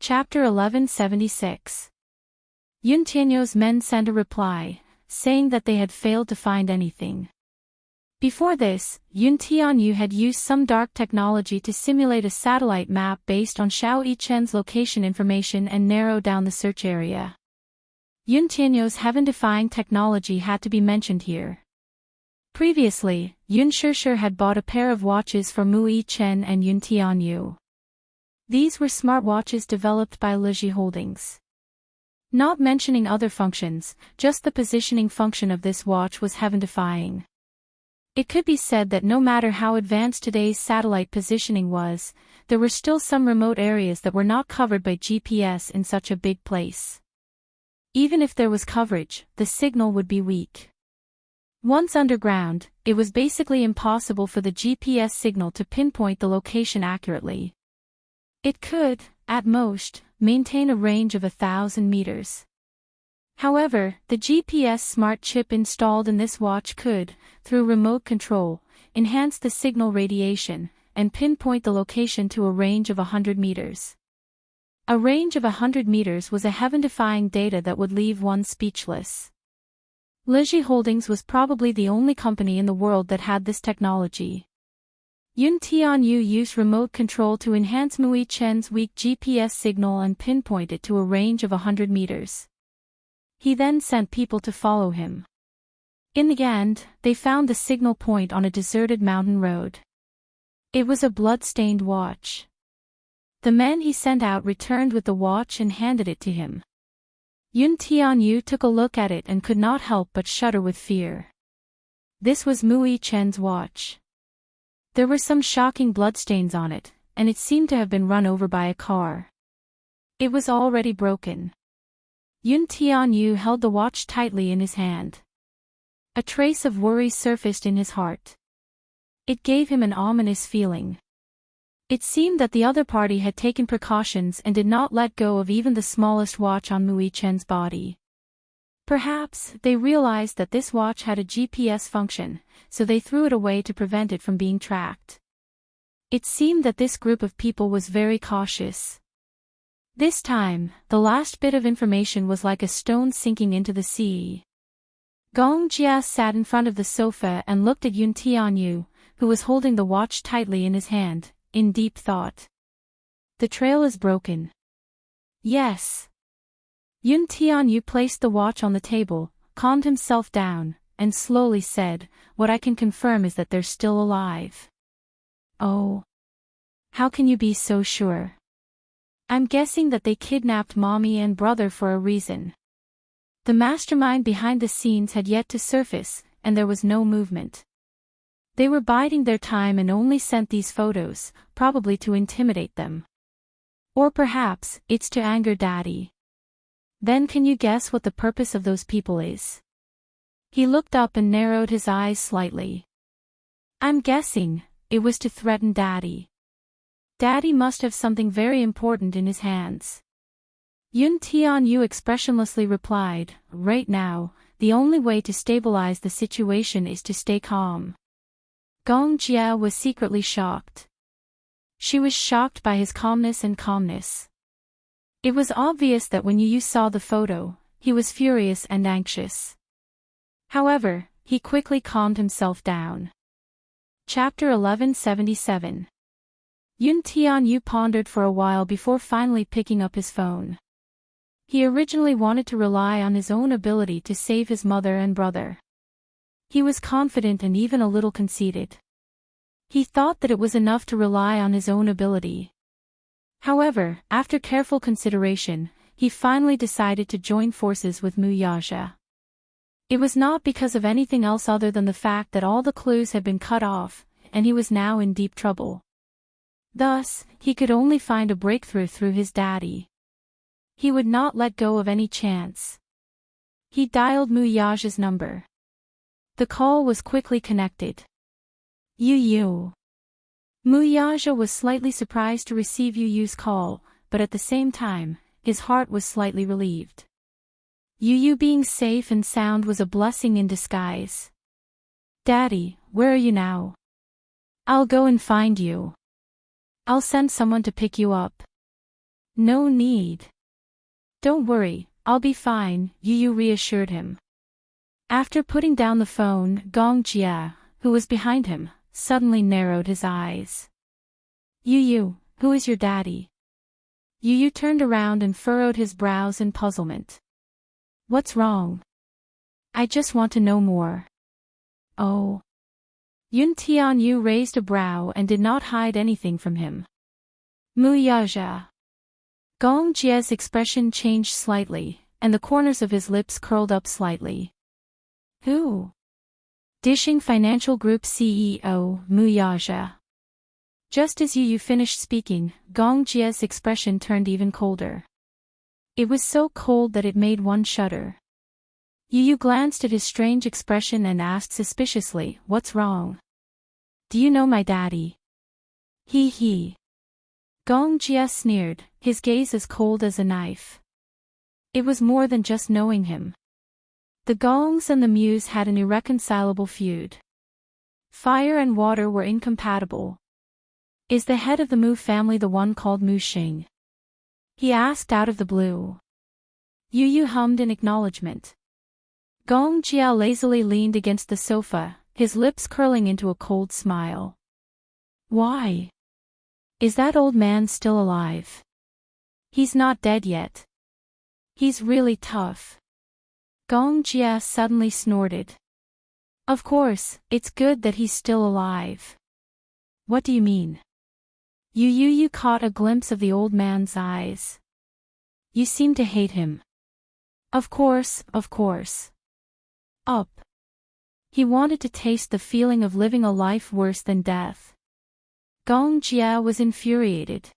Chapter 1176. Yun Tianyo's men sent a reply, saying that they had failed to find anything. Before this, Yun Tianyu had used some dark technology to simulate a satellite map based on Xiao Yichen's location information and narrow down the search area. Yun Tianyo's heaven-defying technology had to be mentioned here. Previously, Yun Shishir had bought a pair of watches for Mu Yichen and Yun Tianyu. These were smart watches developed by Liji Holdings. Not mentioning other functions, just the positioning function of this watch was heaven-defying. It could be said that no matter how advanced today's satellite positioning was, there were still some remote areas that were not covered by GPS in such a big place. Even if there was coverage, the signal would be weak. Once underground, it was basically impossible for the GPS signal to pinpoint the location accurately. It could, at most, maintain a range of 1,000 meters. However, the GPS smart chip installed in this watch could, through remote control, enhance the signal radiation, and pinpoint the location to a range of 100 meters. A range of 100 meters was a heaven-defying data that would leave one speechless. Liji Holdings was probably the only company in the world that had this technology. Yun Tianyu used remote control to enhance Mu Yichen's weak GPS signal and pinpoint it to a range of 100 meters. He then sent people to follow him. In the end, they found the signal point on a deserted mountain road. It was a blood-stained watch. The men he sent out returned with the watch and handed it to him. Yun Tianyu took a look at it and could not help but shudder with fear. This was Mu Yichen's watch. There were some shocking bloodstains on it, and it seemed to have been run over by a car. It was already broken. Yun Tianyu held the watch tightly in his hand. A trace of worry surfaced in his heart. It gave him an ominous feeling. It seemed that the other party had taken precautions and did not let go of even the smallest watch on Mu Yichen's body. Perhaps they realized that this watch had a GPS function, so they threw it away to prevent it from being tracked. It seemed that this group of people was very cautious. This time, the last bit of information was like a stone sinking into the sea. Gong Jia sat in front of the sofa and looked at Yun Tianyu, who was holding the watch tightly in his hand, in deep thought. The trail is broken. Yes. Yun Tianyu placed the watch on the table, calmed himself down, and slowly said, "What I can confirm is that they're still alive." "Oh. How can you be so sure?" "I'm guessing that they kidnapped mommy and brother for a reason." The mastermind behind the scenes had yet to surface, and there was no movement. They were biding their time and only sent these photos, probably to intimidate them. Or perhaps, it's to anger Daddy. Then can you guess what the purpose of those people is? He looked up and narrowed his eyes slightly. "I'm guessing, it was to threaten Daddy. Daddy must have something very important in his hands." Yun Tianyu expressionlessly replied, "Right now, the only way to stabilize the situation is to stay calm." Gong Jia was secretly shocked. She was shocked by his calmness and calmness. It was obvious that when Yu saw the photo, he was furious and anxious. However, he quickly calmed himself down. Chapter 1177. Yun Tianyu pondered for a while before finally picking up his phone. He originally wanted to rely on his own ability to save his mother and brother. He was confident and even a little conceited. He thought that it was enough to rely on his own ability. However, after careful consideration, he finally decided to join forces with Mu Yaja. It was not because of anything else other than the fact that all the clues had been cut off, and he was now in deep trouble. Thus, he could only find a breakthrough through his daddy. He would not let go of any chance. He dialed Mu Yaja's number. The call was quickly connected. Yu. Mu Yaja was slightly surprised to receive Yu's call, but at the same time, his heart was slightly relieved. Yu being safe and sound was a blessing in disguise. "Daddy, where are you now?" "I'll go and find you. I'll send someone to pick you up." No need. Don't worry, I'll be fine, Yu reassured him. After putting down the phone, Gong Jia, who was behind him, suddenly narrowed his eyes. Yu, who is your daddy? Yu turned around and furrowed his brows in puzzlement. What's wrong? I just want to know more. Oh. Yun Tianyu raised a brow and did not hide anything from him. Mu Yaja. Gong Jia's expression changed slightly, and the corners of his lips curled up slightly. Who? Dishing Financial Group CEO, Mu Yaja. Just as Yu finished speaking, Gong Jia's expression turned even colder. It was so cold that it made one shudder. Yu glanced at his strange expression and asked suspiciously, "What's wrong? Do you know my daddy?" He. Gong Jia sneered, his gaze as cold as a knife. It was more than just knowing him. The Gongs and the Muse had an irreconcilable feud. Fire and water were incompatible. Is the head of the Mu family the one called Mu Xing? He asked out of the blue. Yu hummed in acknowledgement. Gong Jia lazily leaned against the sofa, his lips curling into a cold smile. Why? Is that old man still alive? He's not dead yet. He's really tough. Gong Jia suddenly snorted. Of course, it's good that he's still alive. What do you mean? Yu caught a glimpse of the old man's eyes. You seem to hate him. Of course. Up. He wanted to taste the feeling of living a life worse than death. Gong Jia was infuriated.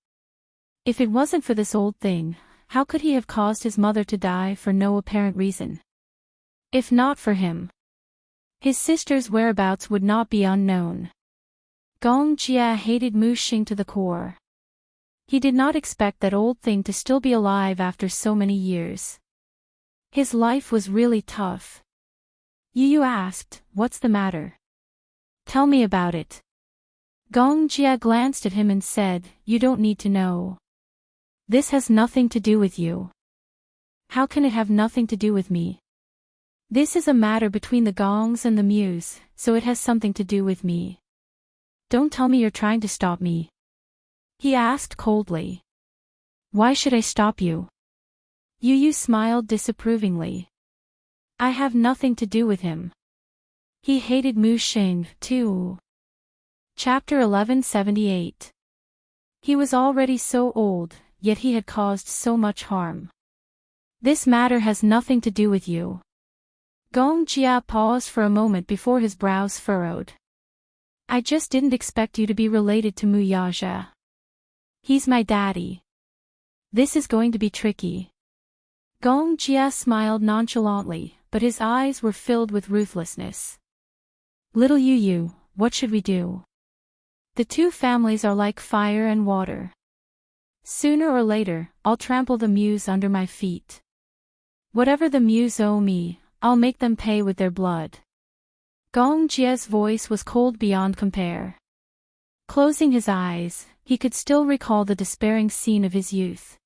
If it wasn't for this old thing, how could he have caused his mother to die for no apparent reason? If not for him, his sister's whereabouts would not be unknown. Gong Jia hated Mu Xing to the core. He did not expect that old thing to still be alive after so many years. His life was really tough. Yu asked, "What's the matter? Tell me about it." Gong Jia glanced at him and said, "You don't need to know. This has nothing to do with you." How can it have nothing to do with me? This is a matter between the Gongs and the Muse, so it has something to do with me. Don't tell me you're trying to stop me. He asked coldly. Why should I stop you? Yu smiled disapprovingly. I have nothing to do with him. He hated Mu Xing, too. Chapter 1178. He was already so old, yet he had caused so much harm. This matter has nothing to do with you. Gong Jia paused for a moment before his brows furrowed. I just didn't expect you to be related to Mu Yaja. He's my daddy. This is going to be tricky. Gong Jia smiled nonchalantly, but his eyes were filled with ruthlessness. Little Yu, what should we do? The two families are like fire and water. Sooner or later, I'll trample the Muse under my feet. Whatever the Muse owe me, I'll make them pay with their blood. Gong Jia's voice was cold beyond compare. Closing his eyes, he could still recall the despairing scene of his youth.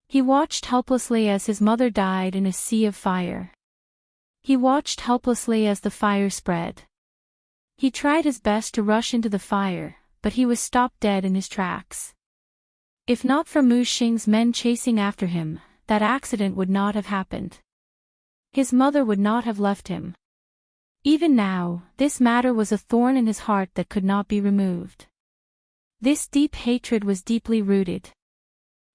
He watched helplessly as his mother died in a sea of fire. He watched helplessly as the fire spread. He tried his best to rush into the fire, but he was stopped dead in his tracks. If not for Mu Xing's men chasing after him, that accident would not have happened. His mother would not have left him. Even now, this matter was a thorn in his heart that could not be removed. This deep hatred was deeply rooted.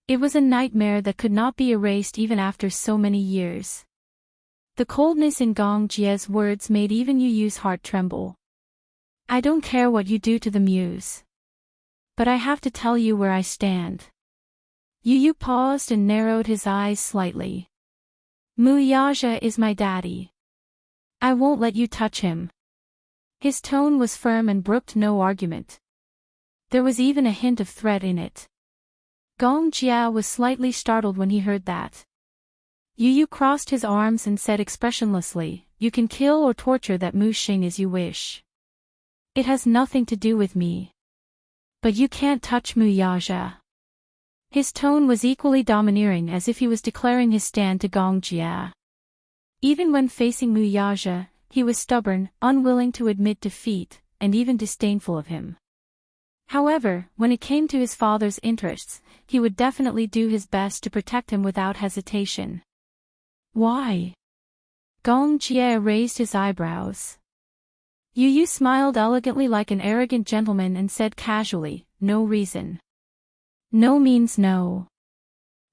It was a nightmare that could not be erased even after so many years. The coldness in Gong Jia's words made even Yu's heart tremble. I don't care what you do to the Muse. But I have to tell you where I stand. Yu paused and narrowed his eyes slightly. Mu Yaja is my daddy. I won't let you touch him. His tone was firm and brooked no argument. There was even a hint of threat in it. Gong Jia was slightly startled when he heard that. Yu crossed his arms and said expressionlessly, You can kill or torture that Mu Xing as you wish. It has nothing to do with me. But you can't touch Mu Yaja. His tone was equally domineering, as if he was declaring his stand to Gong Jia. Even when facing Mu Yaja, he was stubborn, unwilling to admit defeat, and even disdainful of him. However, when it came to his father's interests, he would definitely do his best to protect him without hesitation. Why? Gong Jia raised his eyebrows. Yu Yu smiled elegantly like an arrogant gentleman and said casually, no reason. No means no.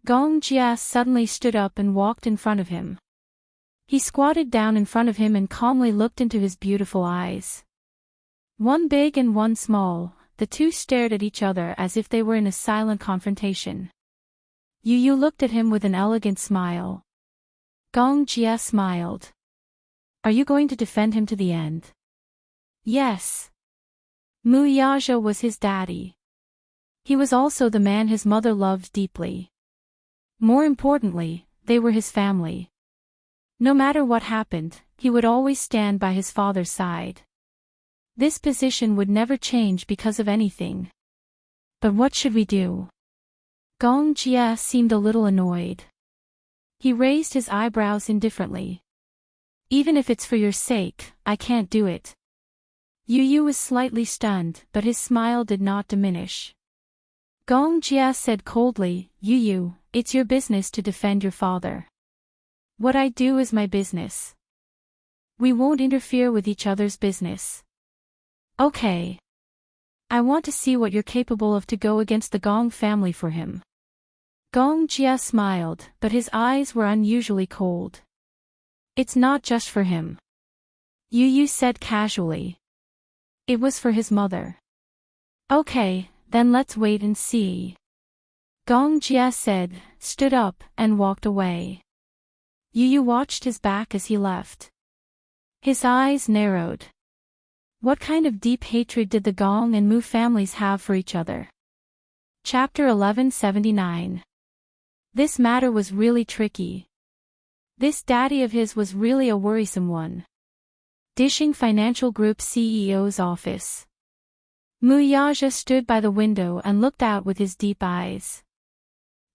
Gong Jia suddenly stood up and walked in front of him. He squatted down in front of him and calmly looked into his beautiful eyes. One big and one small, the two stared at each other as if they were in a silent confrontation. Yu Yu looked at him with an elegant smile. Gong Jia smiled. Are you going to defend him to the end? Yes. Mu Yaja was his daddy. He was also the man his mother loved deeply. More importantly, they were his family. No matter what happened, he would always stand by his father's side. This position would never change because of anything. But what should we do? Gong Jia seemed a little annoyed. He raised his eyebrows indifferently. Even if it's for your sake, I can't do it. Yu Yu was slightly stunned, but his smile did not diminish. Gong Jia said coldly, Yu Yu, it's your business to defend your father. What I do is my business. We won't interfere with each other's business. Okay. I want to see what you're capable of to go against the Gong family for him. Gong Jia smiled, but his eyes were unusually cold. It's not just for him. Yu Yu said casually. It was for his mother. Okay, then let's wait and see. Gong Jia said, stood up, and walked away. Yu Yu watched his back as he left. His eyes narrowed. What kind of deep hatred did the Gong and Mu families have for each other? Chapter 1179. This matter was really tricky. This daddy of his was really a worrisome one. Dishing Financial Group CEO's office. Mu Yaja stood by the window and looked out with his deep eyes.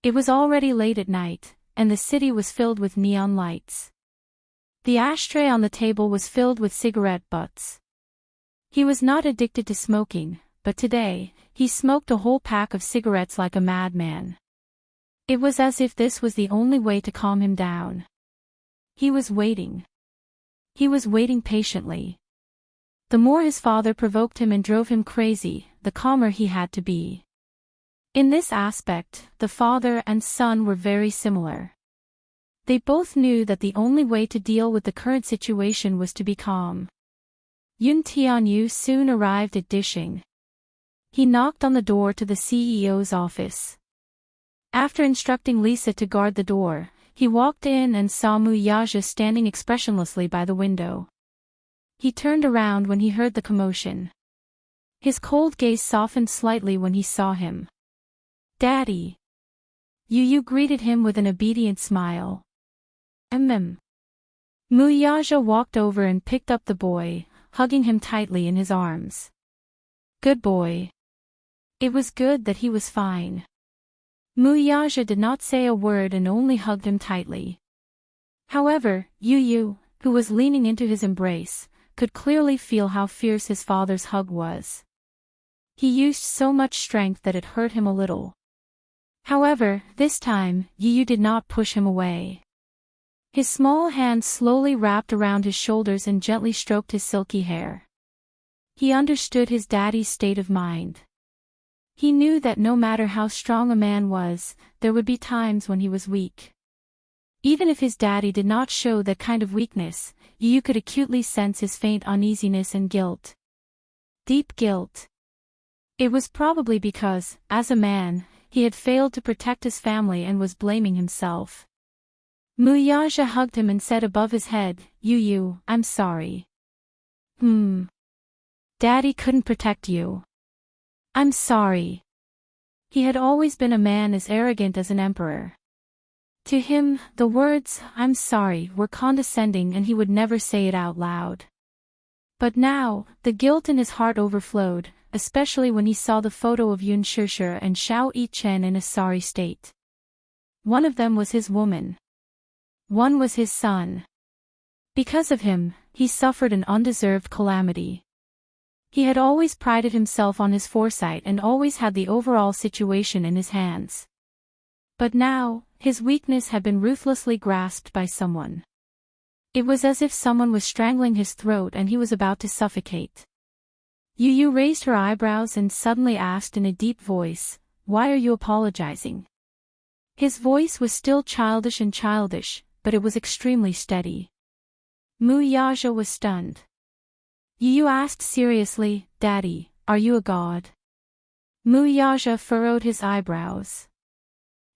It was already late at night, and the city was filled with neon lights. The ashtray on the table was filled with cigarette butts. He was not addicted to smoking, but today, he smoked a whole pack of cigarettes like a madman. It was as if this was the only way to calm him down. He was waiting. He was waiting patiently. The more his father provoked him and drove him crazy, the calmer he had to be. In this aspect, the father and son were very similar. They both knew that the only way to deal with the current situation was to be calm. Yun Tianyu soon arrived at Dishing. He knocked on the door to the CEO's office. After instructing Lisa to guard the door, he walked in and saw Mu Yaja standing expressionlessly by the window. He turned around when he heard the commotion. His cold gaze softened slightly when he saw him. Daddy. Yu Yu greeted him with an obedient smile. Mu Yaja walked over and picked up the boy, hugging him tightly in his arms. Good boy. It was good that he was fine. Mu Yaja did not say a word and only hugged him tightly. However, Yu Yu, who was leaning into his embrace, could clearly feel how fierce his father's hug was. He used so much strength that it hurt him a little. However, this time, Yu Yu did not push him away. His small hand slowly wrapped around his shoulders and gently stroked his silky hair. He understood his daddy's state of mind. He knew that no matter how strong a man was, there would be times when he was weak. Even if his daddy did not show that kind of weakness, Yu Yu could acutely sense his faint uneasiness and guilt. Deep guilt. It was probably because, as a man, he had failed to protect his family and was blaming himself. Mu Yaja hugged him and said above his head, Yu Yu, I'm sorry. Daddy couldn't protect you. I'm sorry. He had always been a man as arrogant as an emperor. To him, the words, I'm sorry, were condescending and he would never say it out loud. But now, the guilt in his heart overflowed, especially when he saw the photo of Yun Shishir and Xiao Yichen in a sorry state. One of them was his woman. One was his son. Because of him, he suffered an undeserved calamity. He had always prided himself on his foresight and always had the overall situation in his hands. But now, his weakness had been ruthlessly grasped by someone. It was as if someone was strangling his throat and he was about to suffocate. Yu Yu raised her eyebrows and suddenly asked in a deep voice, "Why are you apologizing?" His voice was still childish, but it was extremely steady. Mu Yaja was stunned. Yu Yu asked seriously, "Daddy, are you a god?" Mu Yaja furrowed his eyebrows.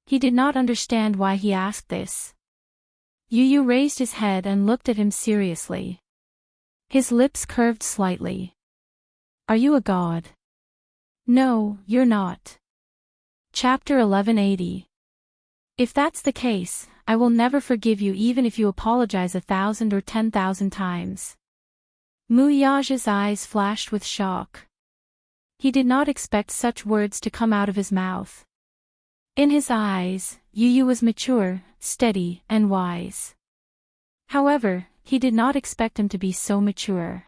He did not understand why he asked this. Yu Yu raised his head and looked at him seriously. His lips curved slightly. "Are you a god?" "No, you're not." Chapter 1180. If that's the case, I will never forgive you even if you apologize 1,000 or 10,000 times. Mu Yaja's eyes flashed with shock. He did not expect such words to come out of his mouth. In his eyes, Yu Yu was mature, steady, and wise. However, he did not expect him to be so mature.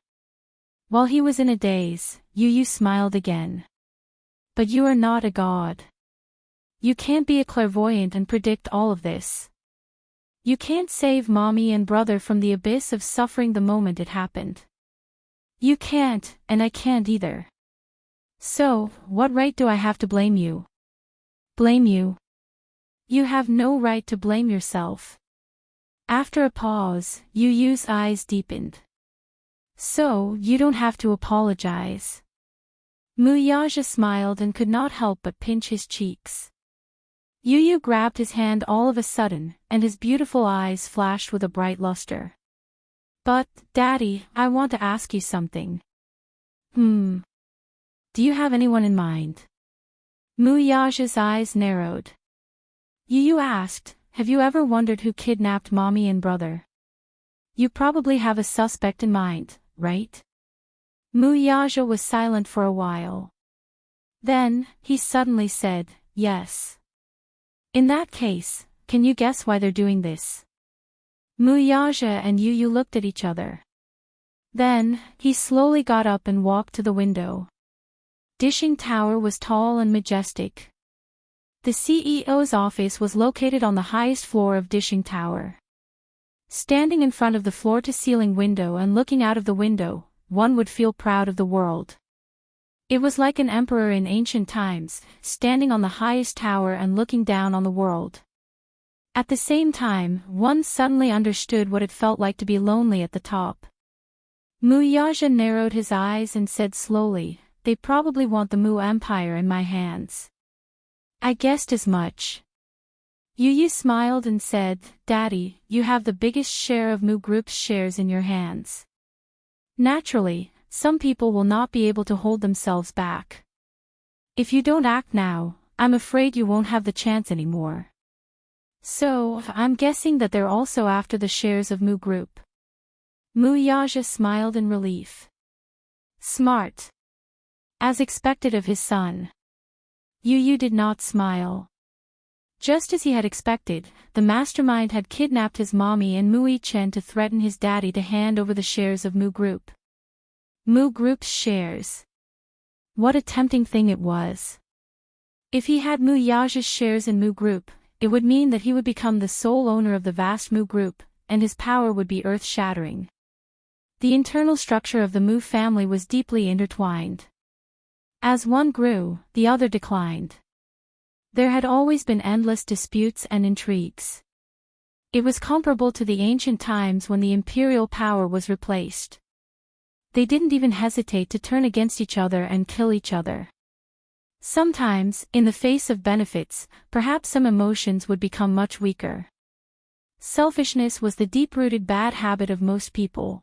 While he was in a daze, Yu Yu smiled again. "But you are not a god. You can't be a clairvoyant and predict all of this. You can't save mommy and brother from the abyss of suffering the moment it happened. You can't, and I can't either. So, what right do I have to blame you?" "Blame you? You have no right to blame yourself." After a pause, Yu Yu's eyes deepened. "So, you don't have to apologize." Mu Yaja smiled and could not help but pinch his cheeks. Yu Yu grabbed his hand all of a sudden, and his beautiful eyes flashed with a bright luster. "But, Daddy, I want to ask you something." Do you have anyone in mind?" Mu Yaja's eyes narrowed. Yu Yu asked, "Have you ever wondered who kidnapped mommy and brother? You probably have a suspect in mind, right?" Mu Yaja was silent for a while. Then, he suddenly said, "Yes." "In that case, can you guess why they're doing this?" Mu Yaja and Yu Yu looked at each other. Then, he slowly got up and walked to the window. Dishing Tower was tall and majestic. The CEO's office was located on the highest floor of Dishing Tower. Standing in front of the floor-to-ceiling window and looking out of the window, one would feel proud of the world. It was like an emperor in ancient times, standing on the highest tower and looking down on the world. At the same time, one suddenly understood what it felt like to be lonely at the top. Mu Yaja narrowed his eyes and said slowly, "They probably want the Mu Empire in my hands." "I guessed as much." Yu Yu smiled and said, "Daddy, you have the biggest share of Mu Group's shares in your hands. Naturally, some people will not be able to hold themselves back. If you don't act now, I'm afraid you won't have the chance anymore. So, I'm guessing that they're also after the shares of Mu Group." Mu Yaja smiled in relief. Smart. As expected of his son. Yu Yu did not smile. Just as he had expected, the mastermind had kidnapped his mommy and Mu Yichen to threaten his daddy to hand over the shares of Mu Group. Mu Group's shares. What a tempting thing it was. If he had Mu Yaja's shares in Mu Group, it would mean that he would become the sole owner of the vast Mu Group, and his power would be earth-shattering. The internal structure of the Mu family was deeply intertwined. As one grew, the other declined. There had always been endless disputes and intrigues. It was comparable to the ancient times when the imperial power was replaced. They didn't even hesitate to turn against each other and kill each other. Sometimes, in the face of benefits, perhaps some emotions would become much weaker. Selfishness was the deep-rooted bad habit of most people.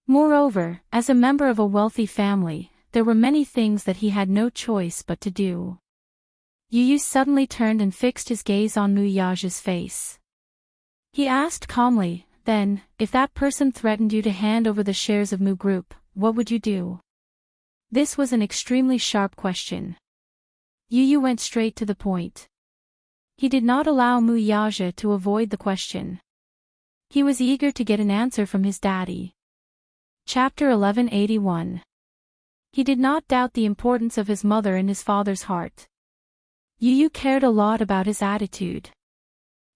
Moreover, as a member of a wealthy family, there were many things that he had no choice but to do. Yu Yu suddenly turned and fixed his gaze on Mu Yaja's face. He asked calmly, "Then, if that person threatened you to hand over the shares of Mu Group, what would you do?" This was an extremely sharp question. Yu Yu went straight to the point. He did not allow Mu Yaja to avoid the question. He was eager to get an answer from his daddy. Chapter 1181. He did not doubt the importance of his mother in his father's heart. Yu Yu cared a lot about his attitude.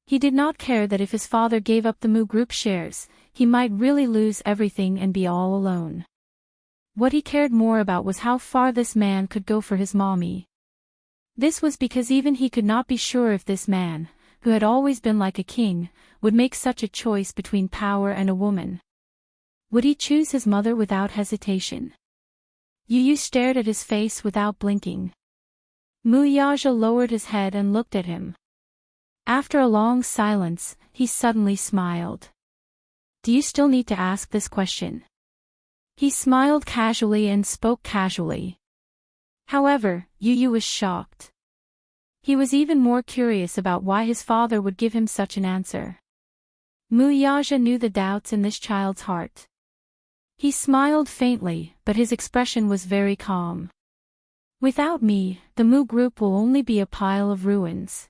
He did not care that if his father gave up the Mu Group shares, he might really lose everything and be all alone. What he cared more about was how far this man could go for his mommy. This was because even he could not be sure if this man, who had always been like a king, would make such a choice between power and a woman. Would he choose his mother without hesitation? Yu Yu stared at his face without blinking. Mu Yaja lowered his head and looked at him. After a long silence, he suddenly smiled. Do you still need to ask this question? He smiled casually and spoke casually. However, Yu Yu was shocked. He was even more curious about why his father would give him such an answer. Mu Yaja knew the doubts in this child's heart. He smiled faintly, but his expression was very calm. Without me, the Mu Group will only be a pile of ruins.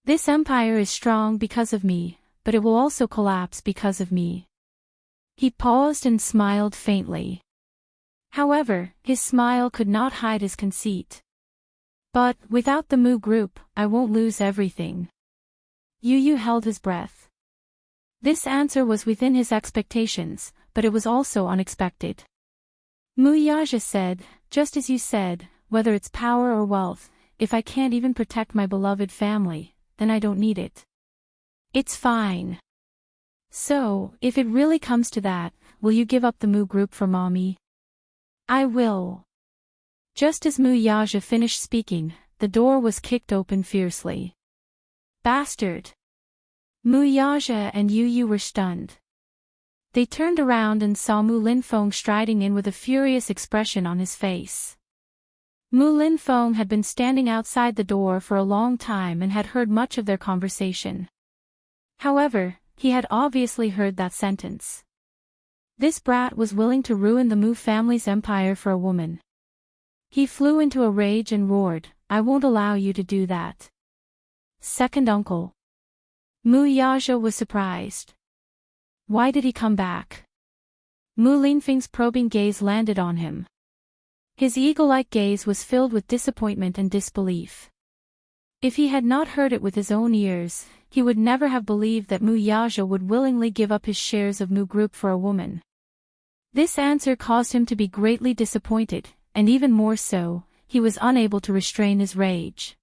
This empire is strong because of me, but it will also collapse because of me. He paused and smiled faintly. However, his smile could not hide his conceit. But, without the Mu Group, I won't lose everything. Yu Yu held his breath. This answer was within his expectations, but it was also unexpected. Mu Yaja said, just as you said, whether it's power or wealth, if I can't even protect my beloved family, then I don't need it. It's fine. So, if it really comes to that, will you give up the Mu Group for mommy? I will. Just as Mu Yaja finished speaking, the door was kicked open fiercely. Bastard! Mu Yaja and Yu Yu were stunned. They turned around and saw Mu Linfeng striding in with a furious expression on his face. Mu Linfeng had been standing outside the door for a long time and had heard much of their conversation. However, he had obviously heard that sentence. This brat was willing to ruin the Mu family's empire for a woman. He flew into a rage and roared, I won't allow you to do that. Second uncle. Mu Yaja was surprised. Why did he come back? Mu Linfeng's probing gaze landed on him. His eagle-like gaze was filled with disappointment and disbelief. If he had not heard it with his own ears, he would never have believed that Mu Yaja would willingly give up his shares of Mu Group for a woman. This answer caused him to be greatly disappointed, and even more so, he was unable to restrain his rage.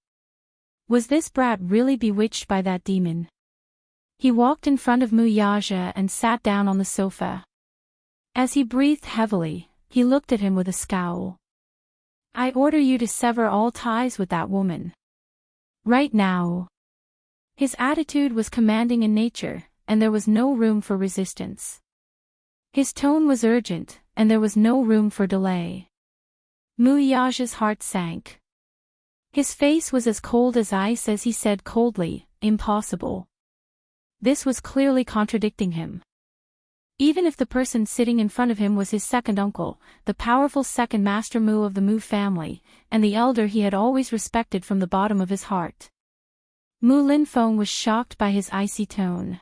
Was this brat really bewitched by that demon? He walked in front of Mu Yaja and sat down on the sofa. As he breathed heavily, he looked at him with a scowl. I order you to sever all ties with that woman. Right now. His attitude was commanding in nature, and there was no room for resistance. His tone was urgent, and there was no room for delay. Mu Yaja's heart sank. His face was as cold as ice as he said coldly, impossible. This was clearly contradicting him. Even if the person sitting in front of him was his second uncle, the powerful second master Mu of the Mu family, and the elder he had always respected from the bottom of his heart. Mu Linfeng was shocked by his icy tone.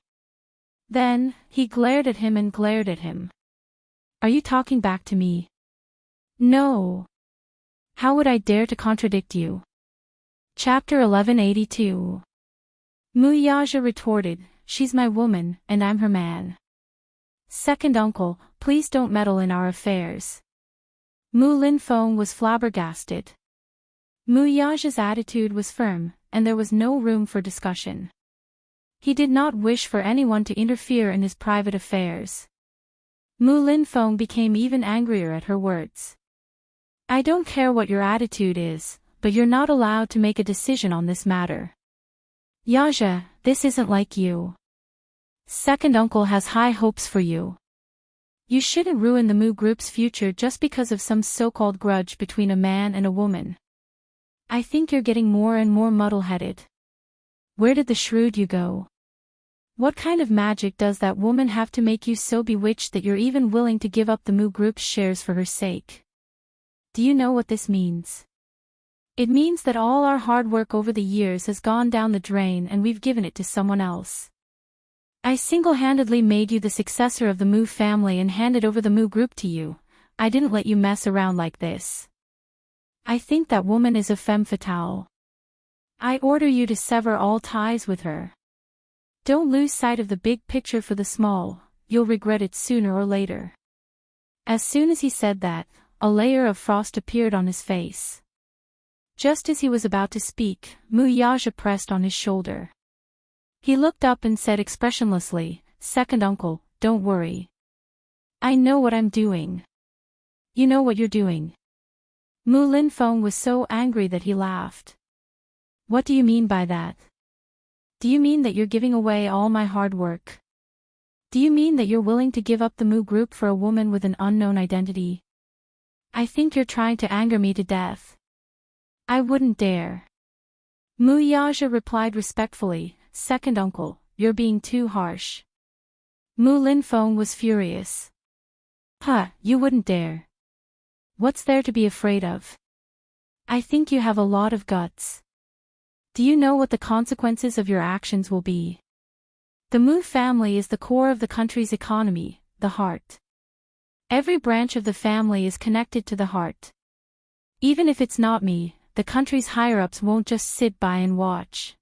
Then, he glared at him and glared at him. Are you talking back to me? No. How would I dare to contradict you? Chapter 1182. Mu Yaja retorted, she's my woman, and I'm her man. Second uncle, please don't meddle in our affairs. Mu Linfeng was flabbergasted. Mu Yaja's attitude was firm, and there was no room for discussion. He did not wish for anyone to interfere in his private affairs. Mu Linfeng became even angrier at her words. I don't care what your attitude is, but you're not allowed to make a decision on this matter. Yaja, this isn't like you. Second uncle has high hopes for you. You shouldn't ruin the Mu Group's future just because of some so-called grudge between a man and a woman. I think you're getting more and more muddle-headed. Where did the shrewd you go? What kind of magic does that woman have to make you so bewitched that you're even willing to give up the Mu Group's shares for her sake? Do you know what this means? It means that all our hard work over the years has gone down the drain and we've given it to someone else. I single-handedly made you the successor of the Mu family and handed over the Mu group to you. I didn't let you mess around like this. I think that woman is a femme fatale. I order you to sever all ties with her. Don't lose sight of the big picture for the small, you'll regret it sooner or later. As soon as he said that, a layer of frost appeared on his face. Just as he was about to speak, Mu Yaja pressed on his shoulder. He looked up and said expressionlessly, "Second uncle, don't worry. I know what I'm doing." "You know what you're doing?" Mu Linfeng was so angry that he laughed. "What do you mean by that? Do you mean that you're giving away all my hard work? Do you mean that you're willing to give up the Mu group for a woman with an unknown identity? I think you're trying to anger me to death." "I wouldn't dare." Mu Yaja replied respectfully, "Second uncle, you're being too harsh." Mu Linfeng was furious. "Huh, you wouldn't dare. What's there to be afraid of? I think you have a lot of guts. Do you know what the consequences of your actions will be? The Mu family is the core of the country's economy, the heart. Every branch of the family is connected to the heart. Even if it's not me, the country's higher-ups won't just sit by and watch.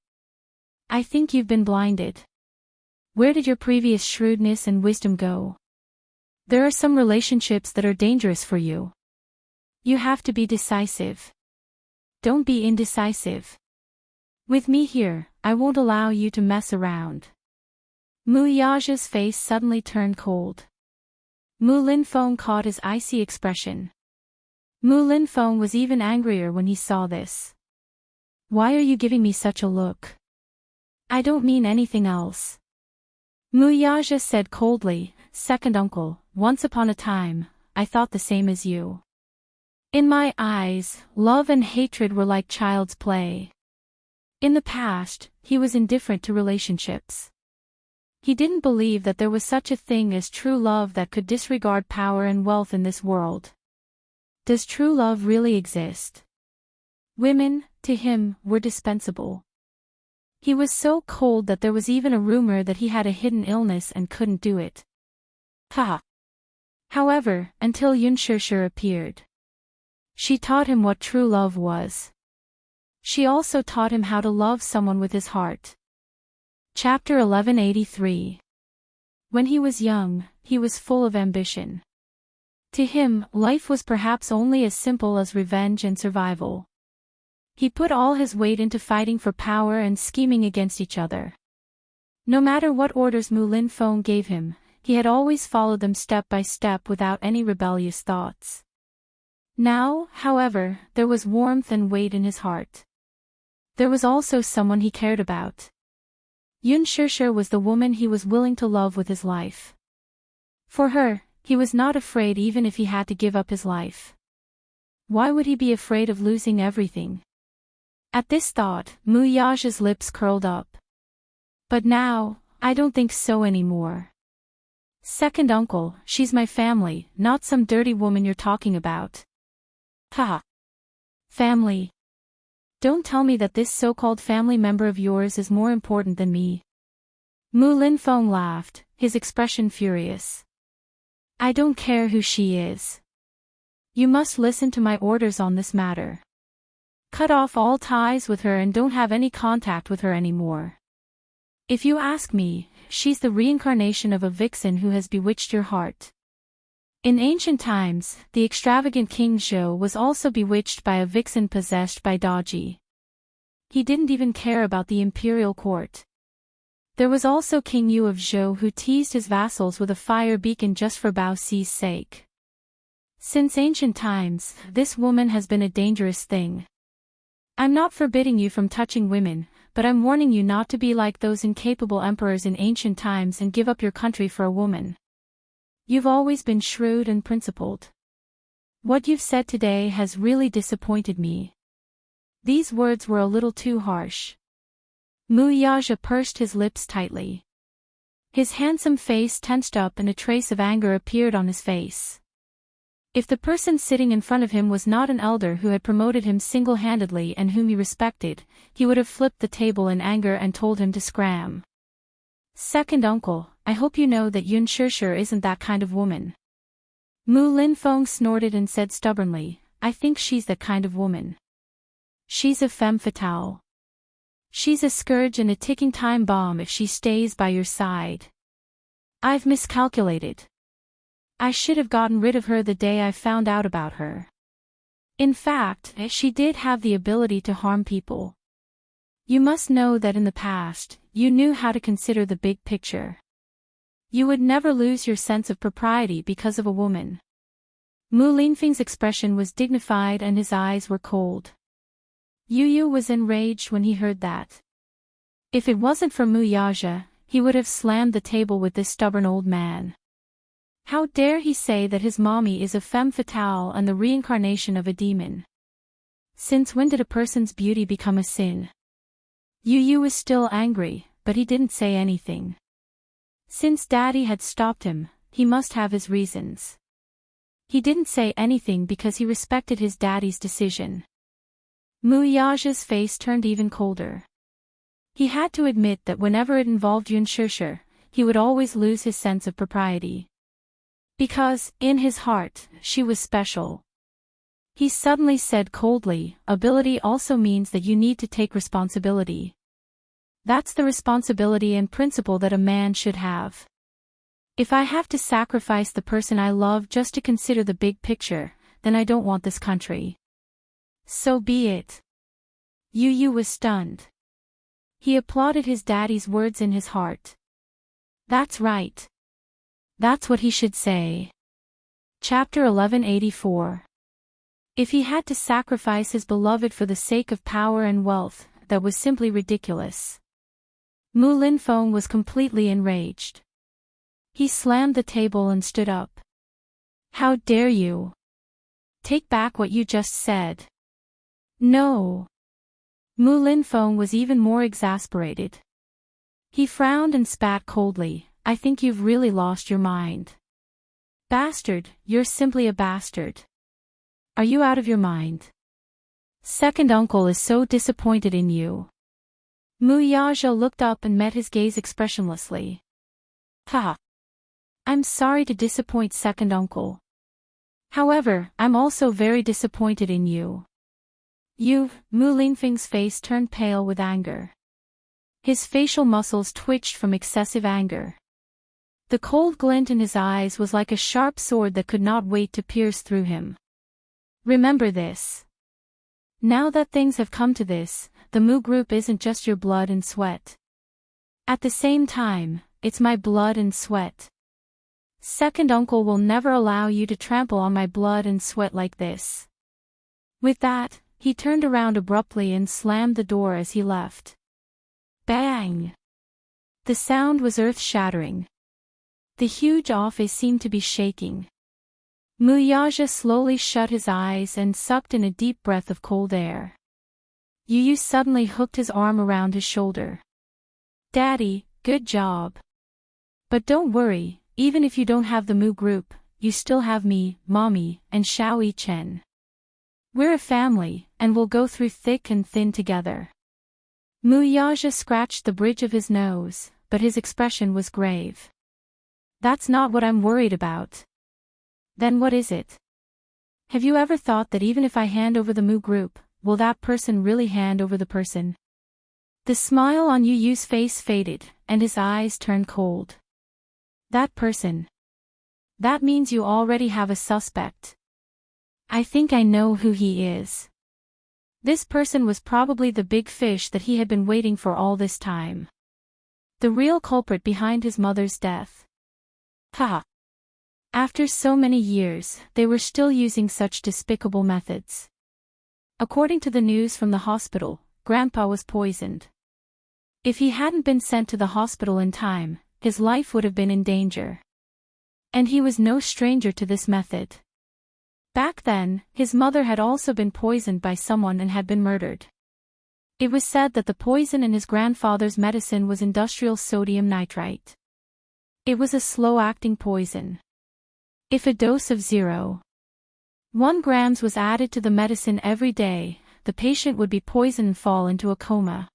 I think you've been blinded. Where did your previous shrewdness and wisdom go? There are some relationships that are dangerous for you. You have to be decisive. Don't be indecisive. With me here, I won't allow you to mess around." Mu Yaja's face suddenly turned cold. Mu Linfeng caught his icy expression. Mu Linfeng was even angrier when he saw this. "Why are you giving me such a look? I don't mean anything else." Mu Yaja said coldly, "Second uncle, once upon a time, I thought the same as you. In my eyes, love and hatred were like child's play. In the past, he was indifferent to relationships. He didn't believe that there was such a thing as true love that could disregard power and wealth in this world. Does true love really exist? Women, to him, were dispensable. He was so cold that there was even a rumor that he had a hidden illness and couldn't do it. Ha! However, until Yunshishir appeared. She taught him what true love was. She also taught him how to love someone with his heart. Chapter 1183. When he was young, he was full of ambition. To him, life was perhaps only as simple as revenge and survival. He put all his weight into fighting for power and scheming against each other. No matter what orders Mu Linfeng gave him, he had always followed them step by step without any rebellious thoughts. Now, however, there was warmth and weight in his heart. There was also someone he cared about. Yunshishir was the woman he was willing to love with his life. For her, he was not afraid even if he had to give up his life. Why would he be afraid of losing everything? At this thought, Mu Yaja's lips curled up. But now, I don't think so anymore. Second uncle, she's my family, not some dirty woman you're talking about. Ha! Family. Don't tell me that this so-called family member of yours is more important than me. Mu Linfeng laughed, his expression furious. I don't care who she is. You must listen to my orders on this matter. Cut off all ties with her and don't have any contact with her anymore. If you ask me, she's the reincarnation of a vixen who has bewitched your heart. In ancient times, the extravagant King Zhou was also bewitched by a vixen possessed by Daji. He didn't even care about the imperial court. There was also King Yu of Zhou who teased his vassals with a fire beacon just for Bao Xi's sake. Since ancient times, this woman has been a dangerous thing. I'm not forbidding you from touching women, but I'm warning you not to be like those incapable emperors in ancient times and give up your country for a woman. You've always been shrewd and principled. What you've said today has really disappointed me. These words were a little too harsh. Mu Yaja pursed his lips tightly. His handsome face tensed up and a trace of anger appeared on his face. If the person sitting in front of him was not an elder who had promoted him single-handedly and whom he respected, he would have flipped the table in anger and told him to scram. Second uncle, I hope you know that Yun Shishir isn't that kind of woman. Mu Linfeng snorted and said stubbornly, I think she's that kind of woman. She's a femme fatale. She's a scourge and a ticking time bomb if she stays by your side. I've miscalculated. I should have gotten rid of her the day I found out about her. In fact, she did have the ability to harm people. You must know that in the past, you knew how to consider the big picture. You would never lose your sense of propriety because of a woman. Mu Linfeng's expression was dignified and his eyes were cold. Yu Yu was enraged when he heard that. If it wasn't for Mu Yaja, he would have slammed the table with this stubborn old man. How dare he say that his mommy is a femme fatale and the reincarnation of a demon? Since when did a person's beauty become a sin? Yu Yu was still angry, but he didn't say anything. Since Daddy had stopped him, he must have his reasons. He didn't say anything because he respected his daddy's decision. Mu Yaja's face turned even colder. He had to admit that whenever it involved Yun Shishir, he would always lose his sense of propriety. Because, in his heart, she was special. He suddenly said coldly, ability also means that you need to take responsibility. That's the responsibility and principle that a man should have. If I have to sacrifice the person I love just to consider the big picture, then I don't want this country. So be it. Yu Yu was stunned. He applauded his daddy's words in his heart. That's right. That's what he should say. Chapter 1184. If he had to sacrifice his beloved for the sake of power and wealth, that was simply ridiculous. Mu Linfeng was completely enraged. He slammed the table and stood up. How dare you? Take back what you just said. No. Mu Linfeng was even more exasperated. He frowned and spat coldly. I think you've really lost your mind. Bastard, you're simply a bastard. Are you out of your mind? Second uncle is so disappointed in you. Mu Yaja looked up and met his gaze expressionlessly. Ha! I'm sorry to disappoint second uncle. However, I'm also very disappointed in you. Mu Linfeng's face turned pale with anger. His facial muscles twitched from excessive anger. The cold glint in his eyes was like a sharp sword that could not wait to pierce through him. Remember this. Now that things have come to this, the Mu group isn't just your blood and sweat. At the same time, it's my blood and sweat. Second uncle will never allow you to trample on my blood and sweat like this. With that, he turned around abruptly and slammed the door as he left. Bang! The sound was earth-shattering. The huge office seemed to be shaking. Mu Yaja slowly shut his eyes and sucked in a deep breath of cold air. Yu Yu suddenly hooked his arm around his shoulder. Daddy, good job. But don't worry, even if you don't have the Mu group, you still have me, Mommy, and Xiao Chen. We're a family, and we'll go through thick and thin together. Mu Yaja scratched the bridge of his nose, but his expression was grave. That's not what I'm worried about. Then what is it? Have you ever thought that even if I hand over the Mu group, will that person really hand over the person? The smile on Yu Yu's face faded, and his eyes turned cold. That person. That means you already have a suspect. I think I know who he is. This person was probably the big fish that he had been waiting for all this time. The real culprit behind his mother's death. Ha! After so many years, they were still using such despicable methods. According to the news from the hospital, Grandpa was poisoned. If he hadn't been sent to the hospital in time, his life would have been in danger. And he was no stranger to this method. Back then, his mother had also been poisoned by someone and had been murdered. It was said that the poison in his grandfather's medicine was industrial sodium nitrite. It was a slow-acting poison. If a dose of 0. 1 gram was added to the medicine every day. The patient would be poisoned and fall into a coma.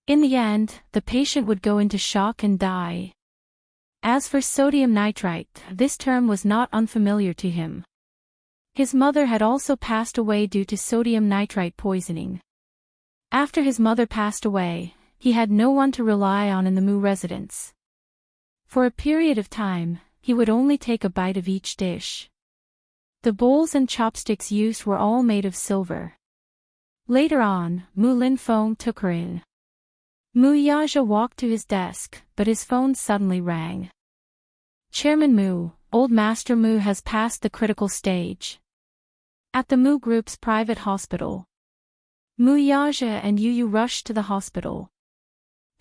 In the end, the patient would go into shock and die. As for sodium nitrite, this term was not unfamiliar to him. His mother had also passed away due to sodium nitrite poisoning. After his mother passed away, he had no one to rely on in the Mu residence. For a period of time, he would only take a bite of each dish. The bowls and chopsticks used were all made of silver. Later on, Mu Lin Feng took her in. Mu Yaja walked to his desk, but his phone suddenly rang. Chairman Mu, Old Master Mu has passed the critical stage. At the Mu Group's private hospital. Mu Yaja and Yu Yu rushed to the hospital.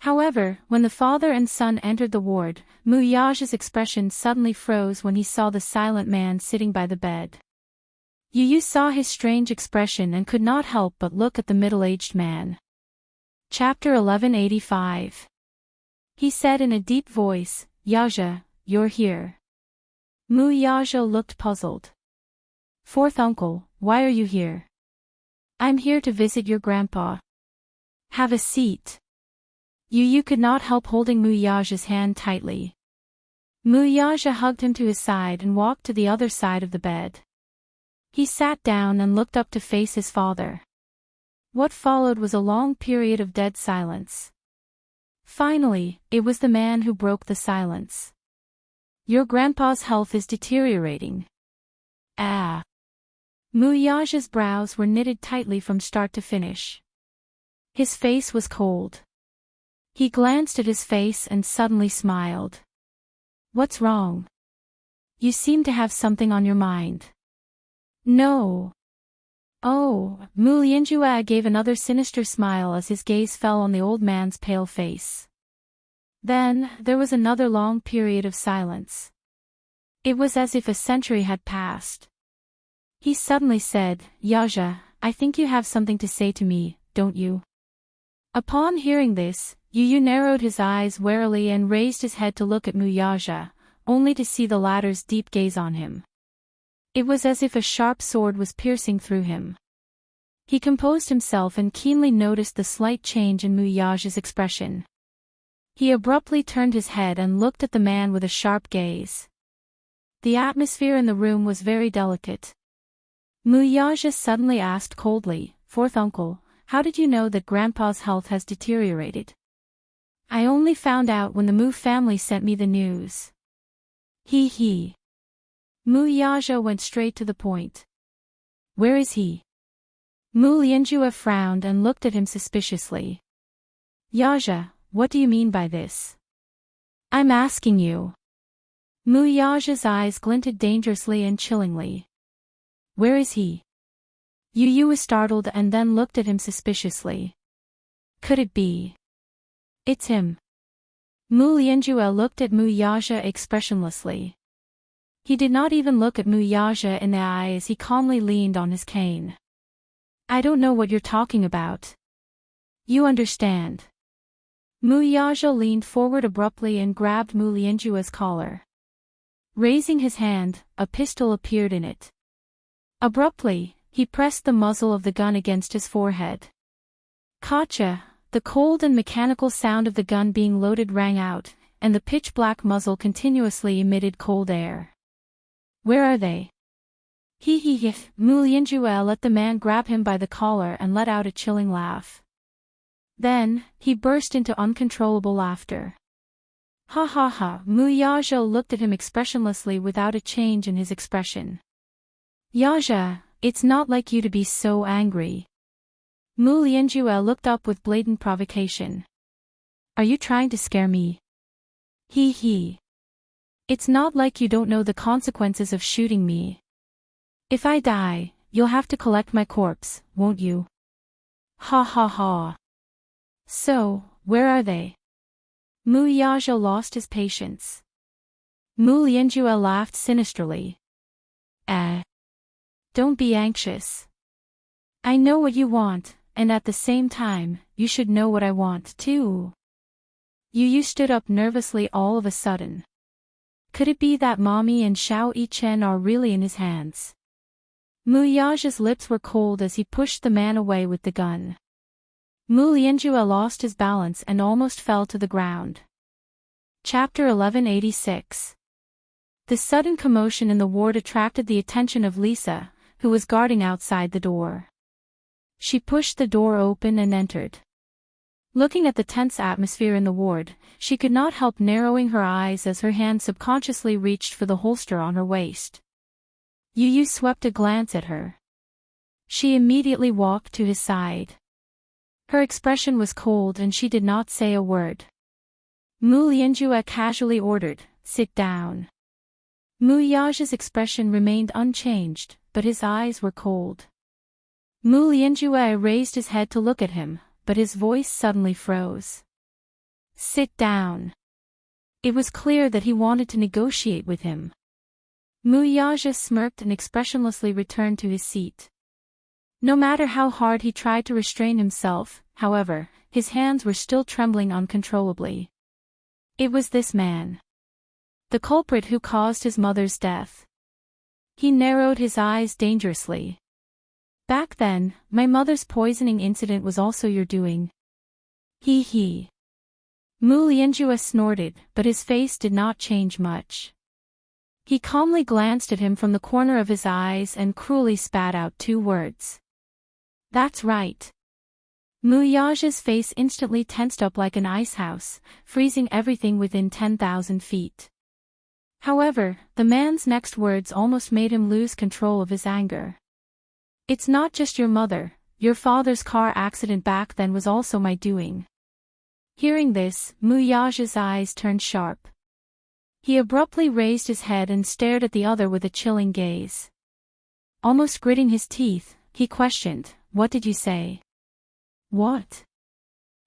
However, when the father and son entered the ward, Mu Yaja's expression suddenly froze when he saw the silent man sitting by the bed. Yu Yu saw his strange expression and could not help but look at the middle-aged man. Chapter 1185. He said in a deep voice, "Yaja, you're here." Mu Yaja looked puzzled. "Fourth uncle, why are you here?" "I'm here to visit your grandpa." "Have a seat." Yu Yu could not help holding Mu Yaja's hand tightly. Mu Yaja hugged him to his side and walked to the other side of the bed. He sat down and looked up to face his father. What followed was a long period of dead silence. Finally, it was the man who broke the silence. "Your grandpa's health is deteriorating." "Ah." Mu Yaja's brows were knitted tightly from start to finish. His face was cold. He glanced at his face and suddenly smiled. "What's wrong? You seem to have something on your mind." "No." "Oh," Mu Lianjua gave another sinister smile as his gaze fell on the old man's pale face. Then, there was another long period of silence. It was as if a century had passed. He suddenly said, "Yaja, I think you have something to say to me, don't you?" Upon hearing this, Yu Yu narrowed his eyes warily and raised his head to look at Mu Yaja, only to see the latter's deep gaze on him. It was as if a sharp sword was piercing through him. He composed himself and keenly noticed the slight change in Mu Yaja's expression. He abruptly turned his head and looked at the man with a sharp gaze. The atmosphere in the room was very delicate. Mu Yaja suddenly asked coldly, "Fourth uncle, how did you know that Grandpa's health has deteriorated?" "I only found out when the Mu family sent me the news." He. Mu Yaja went straight to the point. "Where is he?" Mu Lianjua frowned and looked at him suspiciously. "Yaja, what do you mean by this?" "I'm asking you." Mu Yaja's eyes glinted dangerously and chillingly. "Where is he?" Yu Yu was startled and then looked at him suspiciously. "Could it be? It's him." Mu Lianjua looked at Mu Yaja expressionlessly. He did not even look at Mu Yaja in the eye as he calmly leaned on his cane. "I don't know what you're talking about." "You understand." Mu Yaja leaned forward abruptly and grabbed Mu Lianjua's collar. Raising his hand, a pistol appeared in it. Abruptly, he pressed the muzzle of the gun against his forehead. "Kacha!" The cold and mechanical sound of the gun being loaded rang out, and the pitch-black muzzle continuously emitted cold air. "Where are they?" He. Mu Lianjua let the man grab him by the collar and let out a chilling laugh. Then, he burst into uncontrollable laughter. "Ha ha ha!" Mu Yaja looked at him expressionlessly without a change in his expression. "Yaja, it's not like you to be so angry." Mu Lianjua looked up with blatant provocation. "Are you trying to scare me?" He. "It's not like you don't know the consequences of shooting me. If I die, you'll have to collect my corpse, won't you?" Ha ha ha. "So, where are they?" Mu Yaja lost his patience. Mu Lianjua laughed sinisterly. Don't be anxious. I know what you want, and at the same time, you should know what I want too." Yu Yu stood up nervously all of a sudden. Could it be that Mommy and Xiao Yichen are really in his hands? Mu Yaja's lips were cold as he pushed the man away with the gun. Mu Lianjue lost his balance and almost fell to the ground. Chapter 1186. The sudden commotion in the ward attracted the attention of Lisa, who was guarding outside the door. She pushed the door open and entered. Looking at the tense atmosphere in the ward, she could not help narrowing her eyes as her hand subconsciously reached for the holster on her waist. Yu Yu swept a glance at her. She immediately walked to his side. Her expression was cold and she did not say a word. Mu Lianjue casually ordered, "Sit down." Mu Yaja's expression remained unchanged, but his eyes were cold. Mu Lianjue raised his head to look at him, but his voice suddenly froze. "Sit down." It was clear that he wanted to negotiate with him. Mu Yaja smirked and expressionlessly returned to his seat. No matter how hard he tried to restrain himself, however, his hands were still trembling uncontrollably. It was this man. The culprit who caused his mother's death. He narrowed his eyes dangerously. "Back then, my mother's poisoning incident was also your doing." He. Mu Lianjue snorted, but his face did not change much. He calmly glanced at him from the corner of his eyes and cruelly spat out 2 words. "That's right." Mu Yaja's face instantly tensed up like an icehouse, freezing everything within 10,000 feet. However, the man's next words almost made him lose control of his anger. "It's not just your mother, your father's car accident back then was also my doing." Hearing this, Mu Yaja's eyes turned sharp. He abruptly raised his head and stared at the other with a chilling gaze. Almost gritting his teeth, he questioned, "What did you say?" "What?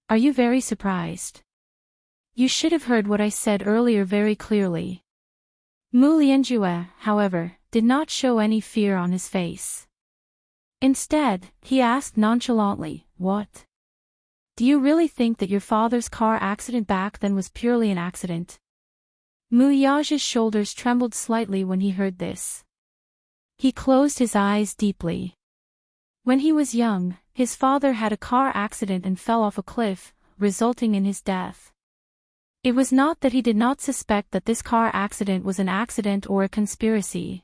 Are you very surprised?" "You should have heard what I said earlier very clearly." Mu Lianjue, however, did not show any fear on his face. Instead, he asked nonchalantly, "What? Do you really think that your father's car accident back then was purely an accident?" Mu Yaja's shoulders trembled slightly when he heard this. He closed his eyes deeply. When he was young, his father had a car accident and fell off a cliff, resulting in his death. It was not that he did not suspect that this car accident was an accident or a conspiracy.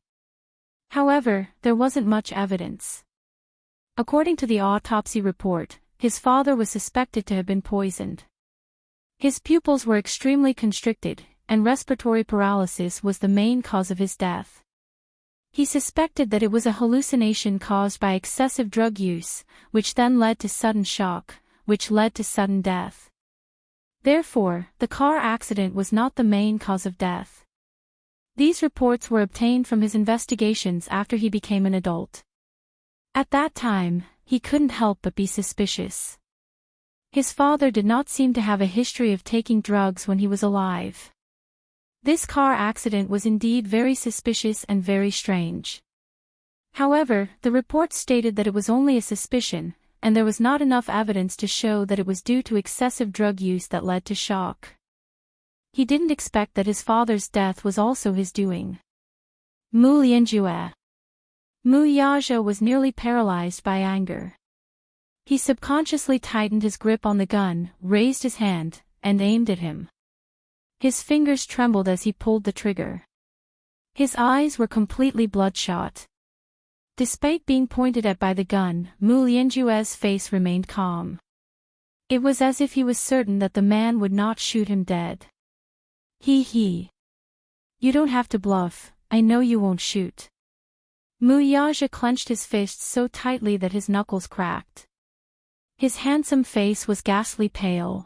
However, there wasn't much evidence. According to the autopsy report, his father was suspected to have been poisoned. His pupils were extremely constricted, and respiratory paralysis was the main cause of his death. He suspected that it was a hallucination caused by excessive drug use, which then led to sudden shock, which led to sudden death. Therefore, the car accident was not the main cause of death. These reports were obtained from his investigations after he became an adult. At that time, he couldn't help but be suspicious. His father did not seem to have a history of taking drugs when he was alive. This car accident was indeed very suspicious and very strange. However, the report stated that it was only a suspicion, and there was not enough evidence to show that it was due to excessive drug use that led to shock. He didn't expect that his father's death was also his doing. Mu Lianjue. Mu Yaja was nearly paralyzed by anger. He subconsciously tightened his grip on the gun, raised his hand, and aimed at him. His fingers trembled as he pulled the trigger. His eyes were completely bloodshot. Despite being pointed at by the gun, Mu Lianjue's face remained calm. It was as if he was certain that the man would not shoot him dead. He. You don't have to bluff, I know you won't shoot. Mu Yaja clenched his fists so tightly that his knuckles cracked. His handsome face was ghastly pale.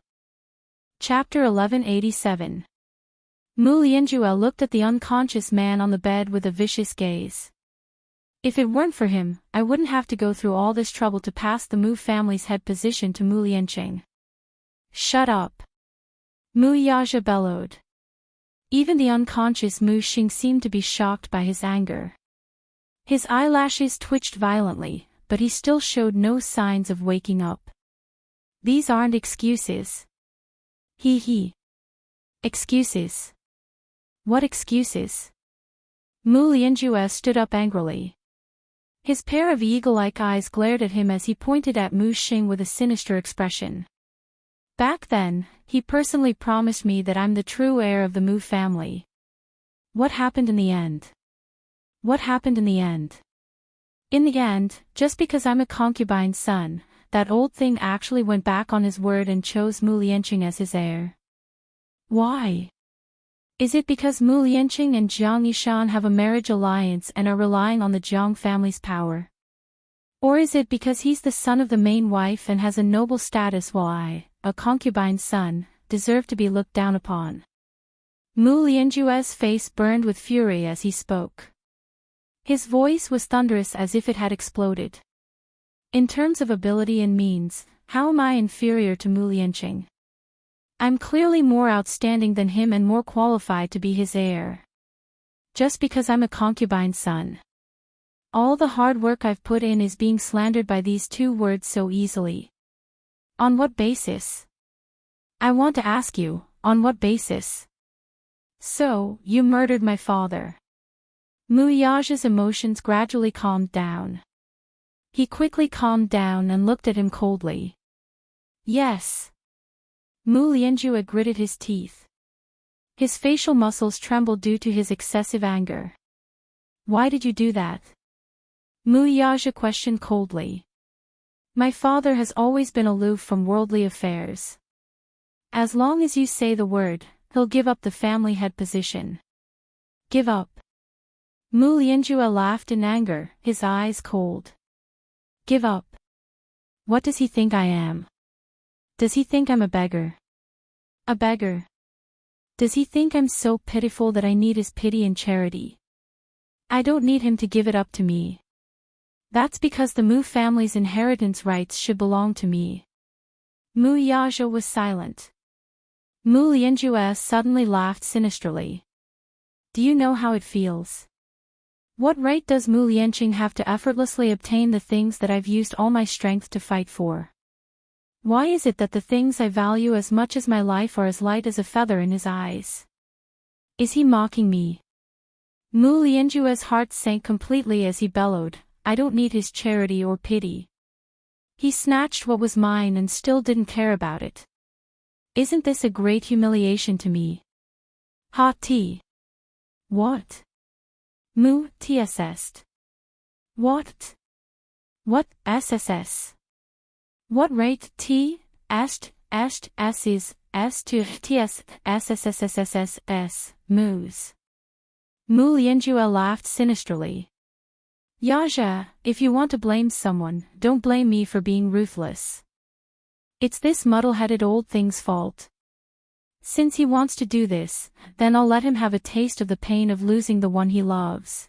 Chapter 1187. Mu Lianjue looked at the unconscious man on the bed with a vicious gaze. If it weren't for him, I wouldn't have to go through all this trouble to pass the Mu family's head position to Mu Liancheng. Shut up! Mu Yaja bellowed. Even the unconscious Mu Xing seemed to be shocked by his anger. His eyelashes twitched violently, but he still showed no signs of waking up. These aren't excuses. He. Excuses. What excuses? Mu Lianjue stood up angrily. His pair of eagle-like eyes glared at him as he pointed at Mu Xing with a sinister expression. Back then, he personally promised me that I'm the true heir of the Mu family. What happened in the end? What happened in the end? In the end, just because I'm a concubine's son, that old thing actually went back on his word and chose Mu Lianqing as his heir. Why? Is it because Mu Lianqing and Jiang Yishan have a marriage alliance and are relying on the Jiang family's power? Or is it because he's the son of the main wife and has a noble status while I, a concubine's son, deserve to be looked down upon? Mu Lianjue's face burned with fury as he spoke. His voice was thunderous as if it had exploded. In terms of ability and means, how am I inferior to Mu Lianqing? I'm clearly more outstanding than him and more qualified to be his heir. Just because I'm a concubine's son. All the hard work I've put in is being slandered by these two words so easily. On what basis? I want to ask you, on what basis? So, you murdered my father. Mu Yaja's emotions gradually calmed down. He quickly calmed down and looked at him coldly. Yes. Mu Lianjue gritted his teeth. His facial muscles trembled due to his excessive anger. Why did you do that? Mu Yaja questioned coldly. My father has always been aloof from worldly affairs. As long as you say the word, he'll give up the family head position. Give up. Mu Lianjue laughed in anger, his eyes cold. Give up. What does he think I am? Does he think I'm a beggar? A beggar? Does he think I'm so pitiful that I need his pity and charity? I don't need him to give it up to me. That's because the Mu family's inheritance rights should belong to me. Mu Yaja was silent. Mu Lianjue suddenly laughed sinisterly. Do you know how it feels? What right does Mu Lianqing have to effortlessly obtain the things that I've used all my strength to fight for? Why is it that the things I value as much as my life are as light as a feather in his eyes? Is he mocking me? Mu Lianjue's heart sank completely as he bellowed, I don't need his charity or pity. He snatched what was mine and still didn't care about it. Isn't this a great humiliation to me? Ha T. What? Mu tss. What? What SSS? What rate T, est S is, S to TS, SSSSSS, Mu's. Mu Lianjue laughed sinisterly. Yaja, if you want to blame someone, don't blame me for being ruthless. It's this muddle-headed old thing's fault. Since he wants to do this, then I'll let him have a taste of the pain of losing the one he loves.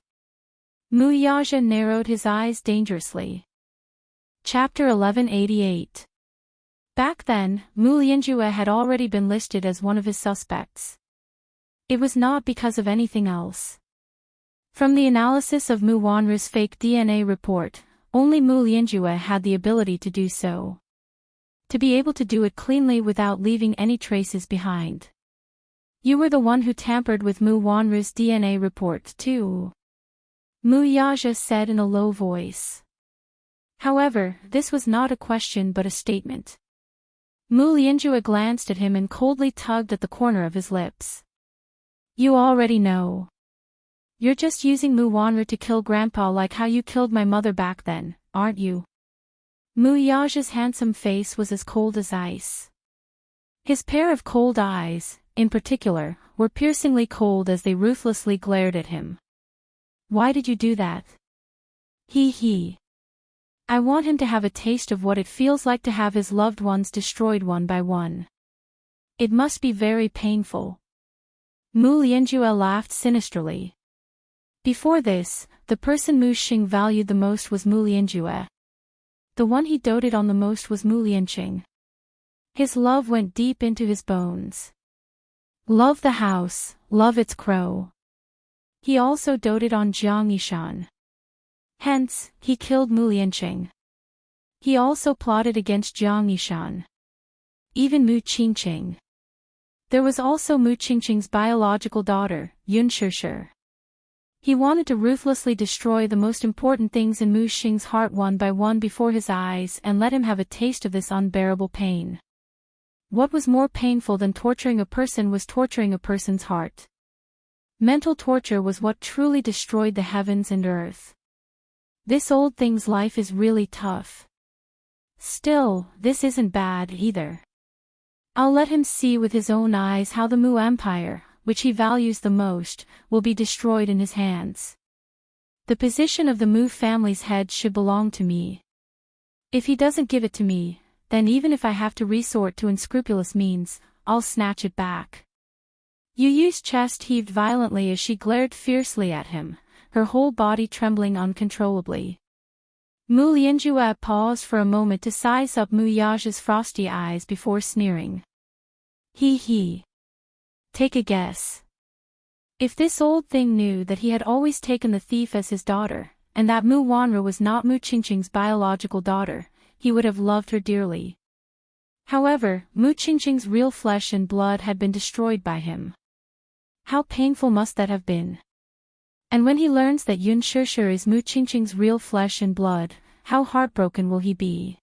Mu Yaja narrowed his eyes dangerously. Chapter 1188. Back then, Mu Lianjue had already been listed as one of his suspects. It was not because of anything else. From the analysis of Mu Wanru's fake DNA report, only Mu Lianjue had the ability to do so. To be able to do it cleanly without leaving any traces behind. You were the one who tampered with Mu Wanru's DNA report too. Mu Yaja said in a low voice. However, this was not a question but a statement. Mu Lianjue glanced at him and coldly tugged at the corner of his lips. You already know. You're just using Mu Wanru to kill Grandpa like how you killed my mother back then, aren't you? Mu Yaja's handsome face was as cold as ice. His pair of cold eyes, in particular, were piercingly cold as they ruthlessly glared at him. Why did you do that? He. I want him to have a taste of what it feels like to have his loved ones destroyed one by one. It must be very painful. Mu Lianjue laughed sinisterly. Before this, the person Mu Xing valued the most was Mu Lianjue. The one he doted on the most was Mu Lianqing. His love went deep into his bones. Love the house, love its crow. He also doted on Jiang Yishan. Hence, he killed Mu Lianqing. He also plotted against Jiang Yishan. Even Mu Qingqing. There was also Mu Qingqing's biological daughter, Yun Shishir. He wanted to ruthlessly destroy the most important things in Mu Xing's heart one by one before his eyes and let him have a taste of this unbearable pain. What was more painful than torturing a person was torturing a person's heart. Mental torture was what truly destroyed the heavens and earth. This old thing's life is really tough. Still, this isn't bad either. I'll let him see with his own eyes how the Mu Empire, which he values the most, will be destroyed in his hands. The position of the Mu family's head should belong to me. If he doesn't give it to me, then even if I have to resort to unscrupulous means, I'll snatch it back. Yu Yu's chest heaved violently as she glared fiercely at him, her whole body trembling uncontrollably. Mu Lianjue paused for a moment to size up Mu Yaja's frosty eyes before sneering. He. Take a guess. If this old thing knew that he had always taken the thief as his daughter, and that Mu Wanru was not Mu Qingqing's biological daughter, he would have loved her dearly. However, Mu Qingqing's real flesh and blood had been destroyed by him. How painful must that have been? And when he learns that Yun Shishir is Mu Qingqing's real flesh and blood, how heartbroken will he be?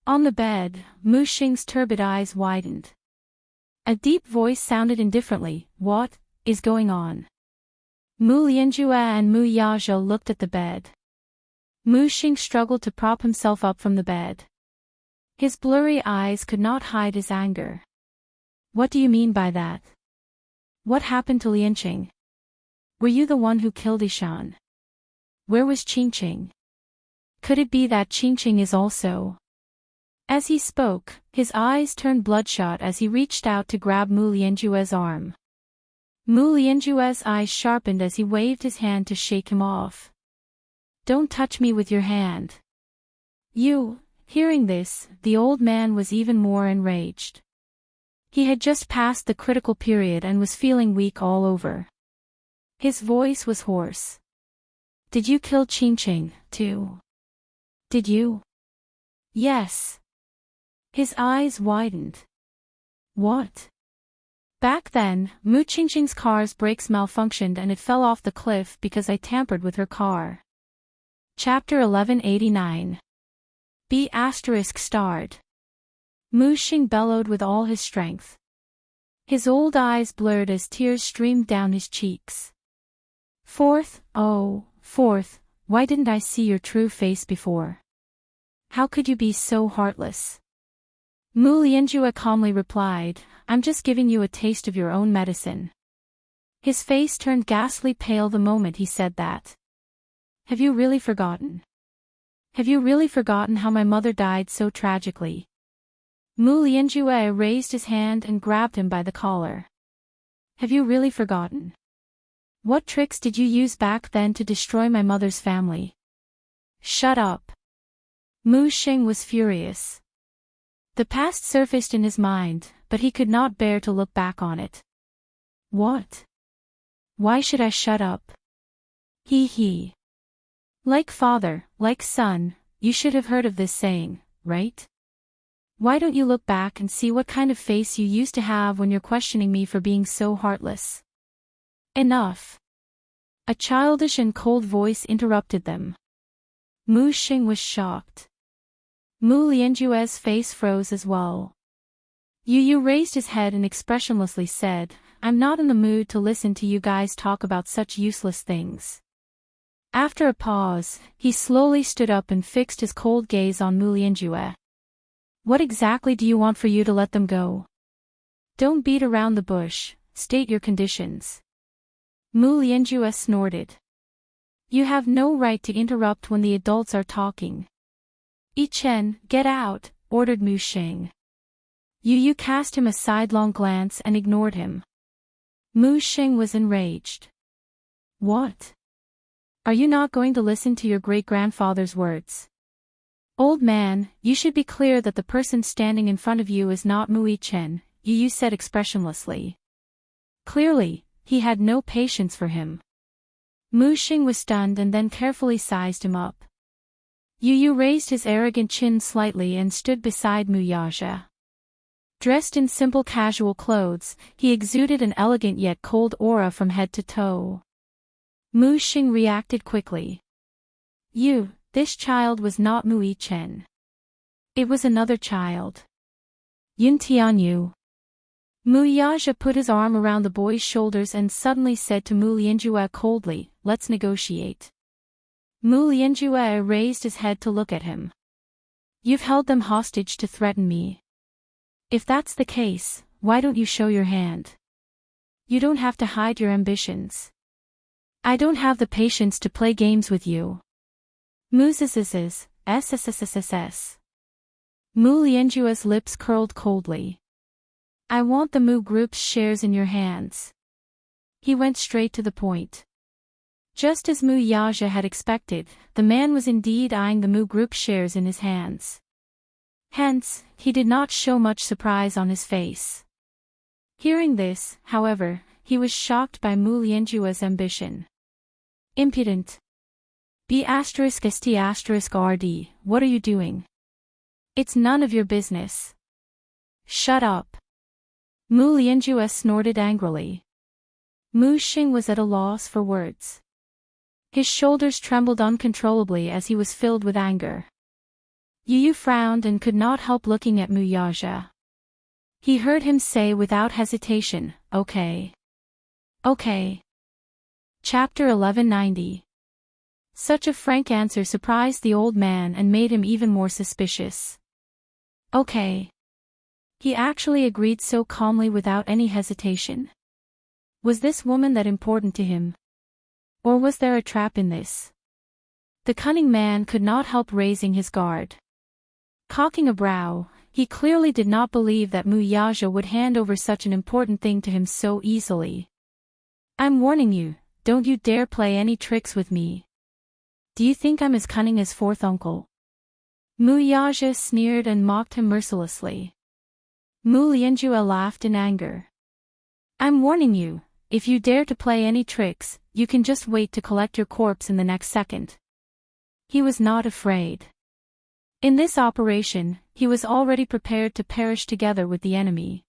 On the bed, Mu Xing's turbid eyes widened. A deep voice sounded indifferently, "What is going on?" Mu Lianjue and Mu Yaja looked at the bed. Mu Xing struggled to prop himself up from the bed. His blurry eyes could not hide his anger. What do you mean by that? What happened to Lianqing? Were you the one who killed Ishan? Where was Qingqing? Could it be that Qingqing is also? As he spoke, his eyes turned bloodshot as he reached out to grab Mu Lianjue's arm. Mu Lianjue's eyes sharpened as he waved his hand to shake him off. Don't touch me with your hand. You. Hearing this, the old man was even more enraged. He had just passed the critical period and was feeling weak all over. His voice was hoarse. Did you kill Qingqing, too? Did you? Yes. His eyes widened. What? Back then, Mu Qingqing's car's brakes malfunctioned and it fell off the cliff because I tampered with her car. Chapter 1189. B** starred. Mu Xing bellowed with all his strength. His old eyes blurred as tears streamed down his cheeks. Fourth, why didn't I see your true face before? How could you be so heartless? Mu Lianjue calmly replied, I'm just giving you a taste of your own medicine. His face turned ghastly pale the moment he said that. Have you really forgotten? Have you really forgotten how my mother died so tragically? Mu Lianjue raised his hand and grabbed him by the collar. Have you really forgotten? What tricks did you use back then to destroy my mother's family? Shut up. Mu Xing was furious. The past surfaced in his mind, but he could not bear to look back on it. What? Why should I shut up? He. Like father, like son, you should have heard of this saying, right? Why don't you look back and see what kind of face you used to have when you're questioning me for being so heartless? Enough. A childish and cold voice interrupted them. Mu Xing was shocked. Mu Lianjue's face froze as well. Yu Yu raised his head and expressionlessly said, I'm not in the mood to listen to you guys talk about such useless things. After a pause, he slowly stood up and fixed his cold gaze on Mu Lianjue. What exactly do you want for you to let them go? Don't beat around the bush, state your conditions. Mu Lianjue snorted. You have no right to interrupt when the adults are talking. Yi Chen, get out, ordered Mu Xing. Yu Yu cast him a sidelong glance and ignored him. Mu Xing was enraged. What? Are you not going to listen to your great-grandfather's words? Old man, you should be clear that the person standing in front of you is not Mu Yi Chen, Yu Yu said expressionlessly. Clearly, he had no patience for him. Mu Xing was stunned and then carefully sized him up. Yu Yu raised his arrogant chin slightly and stood beside Mu Yaja. Dressed in simple casual clothes, he exuded an elegant yet cold aura from head to toe. Mu Xing reacted quickly. This child was not Mu Yichen. It was another child. Yun Tianyu. Mu Yaja put his arm around the boy's shoulders and suddenly said to Mu Lianjue coldly, "Let's negotiate." Mu Lianjue raised his head to look at him. "You've held them hostage to threaten me. If that's the case, why don't you show your hand? You don't have to hide your ambitions. I don't have the patience to play games with you." Muz's SSSSS. Mu Lianjue's lips curled coldly. "I want the Mu Group's shares in your hands." He went straight to the point. Just as Mu Yaja had expected, the man was indeed eyeing the Mu Group shares in his hands. Hence, he did not show much surprise on his face. Hearing this, however, he was shocked by Mu Lianjue's ambition. "Impudent. B***ST**RD, what are you doing? It's none of your business." "Shut up." Mu Lianjue snorted angrily. Mu Xing was at a loss for words. His shoulders trembled uncontrollably as he was filled with anger. Yu frowned and could not help looking at Mu Yaja. He heard him say without hesitation, "Okay. Okay." Chapter 1190. Such a frank answer surprised the old man and made him even more suspicious. "Okay." He actually agreed so calmly without any hesitation. Was this woman that important to him? Or was there a trap in this? The cunning man could not help raising his guard. Cocking a brow, he clearly did not believe that Mu Yaja would hand over such an important thing to him so easily. "I'm warning you, don't you dare play any tricks with me. Do you think I'm as cunning as fourth uncle?" Mu Yaja sneered and mocked him mercilessly. Mu Lianjue laughed in anger. "I'm warning you, if you dare to play any tricks, you can just wait to collect your corpse in the next second." He was not afraid. In this operation, he was already prepared to perish together with the enemy.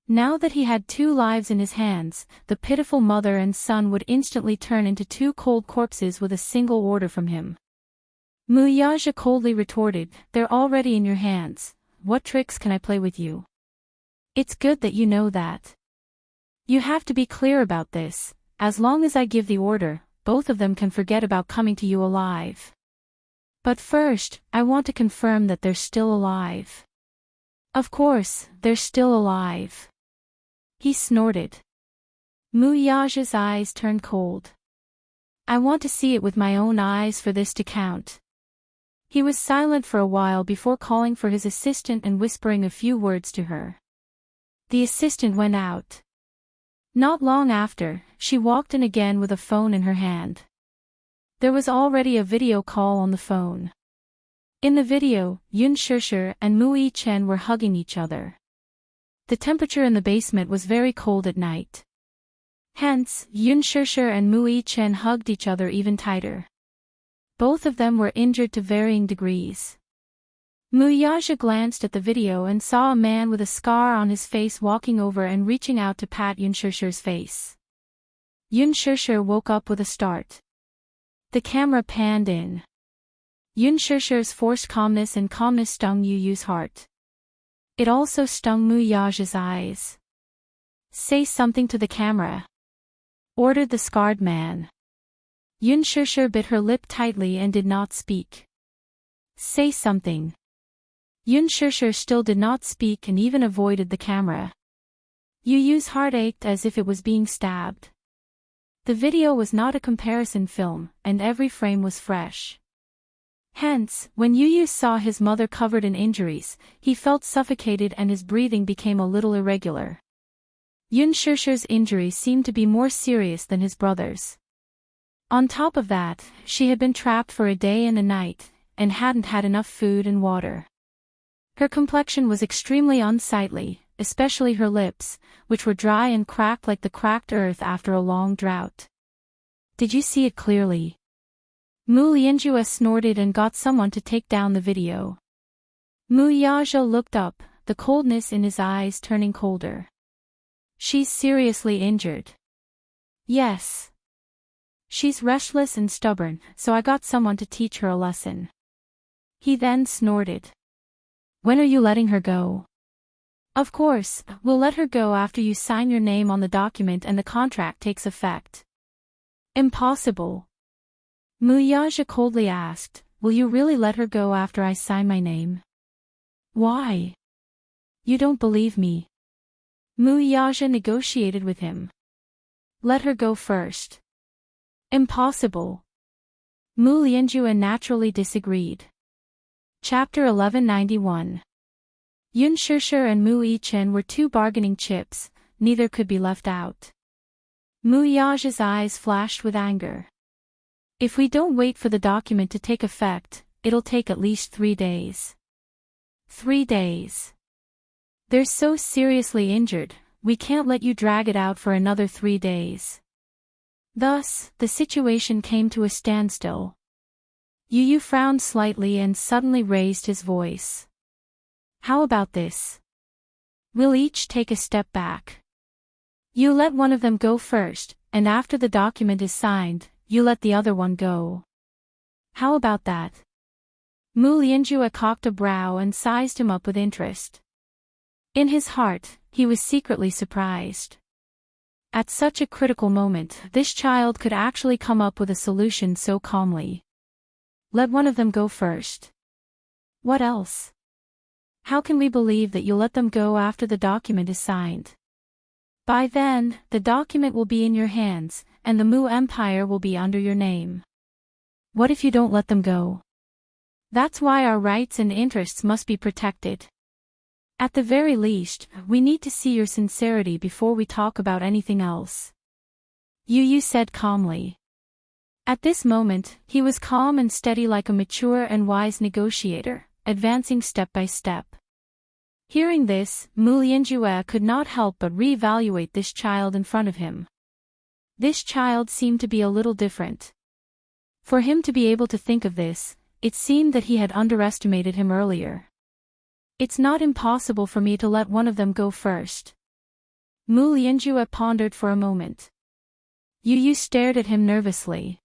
Now that he had 2 lives in his hands, the pitiful mother and son would instantly turn into 2 cold corpses with a single order from him. Mu Yaja coldly retorted, "They're already in your hands. What tricks can I play with you? It's good that you know that. You have to be clear about this. As long as I give the order, both of them can forget about coming to you alive. But first, I want to confirm that they're still alive." "Of course, they're still alive." He snorted. Mu Yaja's eyes turned cold. "I want to see it with my own eyes for this to count." He was silent for a while before calling for his assistant and whispering a few words to her. The assistant went out. Not long after, she walked in again with a phone in her hand. There was already a video call on the phone. In the video, Yun Shishir and Mu Yichen were hugging each other. The temperature in the basement was very cold at night. Hence, Yun Shishir and Mu Yichen hugged each other even tighter. Both of them were injured to varying degrees. Mu Yaja glanced at the video and saw a man with a scar on his face walking over and reaching out to pat Yun Shishir's face. Yun Shishir woke up with a start. The camera panned in. Yun Shishir's forced calmness and calmness stung Yu Yu's heart. It also stung Mu Yaja's eyes. "Say something to the camera," ordered the scarred man. Yun Shishir bit her lip tightly and did not speak. "Say something." Yun Shishir still did not speak and even avoided the camera. Yu Yu's heart ached as if it was being stabbed. The video was not a comparison film, and every frame was fresh. Hence, when Yu Yu saw his mother covered in injuries, he felt suffocated and his breathing became a little irregular. Yun Shishir's injuries seemed to be more serious than his brother's. On top of that, she had been trapped for a day and a night, and hadn't had enough food and water. Her complexion was extremely unsightly, especially her lips, which were dry and cracked like the cracked earth after a long drought. "Did you see it clearly?" Mu Lianjue snorted and got someone to take down the video. Mu Yaja looked up, the coldness in his eyes turning colder. "She's seriously injured." "Yes. She's restless and stubborn, so I got someone to teach her a lesson. He then snorted. When are you letting her go? Of course, we'll let her go after you sign your name on the document and the contract takes effect. Impossible. Muyaja coldly asked, will you really let her go after I sign my name? Why? You don't believe me. Muyaja negotiated with him. Let her go first. Impossible. Mu Lianjue naturally disagreed. Chapter 1191. Yun Shishir and Mu Yichen were two bargaining chips, neither could be left out. Mu Yaja's eyes flashed with anger. If we don't wait for the document to take effect, it'll take at least 3 days. 3 days. They're so seriously injured, we can't let you drag it out for another 3 days. Thus, the situation came to a standstill. Yu Yu frowned slightly and suddenly raised his voice. How about this? We'll each take a step back. You let one of them go first, and after the document is signed, you let the other one go. How about that? Mu Lianjue cocked a brow and sized him up with interest. In his heart, he was secretly surprised. At such a critical moment, this child could actually come up with a solution so calmly. Let one of them go first. What else? How can we believe that you'll let them go after the document is signed? By then, the document will be in your hands, and the Mu Empire will be under your name. What if you don't let them go? That's why our rights and interests must be protected. At the very least, we need to see your sincerity before we talk about anything else. Yu Yu said calmly. At this moment, he was calm and steady like a mature and wise negotiator, advancing step by step. Hearing this, Mu Lianjue could not help but re-evaluate this child in front of him. This child seemed to be a little different. For him to be able to think of this, it seemed that he had underestimated him earlier. It's not impossible for me to let one of them go first. Mu Lianjue pondered for a moment. Yu Yu stared at him nervously.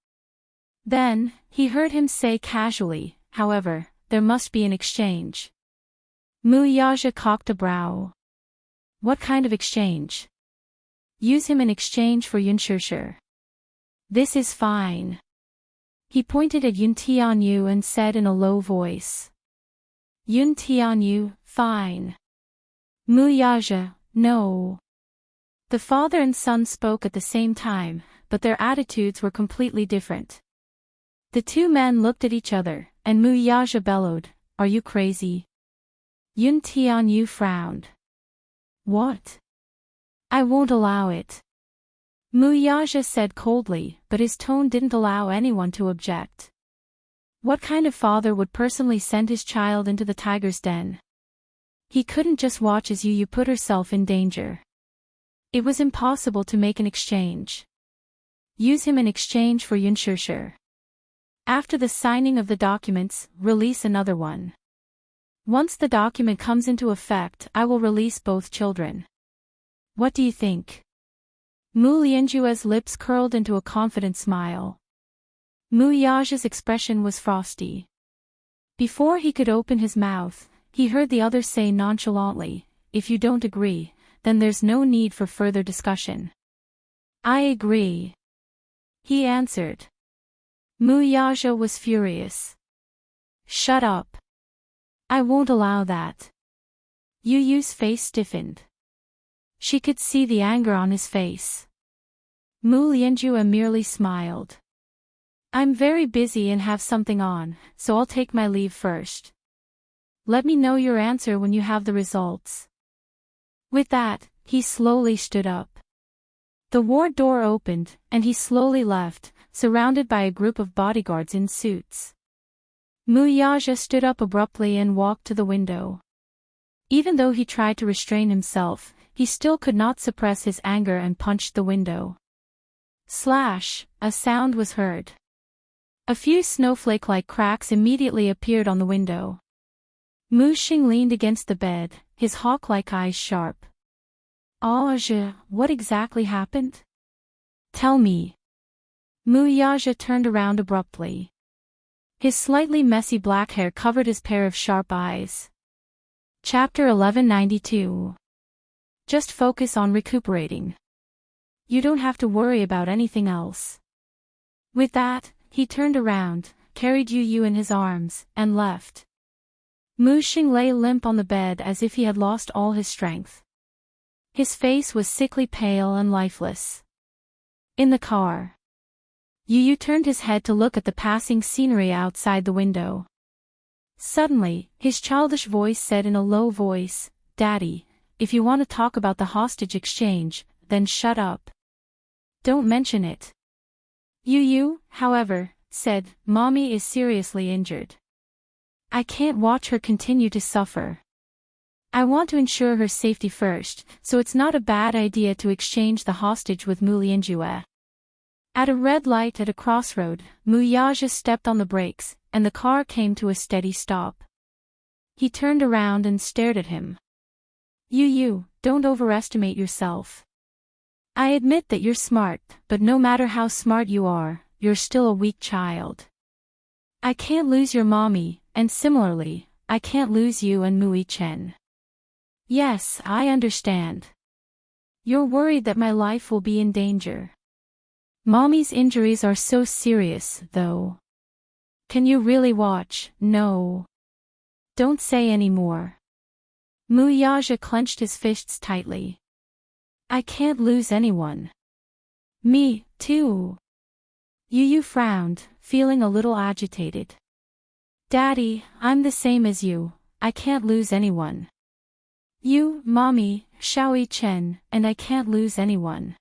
Then, he heard him say casually, however, there must be an exchange. Mu Yaja cocked a brow. What kind of exchange? Use him in exchange for Yun Shishir. This is fine. He pointed at Yun Tianyu and said in a low voice. Yun Tianyu, fine. Mu Yaja, no. The father and son spoke at the same time, but their attitudes were completely different. The two men looked at each other, and Mu Yaja bellowed, are you crazy? Yun Tianyu frowned. What? I won't allow it. Mu Yaja said coldly, but his tone didn't allow anyone to object. What kind of father would personally send his child into the tiger's den? He couldn't just watch as Yu Yu put herself in danger. It was impossible to make an exchange. Use him in exchange for Yun Shishir. After the signing of the documents, release another one. Once the document comes into effect, I will release both children. What do you think? Mu Lianjue's lips curled into a confident smile. Mu Yaja's expression was frosty. Before he could open his mouth, he heard the other say nonchalantly, if you don't agree, then there's no need for further discussion. I agree. He answered. Mu Yaja was furious. Shut up. I won't allow that. Yu Yu's face stiffened. She could see the anger on his face. Mu Lianjue merely smiled. I'm very busy and have something on, so I'll take my leave first. Let me know your answer when you have the results. With that, he slowly stood up. The ward door opened, and he slowly left, surrounded by a group of bodyguards in suits. Mu Yaja stood up abruptly and walked to the window. Even though he tried to restrain himself, he still could not suppress his anger and punched the window. Slash, a sound was heard. A few snowflake-like cracks immediately appeared on the window. Mu Xing leaned against the bed, his hawk-like eyes sharp. What exactly happened? Tell me. Muyaja turned around abruptly. His slightly messy black hair covered his pair of sharp eyes. Chapter 1192. Just focus on recuperating. You don't have to worry about anything else. With that, he turned around, carried Yu Yu in his arms, and left. Mu Xing lay limp on the bed as if he had lost all his strength. His face was sickly pale and lifeless. In the car, Yu Yu turned his head to look at the passing scenery outside the window. Suddenly, his childish voice said in a low voice, "Daddy, if you want to talk about the hostage exchange, then shut up. Don't mention it." Yu Yu, however, said, "Mommy is seriously injured. I can't watch her continue to suffer. I want to ensure her safety first, so it's not a bad idea to exchange the hostage with Mu Lianjue." At a red light at a crossroad, Muyaja stepped on the brakes, and the car came to a steady stop. He turned around and stared at him. "Yu Yu, don't overestimate yourself. I admit that you're smart, but no matter how smart you are, you're still a weak child. I can't lose your mommy, and similarly, I can't lose you and Mui Chen. Yes, I understand. You're worried that my life will be in danger. Mommy's injuries are so serious, though. Can you really watch? No. Don't say any more." Muyaja clenched his fists tightly. "I can't lose anyone. Me, too." Yu Yu frowned, feeling a little agitated. "Daddy, I'm the same as you, I can't lose anyone. You, Mommy, Xiaoyi Chen, and I can't lose anyone."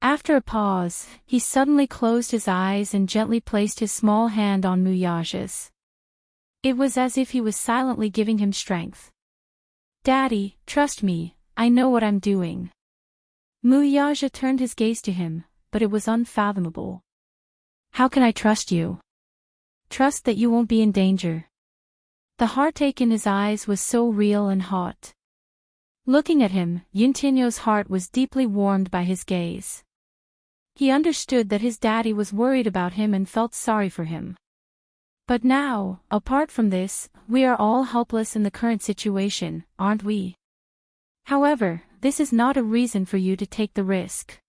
After a pause, he suddenly closed his eyes and gently placed his small hand on Muyaja's. It was as if he was silently giving him strength. "Daddy, trust me, I know what I'm doing." Muyaja turned his gaze to him, but it was unfathomable. "How can I trust you?" "Trust that you won't be in danger." The heartache in his eyes was so real and hot. Looking at him, Yuntinyo's heart was deeply warmed by his gaze. He understood that his daddy was worried about him and felt sorry for him. But now, apart from this, we are all helpless in the current situation, aren't we? However, this is not a reason for you to take the risk.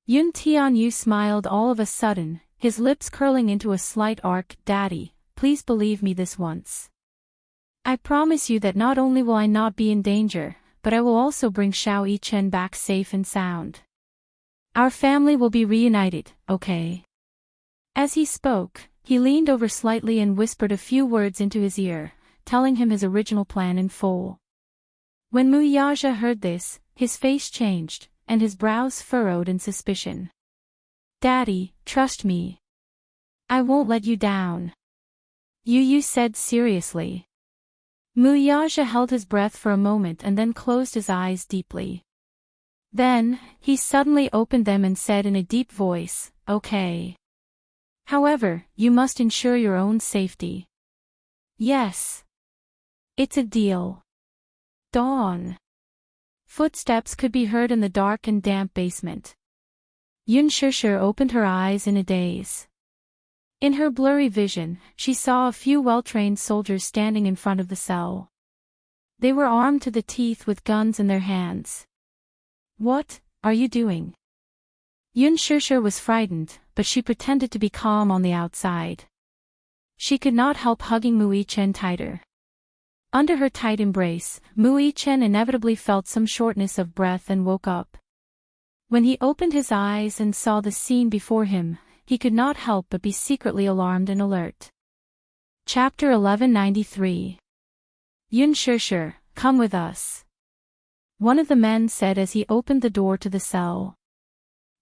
Yun Tianyu smiled all of a sudden, his lips curling into a slight arc. "Daddy, please believe me this once. I promise you that not only will I not be in danger, but I will also bring Xiao Yichen back safe and sound. Our family will be reunited, okay?" As he spoke, he leaned over slightly and whispered a few words into his ear, telling him his original plan in full. When Muyaja heard this, his face changed, and his brows furrowed in suspicion. "Daddy, trust me. I won't let you down," Yu Yu said seriously. Muyaja held his breath for a moment and then closed his eyes deeply. Then, he suddenly opened them and said in a deep voice, "Okay. However, you must ensure your own safety." "Yes. It's a deal." Dawn. Footsteps could be heard in the dark and damp basement. Yun Shishir opened her eyes in a daze. In her blurry vision, she saw a few well-trained soldiers standing in front of the cell. They were armed to the teeth with guns in their hands. "What are you doing?" Yun Shishir was frightened, but she pretended to be calm on the outside. She could not help hugging Mui Chen tighter. Under her tight embrace, Mui Chen inevitably felt some shortness of breath and woke up. When he opened his eyes and saw the scene before him, he could not help but be secretly alarmed and alert. Chapter 1193. Yun Shishir, come with us. One of the men said as he opened the door to the cell.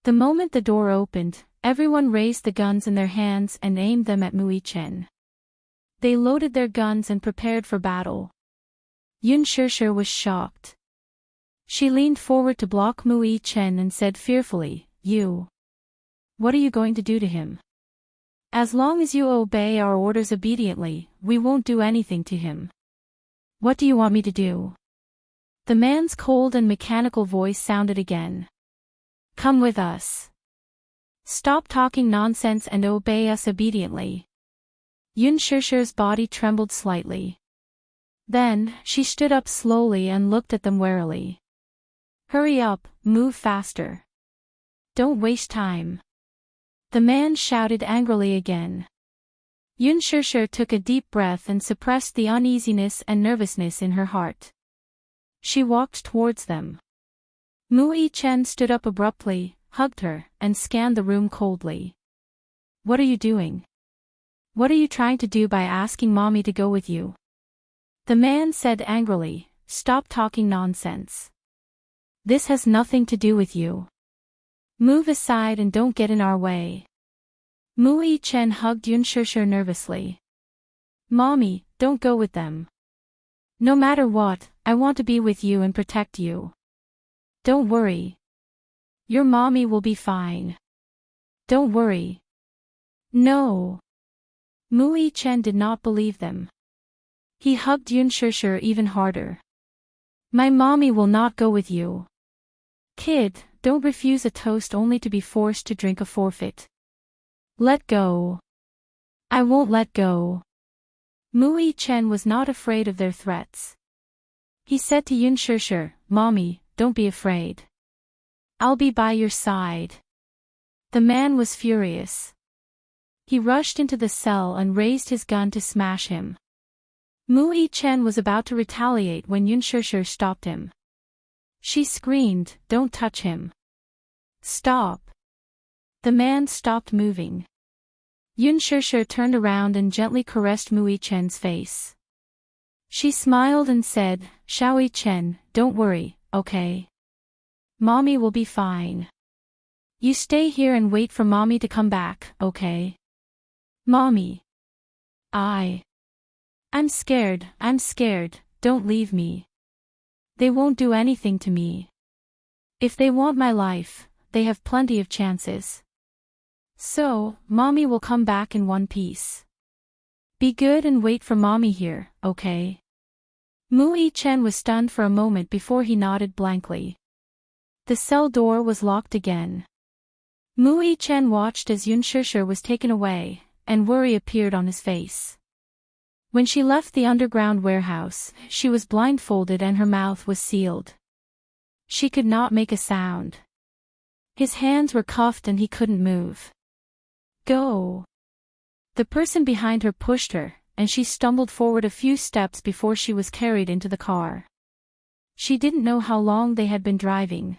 The moment the door opened, everyone raised the guns in their hands and aimed them at Mui Chen. They loaded their guns and prepared for battle. Yun Shishir was shocked. She leaned forward to block Mui Chen and said fearfully, "You. What are you going to do to him? As long as you obey our orders obediently, we won't do anything to him." "What do you want me to do?" The man's cold and mechanical voice sounded again. "Come with us." Stop talking nonsense and obey us obediently. Yun Shishir's body trembled slightly. Then, she stood up slowly and looked at them warily. Hurry up, move faster. Don't waste time. The man shouted angrily again. Yun Shishir took a deep breath and suppressed the uneasiness and nervousness in her heart. She walked towards them. Mu Yi-chen stood up abruptly, hugged her, and scanned the room coldly. What are you doing? What are you trying to do by asking mommy to go with you? The man said angrily, stop talking nonsense. This has nothing to do with you. Move aside and don't get in our way. Mu Yi-chen hugged Yun Shishir nervously. Mommy, don't go with them. No matter what, I want to be with you and protect you. Don't worry. Your mommy will be fine. Don't worry. No. Mu Yi-chen did not believe them. He hugged Yun Shishir even harder. My mommy will not go with you. Kid, don't refuse a toast only to be forced to drink a forfeit. Let go. I won't let go. Mu Yi-chen was not afraid of their threats. He said to Yun Shishir, Mommy, don't be afraid. I'll be by your side. The man was furious. He rushed into the cell and raised his gun to smash him. Mu Yi-chen was about to retaliate when Yun Shishir stopped him. She screamed, don't touch him. Stop. The man stopped moving. Yun Shishir turned around and gently caressed Mu Yi-chen's face. She smiled and said, Xiao Yi-chen, don't worry, okay? Mommy will be fine. You stay here and wait for mommy to come back, okay? Mommy. I'm scared, don't leave me. They won't do anything to me. If they want my life, they have plenty of chances. So, mommy will come back in one piece. Be good and wait for mommy here, okay? Mu Yi-chen was stunned for a moment before he nodded blankly. The cell door was locked again. Mu Yi-chen watched as Yun Shishir was taken away, and worry appeared on his face. When she left the underground warehouse, she was blindfolded and her mouth was sealed. She could not make a sound. His hands were cuffed and he couldn't move. Go. The person behind her pushed her, and she stumbled forward a few steps before she was carried into the car. She didn't know how long they had been driving.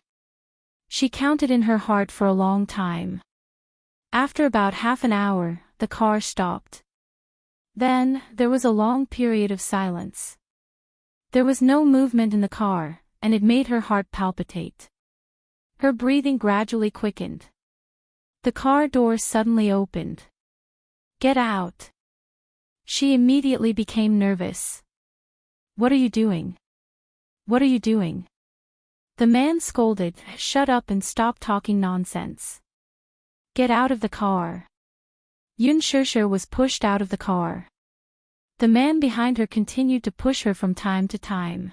She counted in her heart for a long time. After about half an hour, the car stopped. Then, there was a long period of silence. There was no movement in the car, and it made her heart palpitate. Her breathing gradually quickened. The car door suddenly opened. Get out. She immediately became nervous. What are you doing? What are you doing? The man scolded, shut up and stop talking nonsense. Get out of the car. Yun Shishir was pushed out of the car. The man behind her continued to push her from time to time.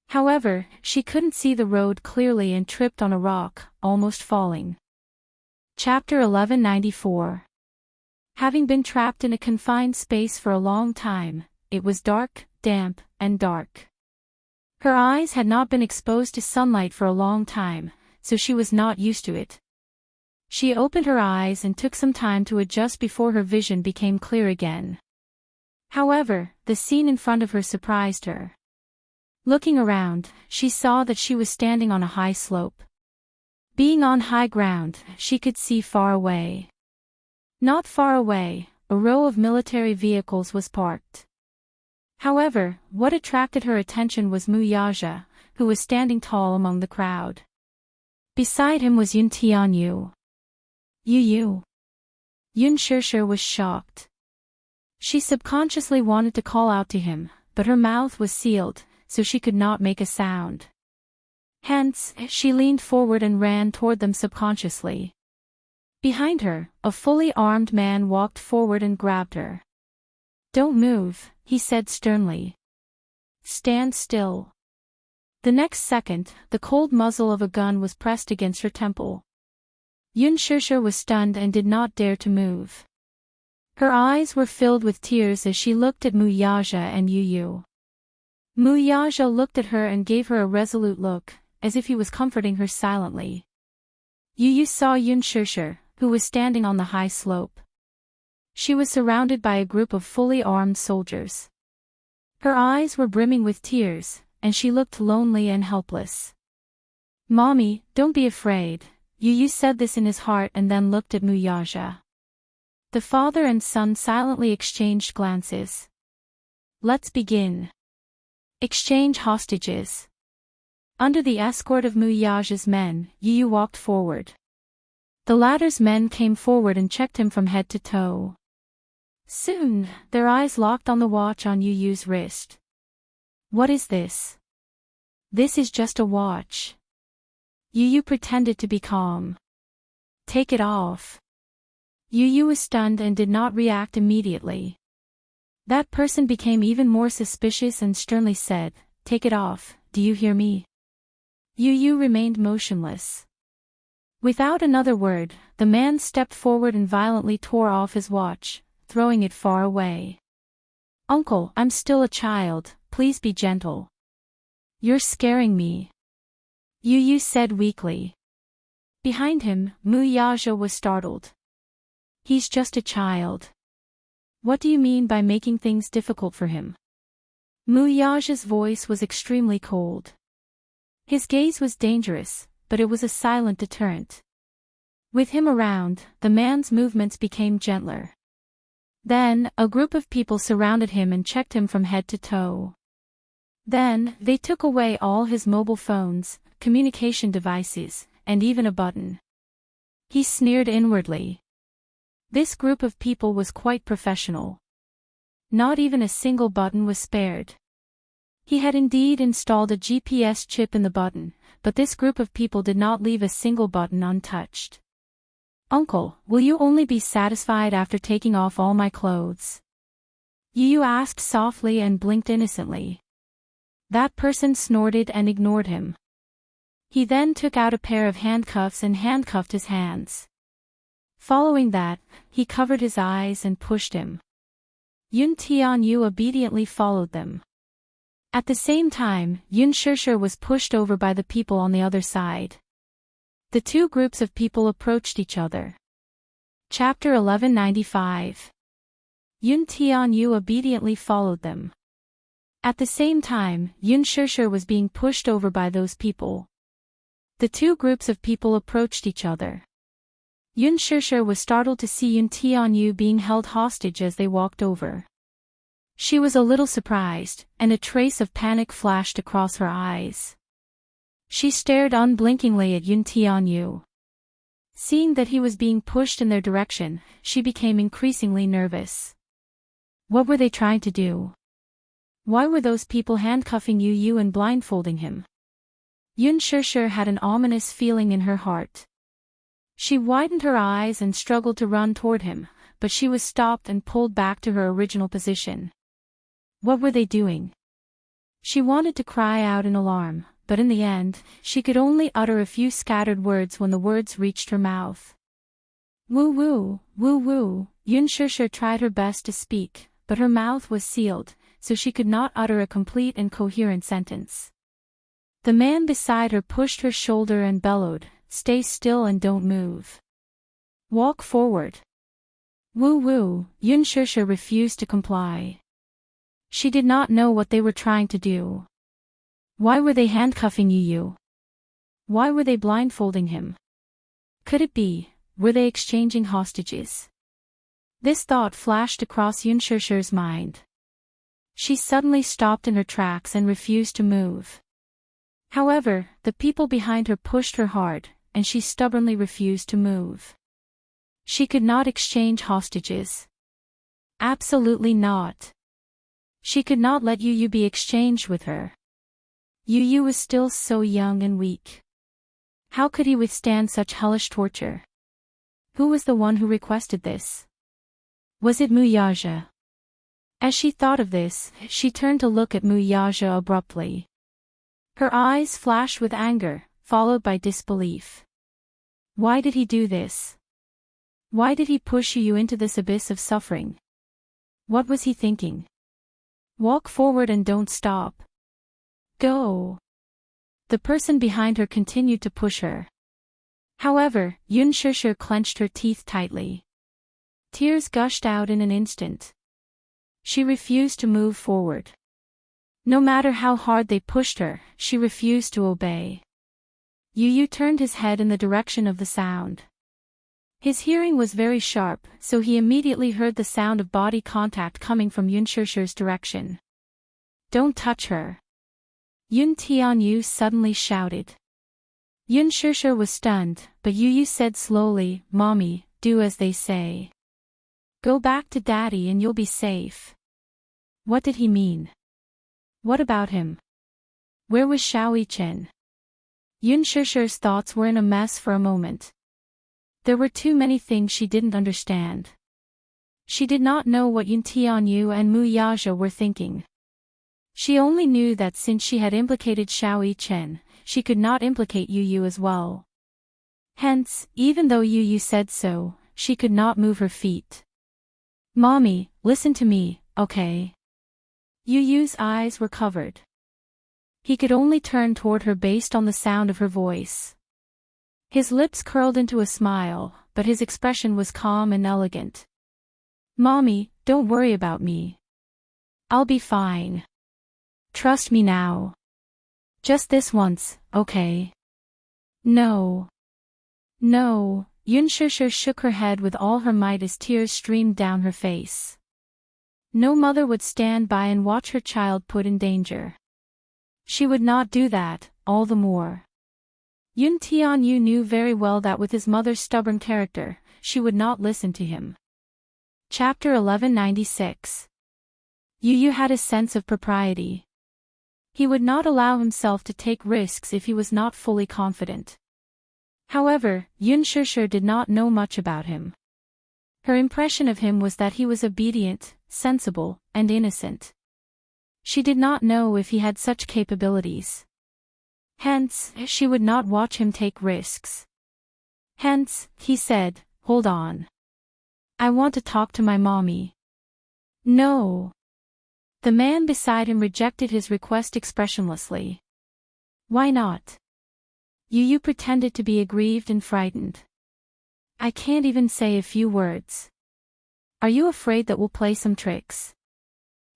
However, she couldn't see the road clearly and tripped on a rock, almost falling. Chapter 1194. Having been trapped in a confined space for a long time, it was dark, damp, and dark. Her eyes had not been exposed to sunlight for a long time, so she was not used to it. She opened her eyes and took some time to adjust before her vision became clear again. However, the scene in front of her surprised her. Looking around, she saw that she was standing on a high slope. Being on high ground, she could see far away. Not far away, a row of military vehicles was parked. However, what attracted her attention was Mu Yaja, who was standing tall among the crowd. Beside him was Yun Tianyu. You. Yun Shishir was shocked. She subconsciously wanted to call out to him, but her mouth was sealed, so she could not make a sound. Hence, she leaned forward and ran toward them subconsciously. Behind her, a fully armed man walked forward and grabbed her. Don't move, he said sternly. Stand still. The next second, the cold muzzle of a gun was pressed against her temple. Yun Shishir was stunned and did not dare to move. Her eyes were filled with tears as she looked at Mu Yaja and Yu Yu. Mu Yaja looked at her and gave her a resolute look, as if he was comforting her silently. Yu Yu saw Yun Shishir, who was standing on the high slope. She was surrounded by a group of fully armed soldiers. Her eyes were brimming with tears, and she looked lonely and helpless. "Mommy, don't be afraid," Yu Yu said this in his heart and then looked at Mu Yaja. The father and son silently exchanged glances. "Let's begin. Exchange hostages." Under the escort of Mu Yaja's men, Yu Yu walked forward. The latter's men came forward and checked him from head to toe. Soon, their eyes locked on the watch on Yu Yu's wrist. "What is this?" "This is just a watch." Yu Yu pretended to be calm. "Take it off." Yu Yu was stunned and did not react immediately. That person became even more suspicious and sternly said, "Take it off, do you hear me?" Yu Yu remained motionless. Without another word, the man stepped forward and violently tore off his watch, throwing it far away. "Uncle, I'm still a child, please be gentle." "You're scaring me," Yu Yu said weakly. Behind him, Mu Yaja was startled. "He's just a child. What do you mean by making things difficult for him?" Mu Yaja's voice was extremely cold. His gaze was dangerous, but it was a silent deterrent. With him around, the man's movements became gentler. Then, a group of people surrounded him and checked him from head to toe. Then, they took away all his mobile phones, communication devices, and even a button. He sneered inwardly. This group of people was quite professional. Not even a single button was spared. He had indeed installed a GPS chip in the button, but this group of people did not leave a single button untouched. "Uncle, will you only be satisfied after taking off all my clothes?" Yu Yu asked softly and blinked innocently. That person snorted and ignored him. He then took out a pair of handcuffs and handcuffed his hands. Following that, he covered his eyes and pushed him. Yun Tianyu obediently followed them. At the same time, Yun Shishir was pushed over by the people on the other side. The two groups of people approached each other. Chapter 1195. Yun Tianyu obediently followed them. At the same time, Yun Shishir was being pushed over by those people. The two groups of people approached each other. Yun Shishir was startled to see Yun Tianyu being held hostage as they walked over. She was a little surprised, and a trace of panic flashed across her eyes. She stared unblinkingly at Yun Tianyu. Seeing that he was being pushed in their direction, she became increasingly nervous. What were they trying to do? Why were those people handcuffing Yu Yu and blindfolding him? Yun Shishir had an ominous feeling in her heart. She widened her eyes and struggled to run toward him, but she was stopped and pulled back to her original position. What were they doing? She wanted to cry out in alarm, but in the end, she could only utter a few scattered words when the words reached her mouth. Woo woo, woo woo. Yun Shishir tried her best to speak, but her mouth was sealed, so she could not utter a complete and coherent sentence. The man beside her pushed her shoulder and bellowed, "Stay still and don't move. Walk forward." Woo woo. Yun Shishir refused to comply. She did not know what they were trying to do. Why were they handcuffing Yu Yu? Why were they blindfolding him? Could it be, were they exchanging hostages? This thought flashed across Yun Shishir's mind. She suddenly stopped in her tracks and refused to move. However, the people behind her pushed her hard, and she stubbornly refused to move. She could not exchange hostages. Absolutely not. She could not let Yu Yu be exchanged with her. Yu Yu was still so young and weak. How could he withstand such hellish torture? Who was the one who requested this? Was it Mu Yaja? As she thought of this, she turned to look at Mu Yaja abruptly. Her eyes flashed with anger, followed by disbelief. Why did he do this? Why did he push you into this abyss of suffering? What was he thinking? Walk forward and don't stop. Go. The person behind her continued to push her. However, Yun Shushu clenched her teeth tightly. Tears gushed out in an instant. She refused to move forward. No matter how hard they pushed her, she refused to obey. Yu Yu turned his head in the direction of the sound. His hearing was very sharp, so he immediately heard the sound of body contact coming from Yun Shushu's direction. Don't touch her. Yun Tianyu suddenly shouted. Yun Shushu was stunned, but Yu Yu said slowly, Mommy, do as they say. Go back to Daddy and you'll be safe. What did he mean? What about him? Where was Xiao Chen? Yun Shushu's thoughts were in a mess for a moment. There were too many things she didn't understand. She did not know what Yun Tianyu and Mu Yaja were thinking. She only knew that since she had implicated Xiao Chen, she could not implicate Yu Yu as well. Hence, even though Yu Yu said so, she could not move her feet. Mommy, listen to me, okay? Yu Yu's eyes were covered. He could only turn toward her based on the sound of her voice. His lips curled into a smile, but his expression was calm and elegant. Mommy, don't worry about me. I'll be fine. Trust me now. Just this once, okay? No. No, Yun Shushu shook her head with all her might as tears streamed down her face. No mother would stand by and watch her child put in danger. She would not do that, all the more. Yun Tianyu knew very well that with his mother's stubborn character, she would not listen to him. Chapter 1196. Yu Yu had a sense of propriety. He would not allow himself to take risks if he was not fully confident. However, Yun Shushu did not know much about him. Her impression of him was that he was obedient, sensible, and innocent. She did not know if he had such capabilities. Hence, she would not watch him take risks. Hence, he said, hold on. I want to talk to my mommy. No. The man beside him rejected his request expressionlessly. Why not? Yu Yu pretended to be aggrieved and frightened. I can't even say a few words. Are you afraid that we'll play some tricks?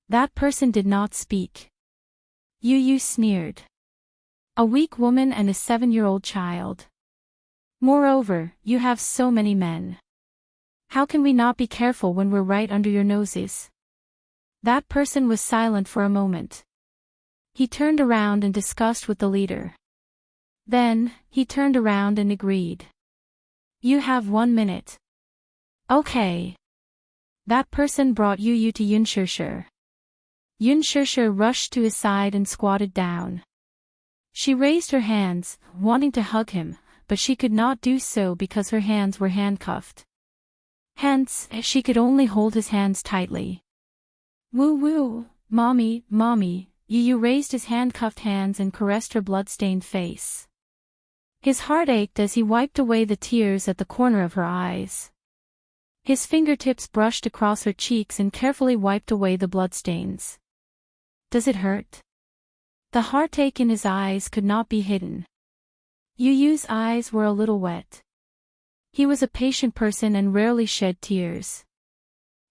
That person did not speak. Yu Yu sneered. A weak woman and a 7-year-old child. Moreover, you have so many men. How can we not be careful when we're right under your noses? That person was silent for a moment. He turned around and discussed with the leader. Then, he turned around and agreed. You have 1 minute. Okay. That person brought Yu Yu to Yun Shushu. Yun Shushu rushed to his side and squatted down. She raised her hands, wanting to hug him, but she could not do so because her hands were handcuffed. Hence, she could only hold his hands tightly. Woo woo, mommy, mommy, Yu Yu raised his handcuffed hands and caressed her blood-stained face. His heart ached as he wiped away the tears at the corner of her eyes. His fingertips brushed across her cheeks and carefully wiped away the bloodstains. Does it hurt? The heartache in his eyes could not be hidden. Yu Yu's eyes were a little wet. He was a patient person and rarely shed tears.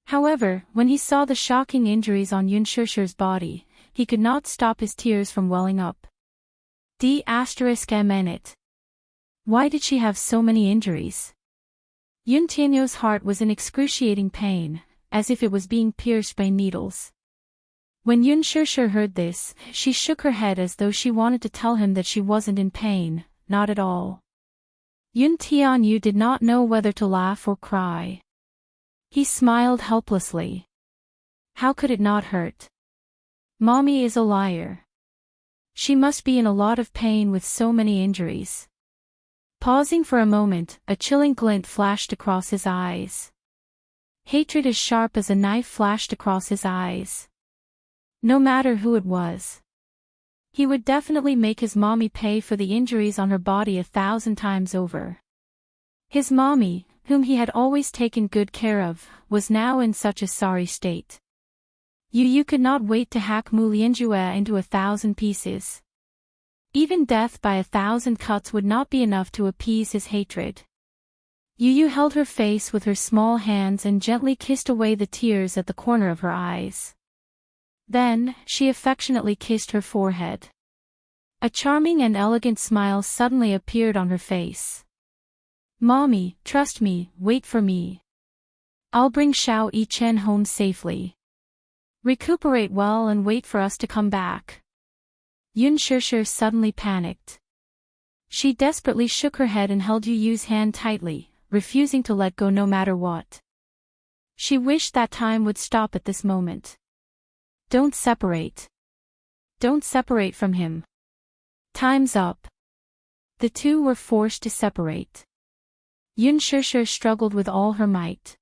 However, when he saw the shocking injuries on Yun Shushu's body, he could not stop his tears from welling up. D****. Why did she have so many injuries? Yun Tianyu's heart was in excruciating pain, as if it was being pierced by needles. When Yun Shushu heard this, she shook her head as though she wanted to tell him that she wasn't in pain, not at all. Yun Tianyu did not know whether to laugh or cry. He smiled helplessly. How could it not hurt? Mommy is a liar. She must be in a lot of pain with so many injuries. Pausing for a moment, a chilling glint flashed across his eyes. Hatred as sharp as a knife flashed across his eyes. No matter who it was. He would definitely make his mommy pay for the injuries on her body 1,000 times over. His mommy, whom he had always taken good care of, was now in such a sorry state. Yu could not wait to hack Mu Lianjue into 1,000 pieces. Even death by 1,000 cuts would not be enough to appease his hatred. Yu held her face with her small hands and gently kissed away the tears at the corner of her eyes. Then, she affectionately kissed her forehead. A charming and elegant smile suddenly appeared on her face. "Mommy, trust me, wait for me. I'll bring Xiao Yichen home safely. Recuperate well and wait for us to come back." Yun Shishir suddenly panicked. She desperately shook her head and held Yu's hand tightly, refusing to let go no matter what. She wished that time would stop at this moment. Don't separate. Don't separate from him. Time's up. The two were forced to separate. Yun Shishir struggled with all her might.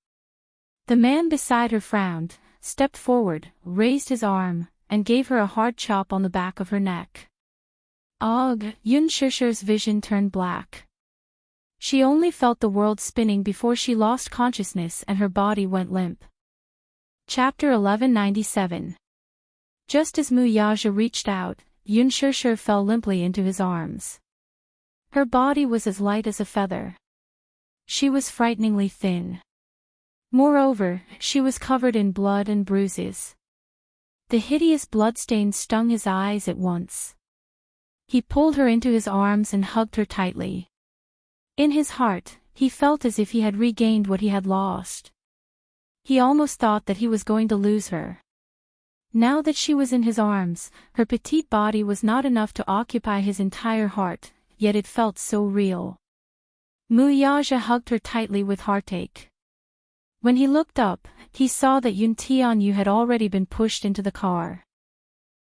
The man beside her frowned, stepped forward, raised his arm, and gave her a hard chop on the back of her neck. Ugh! Yun Shishir's vision turned black. She only felt the world spinning before she lost consciousness and her body went limp. Chapter 1197. Just as Mu Yaja reached out, Yun Shishir fell limply into his arms. Her body was as light as a feather. She was frighteningly thin. Moreover, she was covered in blood and bruises. The hideous bloodstains stung his eyes at once. He pulled her into his arms and hugged her tightly. In his heart, he felt as if he had regained what he had lost. He almost thought that he was going to lose her. Now that she was in his arms, her petite body was not enough to occupy his entire heart, yet it felt so real. Mu Yaja hugged her tightly with heartache. When he looked up, he saw that Yun Tianyu had already been pushed into the car.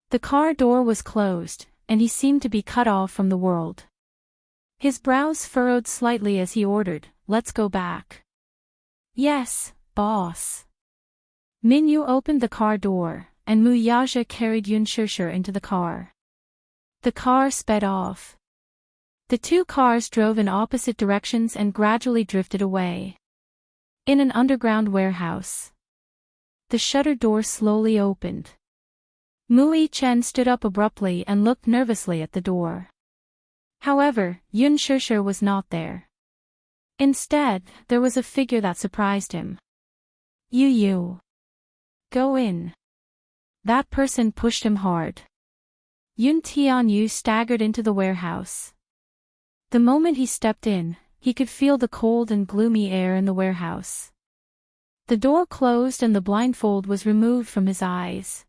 The car door was closed, and he seemed to be cut off from the world. His brows furrowed slightly as he ordered, "Let's go back." "Yes, boss." Minyu opened the car door, and Mu Yaja carried Yun Shishir into the car. The car sped off. The two cars drove in opposite directions and gradually drifted away. In an underground warehouse. The shutter door slowly opened. Mu Yichen stood up abruptly and looked nervously at the door. However, Yun Shishir was not there. Instead, there was a figure that surprised him. Yu. Go in. That person pushed him hard. Yun Tianyu staggered into the warehouse. The moment he stepped in, he could feel the cold and gloomy air in the warehouse. The door closed and the blindfold was removed from his eyes.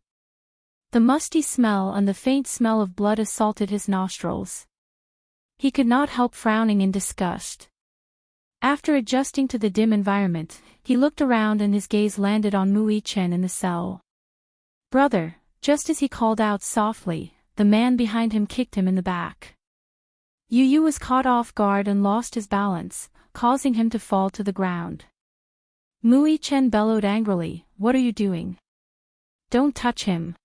The musty smell and the faint smell of blood assaulted his nostrils. He could not help frowning in disgust. After adjusting to the dim environment, he looked around and his gaze landed on Mu Yichen in the cell. "Brother," just as he called out softly, the man behind him kicked him in the back. Yu was caught off guard and lost his balance, causing him to fall to the ground. Mu Yichen bellowed angrily, "What are you doing? Don't touch him."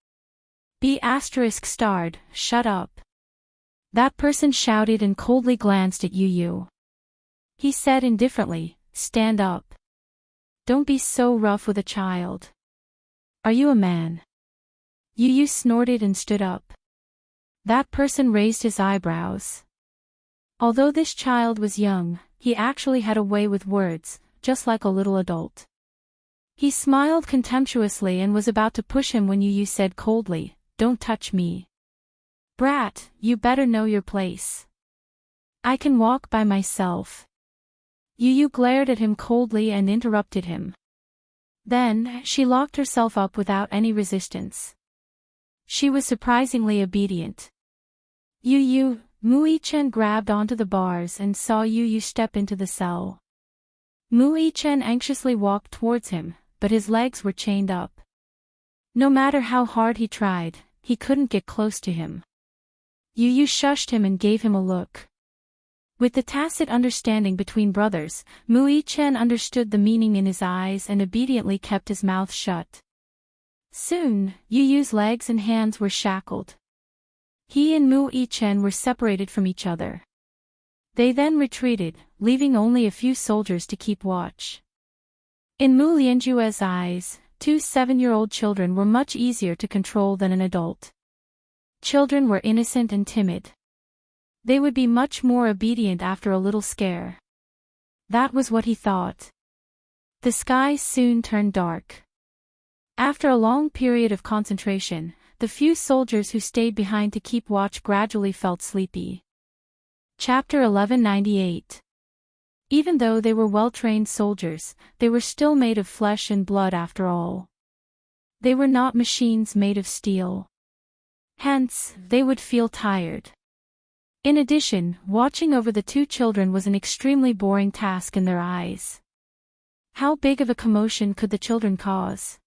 B****, shut up. That person shouted and coldly glanced at Yu. He said indifferently, "Stand up. Don't be so rough with a child. Are you a man?" Yu snorted and stood up. That person raised his eyebrows. Although this child was young, he actually had a way with words, just like a little adult. He smiled contemptuously and was about to push him when Yu said coldly, "Don't touch me. Brat, you better know your place. I can walk by myself." Yu glared at him coldly and interrupted him. Then, she locked herself up without any resistance. She was surprisingly obedient. Mu Yichen grabbed onto the bars and saw Yu step into the cell. Mu Yichen anxiously walked towards him, but his legs were chained up. No matter how hard he tried, he couldn't get close to him. Yu shushed him and gave him a look. With the tacit understanding between brothers, Mu Yichen understood the meaning in his eyes and obediently kept his mouth shut. Soon, Yu's legs and hands were shackled. He and Mu Yichen were separated from each other. They then retreated, leaving only a few soldiers to keep watch. In Mu Lianjue's eyes, 2 7-year-old children were much easier to control than an adult. Children were innocent and timid. They would be much more obedient after a little scare. That was what he thought. The sky soon turned dark. After a long period of concentration, the few soldiers who stayed behind to keep watch gradually felt sleepy. Chapter 1198. Even though they were well-trained soldiers, they were still made of flesh and blood after all. They were not machines made of steel. Hence, they would feel tired. In addition, watching over the 2 children was an extremely boring task in their eyes. How big of a commotion could the children cause?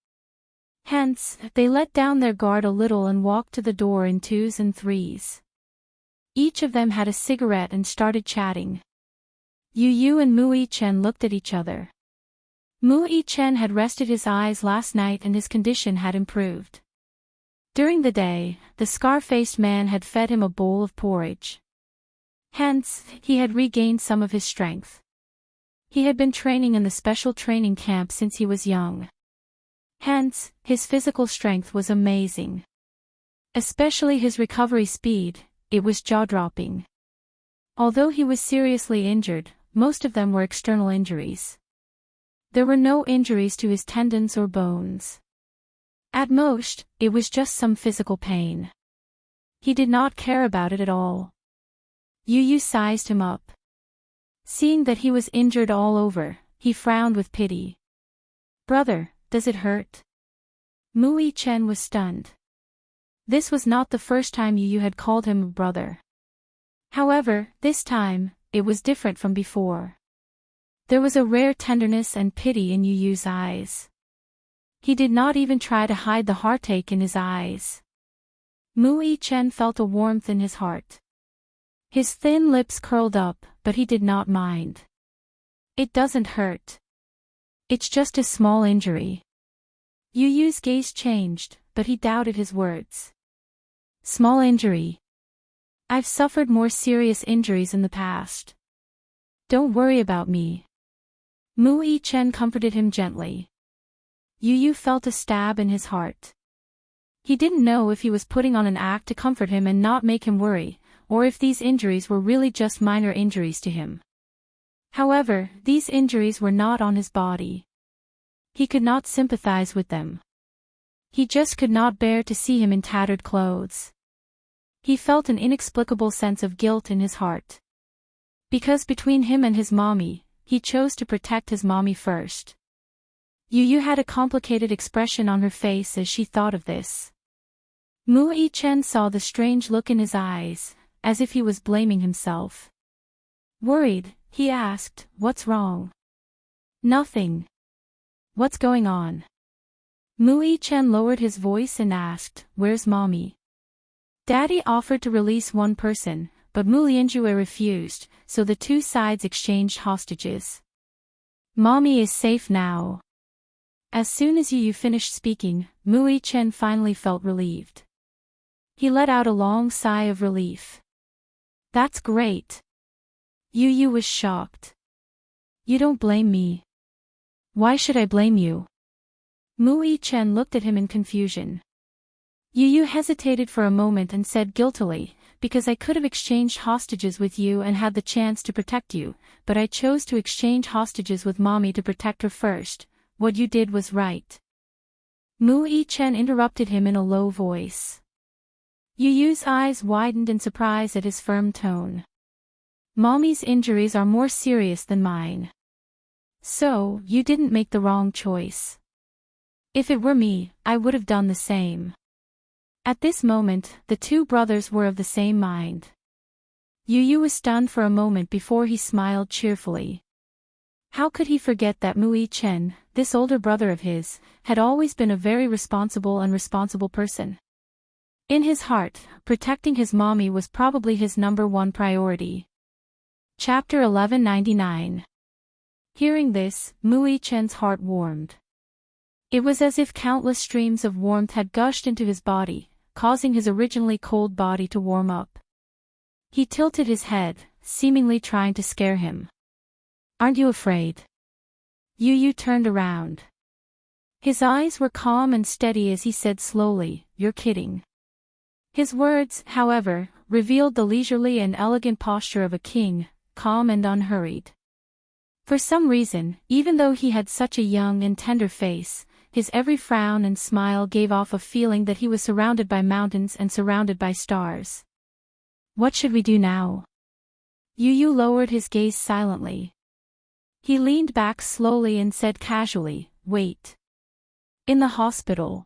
Hence, they let down their guard a little and walked to the door in 2s and 3s. Each of them had a cigarette and started chatting. Yu Yu and Mu Yichen looked at each other. Mu Yichen had rested his eyes last night and his condition had improved. During the day, the scar-faced man had fed him a bowl of porridge. Hence, he had regained some of his strength. He had been training in the special training camp since he was young. Hence, his physical strength was amazing. Especially his recovery speed, it was jaw-dropping. Although he was seriously injured, most of them were external injuries. There were no injuries to his tendons or bones. At most, it was just some physical pain. He did not care about it at all. Yu Yu sized him up. Seeing that he was injured all over, he frowned with pity. "Brother, does it hurt?" Mu Yichen was stunned. This was not the first time Yu Yu had called him a brother. However, this time, it was different from before. There was a rare tenderness and pity in Yu Yu's eyes. He did not even try to hide the heartache in his eyes. Mu Yichen felt a warmth in his heart. His thin lips curled up, but he did not mind. "It doesn't hurt. It's just a small injury." Yu Yu's gaze changed, but he doubted his words. "Small injury? I've suffered more serious injuries in the past. Don't worry about me." Mu Yichen comforted him gently. Yu Yu felt a stab in his heart. He didn't know if he was putting on an act to comfort him and not make him worry, or if these injuries were really just minor injuries to him. However, these injuries were not on his body. He could not sympathize with them. He just could not bear to see him in tattered clothes. He felt an inexplicable sense of guilt in his heart. Because between him and his mommy, he chose to protect his mommy first. Yu Yu had a complicated expression on her face as she thought of this. Mu Yichen saw the strange look in his eyes, as if he was blaming himself. Worried, he asked, "What's wrong?" "Nothing. What's going on?" Mu Yichen lowered his voice and asked, "Where's mommy?" Daddy offered to release one person, but Mu Lianjue refused, so the 2 sides exchanged hostages. "Mommy is safe now." As soon as Yu Yu finished speaking, Mu Yichen finally felt relieved. He let out a long sigh of relief. "That's great." Yu Yu was shocked. "You don't blame me." "Why should I blame you?" Mu Yichen looked at him in confusion. Yu Yu hesitated for a moment and said guiltily, "Because I could have exchanged hostages with you and had the chance to protect you, but I chose to exchange hostages with mommy to protect her first. What you did was right." Mu Yichen interrupted him in a low voice. Yu Yu's eyes widened in surprise at his firm tone. "Mommy's injuries are more serious than mine. So, you didn't make the wrong choice. If it were me, I would have done the same." At this moment, the 2 brothers were of the same mind. Yu Yu was stunned for a moment before he smiled cheerfully. How could he forget that Mu Yichen, this older brother of his, had always been a very responsible and responsible person? In his heart, protecting his mommy was probably his #1 priority. Chapter 1199. Hearing this, Mu Yichen's heart warmed. It was as if countless streams of warmth had gushed into his body, causing his originally cold body to warm up. He tilted his head, seemingly trying to scare him. "Aren't you afraid?" Yu turned around. His eyes were calm and steady as he said slowly, "You're kidding." His words, however, revealed the leisurely and elegant posture of a king, calm and unhurried. For some reason, even though he had such a young and tender face, his every frown and smile gave off a feeling that he was surrounded by mountains and surrounded by stars. "What should we do now?" Yu lowered his gaze silently. He leaned back slowly and said casually, "Wait." In the hospital.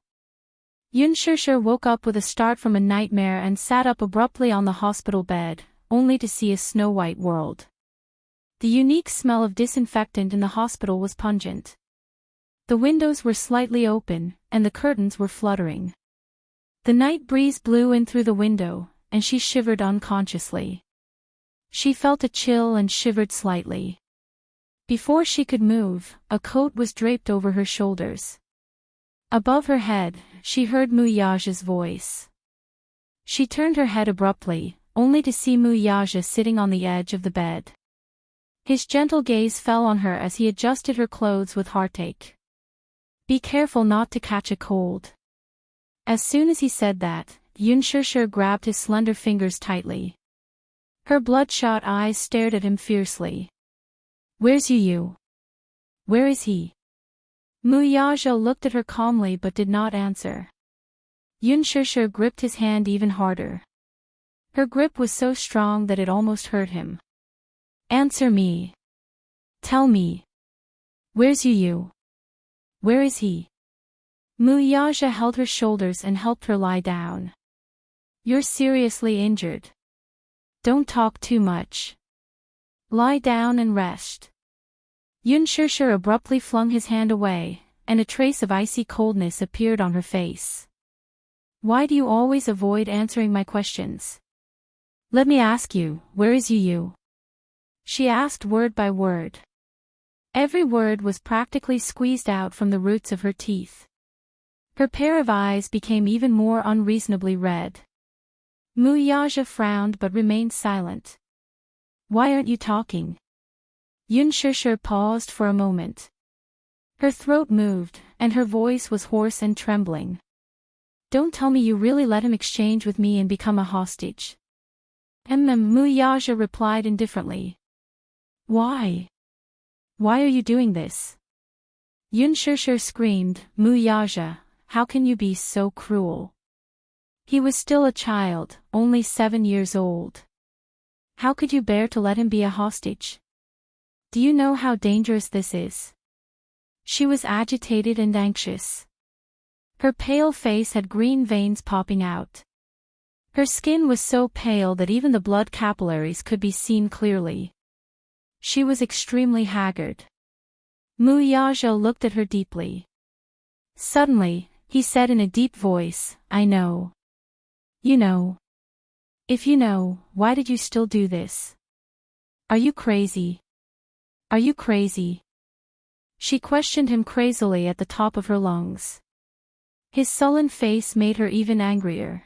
Yunshishir woke up with a start from a nightmare and sat up abruptly on the hospital bed, only to see a snow-white world. The unique smell of disinfectant in the hospital was pungent. The windows were slightly open, and the curtains were fluttering. The night breeze blew in through the window, and she shivered unconsciously. She felt a chill and shivered slightly. Before she could move, a coat was draped over her shoulders. Above her head, she heard Muyaja's voice. She turned her head abruptly, only to see Muyaja sitting on the edge of the bed. His gentle gaze fell on her as he adjusted her clothes with heartache. "Be careful not to catch a cold." As soon as he said that, Yunshishir grabbed his slender fingers tightly. Her bloodshot eyes stared at him fiercely. "Where's Yu? Where is he?" Muyaja looked at her calmly but did not answer. Yunshishir gripped his hand even harder. Her grip was so strong that it almost hurt him. "Answer me. Tell me. Where's Yu? Where is he?" Muyaja held her shoulders and helped her lie down. "You're seriously injured. Don't talk too much. Lie down and rest." Yunshishir abruptly flung his hand away, and a trace of icy coldness appeared on her face. "Why do you always avoid answering my questions? Let me ask you, where is Yu?" She asked word by word. Every word was practically squeezed out from the roots of her teeth. Her pair of eyes became even more unreasonably red. Muyaja frowned but remained silent. "Why aren't you talking?" Yunshishir paused for a moment. Her throat moved, and her voice was hoarse and trembling. "Don't tell me you really let him exchange with me and become a hostage." Muyaja replied indifferently. "Why? Why are you doing this?" Yunshishir screamed, "Muyaja, how can you be so cruel?" He was still a child, only 7 years old. How could you bear to let him be a hostage? Do you know how dangerous this is? She was agitated and anxious. Her pale face had green veins popping out. Her skin was so pale that even the blood capillaries could be seen clearly. She was extremely haggard. Muyaja looked at her deeply. Suddenly, he said in a deep voice, "I know. You know. If you know, why did you still do this? Are you crazy? Are you crazy?" She questioned him crazily at the top of her lungs. His sullen face made her even angrier.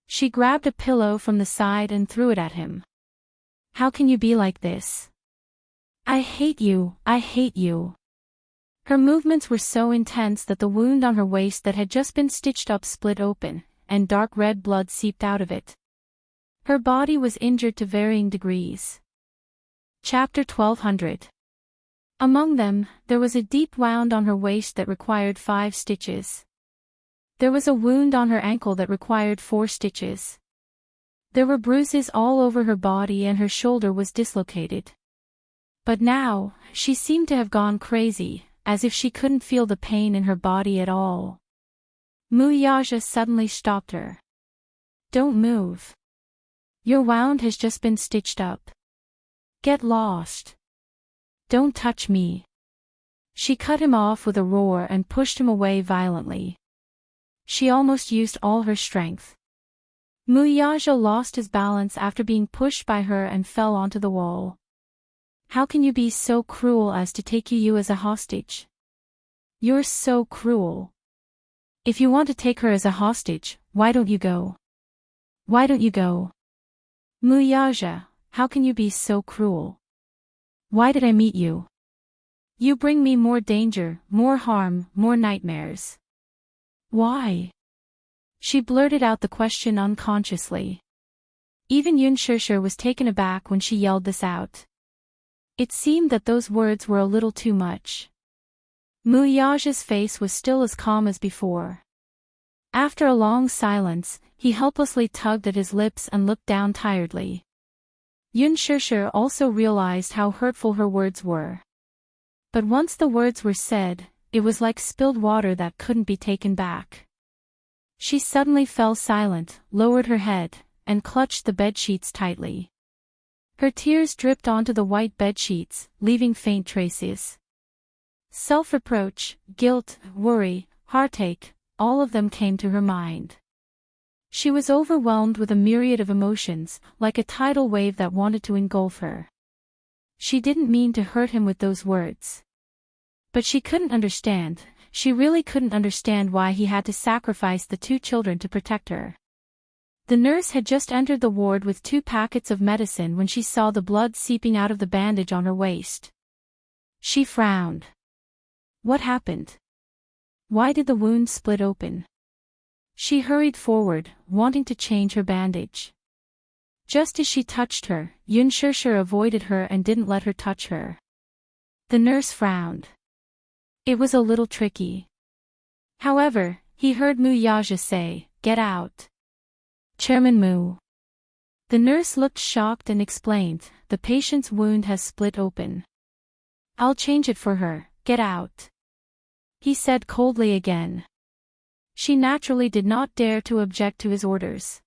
She grabbed a pillow from the side and threw it at him. "How can you be like this? I hate you, I hate you." Her movements were so intense that the wound on her waist that had just been stitched up split open, and dark red blood seeped out of it. Her body was injured to varying degrees. Chapter 1200. Among them, there was a deep wound on her waist that required 5 stitches. There was a wound on her ankle that required 4 stitches. There were bruises all over her body and her shoulder was dislocated. But now, she seemed to have gone crazy, as if she couldn't feel the pain in her body at all. Muyaja suddenly stopped her. "Don't move. Your wound has just been stitched up. Get lost. Don't touch me." She cut him off with a roar and pushed him away violently. She almost used all her strength. Muyaja lost his balance after being pushed by her and fell onto the wall. "How can you be so cruel as to take Yu as a hostage? You're so cruel. If you want to take her as a hostage, why don't you go? Why don't you go?" "Muyaja, how can you be so cruel? Why did I meet you? You bring me more danger, more harm, more nightmares. Why? She blurted out the question unconsciously. Even Yun Shishir was taken aback when she yelled this out. It seemed that those words were a little too much. Mu Yaja's face was still as calm as before. After a long silence, he helplessly tugged at his lips and looked down tiredly. Yun Shishir also realized how hurtful her words were. But once the words were said, it was like spilled water that couldn't be taken back. She suddenly fell silent, lowered her head, and clutched the bedsheets tightly. Her tears dripped onto the white bedsheets, leaving faint traces. Self-reproach, guilt, worry, heartache, all of them came to her mind. She was overwhelmed with a myriad of emotions, like a tidal wave that wanted to engulf her. She didn't mean to hurt him with those words. But she couldn't understand, she really couldn't understand why he had to sacrifice the 2 children to protect her. The nurse had just entered the ward with 2 packets of medicine when she saw the blood seeping out of the bandage on her waist. She frowned. What happened? Why did the wound split open? She hurried forward, wanting to change her bandage. Just as she touched her, Yun Shishir avoided her and didn't let her touch her. The nurse frowned. It was a little tricky. However, he heard Mu Yaja say, "Get out." Chairman Mu. The nurse looked shocked and explained, "The patient's wound has split open. I'll change it for her, get out." He said coldly again. She naturally did not dare to object to his orders.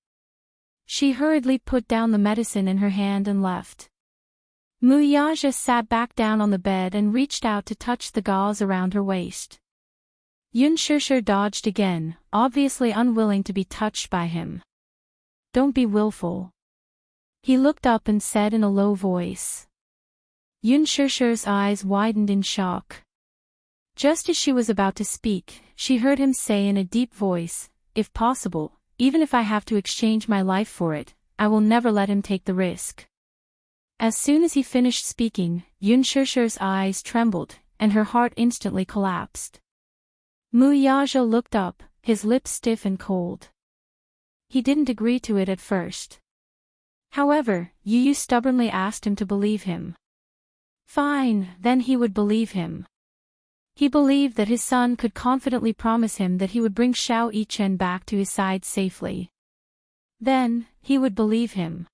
She hurriedly put down the medicine in her hand and left. Mu Yaja sat back down on the bed and reached out to touch the gauze around her waist. Yun Shishir dodged again, obviously unwilling to be touched by him. "Don't be willful." He looked up and said in a low voice. Yun Shishir's eyes widened in shock. Just as she was about to speak, she heard him say in a deep voice, "If possible, even if I have to exchange my life for it, I will never let him take the risk." As soon as he finished speaking, Yun Shishir's eyes trembled, and her heart instantly collapsed. Mu Yaja looked up, his lips stiff and cold. He didn't agree to it at first. However, Yu stubbornly asked him to believe him. Fine, then he would believe him. He believed that his son could confidently promise him that he would bring Xiao Yichen back to his side safely. Then, he would believe him.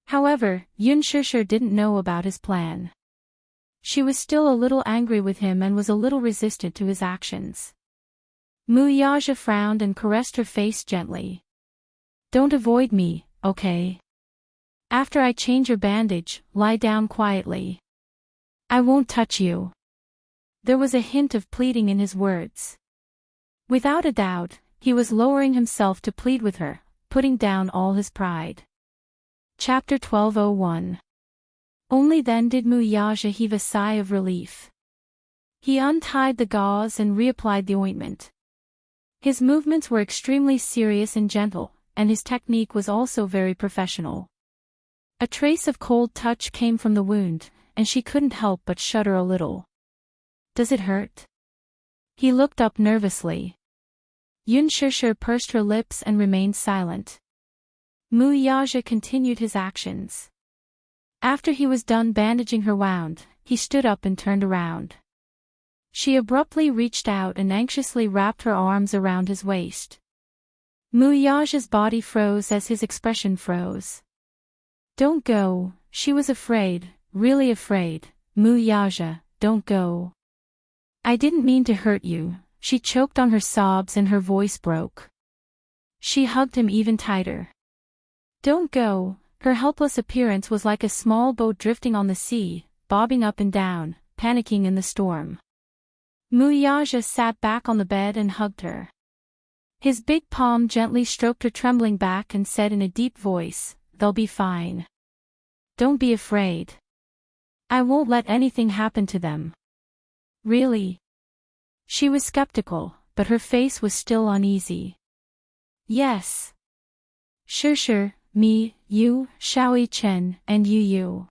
However, Yun Shishir didn't know about his plan. She was still a little angry with him and was a little resistant to his actions. Mu Yaja frowned and caressed her face gently. "Don't avoid me, okay? After I change your bandage, lie down quietly. I won't touch you." There was a hint of pleading in his words. Without a doubt, he was lowering himself to plead with her, putting down all his pride. Chapter 12:01. Only then did Mu Yaja heave a sigh of relief. He untied the gauze and reapplied the ointment. His movements were extremely serious and gentle, and his technique was also very professional. A trace of cold touch came from the wound, and she couldn't help but shudder a little. "Does it hurt?" He looked up nervously. Yun Shishir pursed her lips and remained silent. Mu Yaja continued his actions. After he was done bandaging her wound, he stood up and turned around. She abruptly reached out and anxiously wrapped her arms around his waist. Mu Yaja's body froze as his expression froze. "Don't go," she was afraid, really afraid. "Mu Yaja, don't go. I didn't mean to hurt you." She choked on her sobs and her voice broke. She hugged him even tighter. "Don't go." Her helpless appearance was like a small boat drifting on the sea, bobbing up and down, panicking in the storm. Mu Yaja sat back on the bed and hugged her. His big palm gently stroked her trembling back and said in a deep voice, "They'll be fine. Don't be afraid. I won't let anything happen to them." "Really?" She was skeptical, but her face was still uneasy. "Yes." "Sure, me, you, Xiaoyi Chen, and you.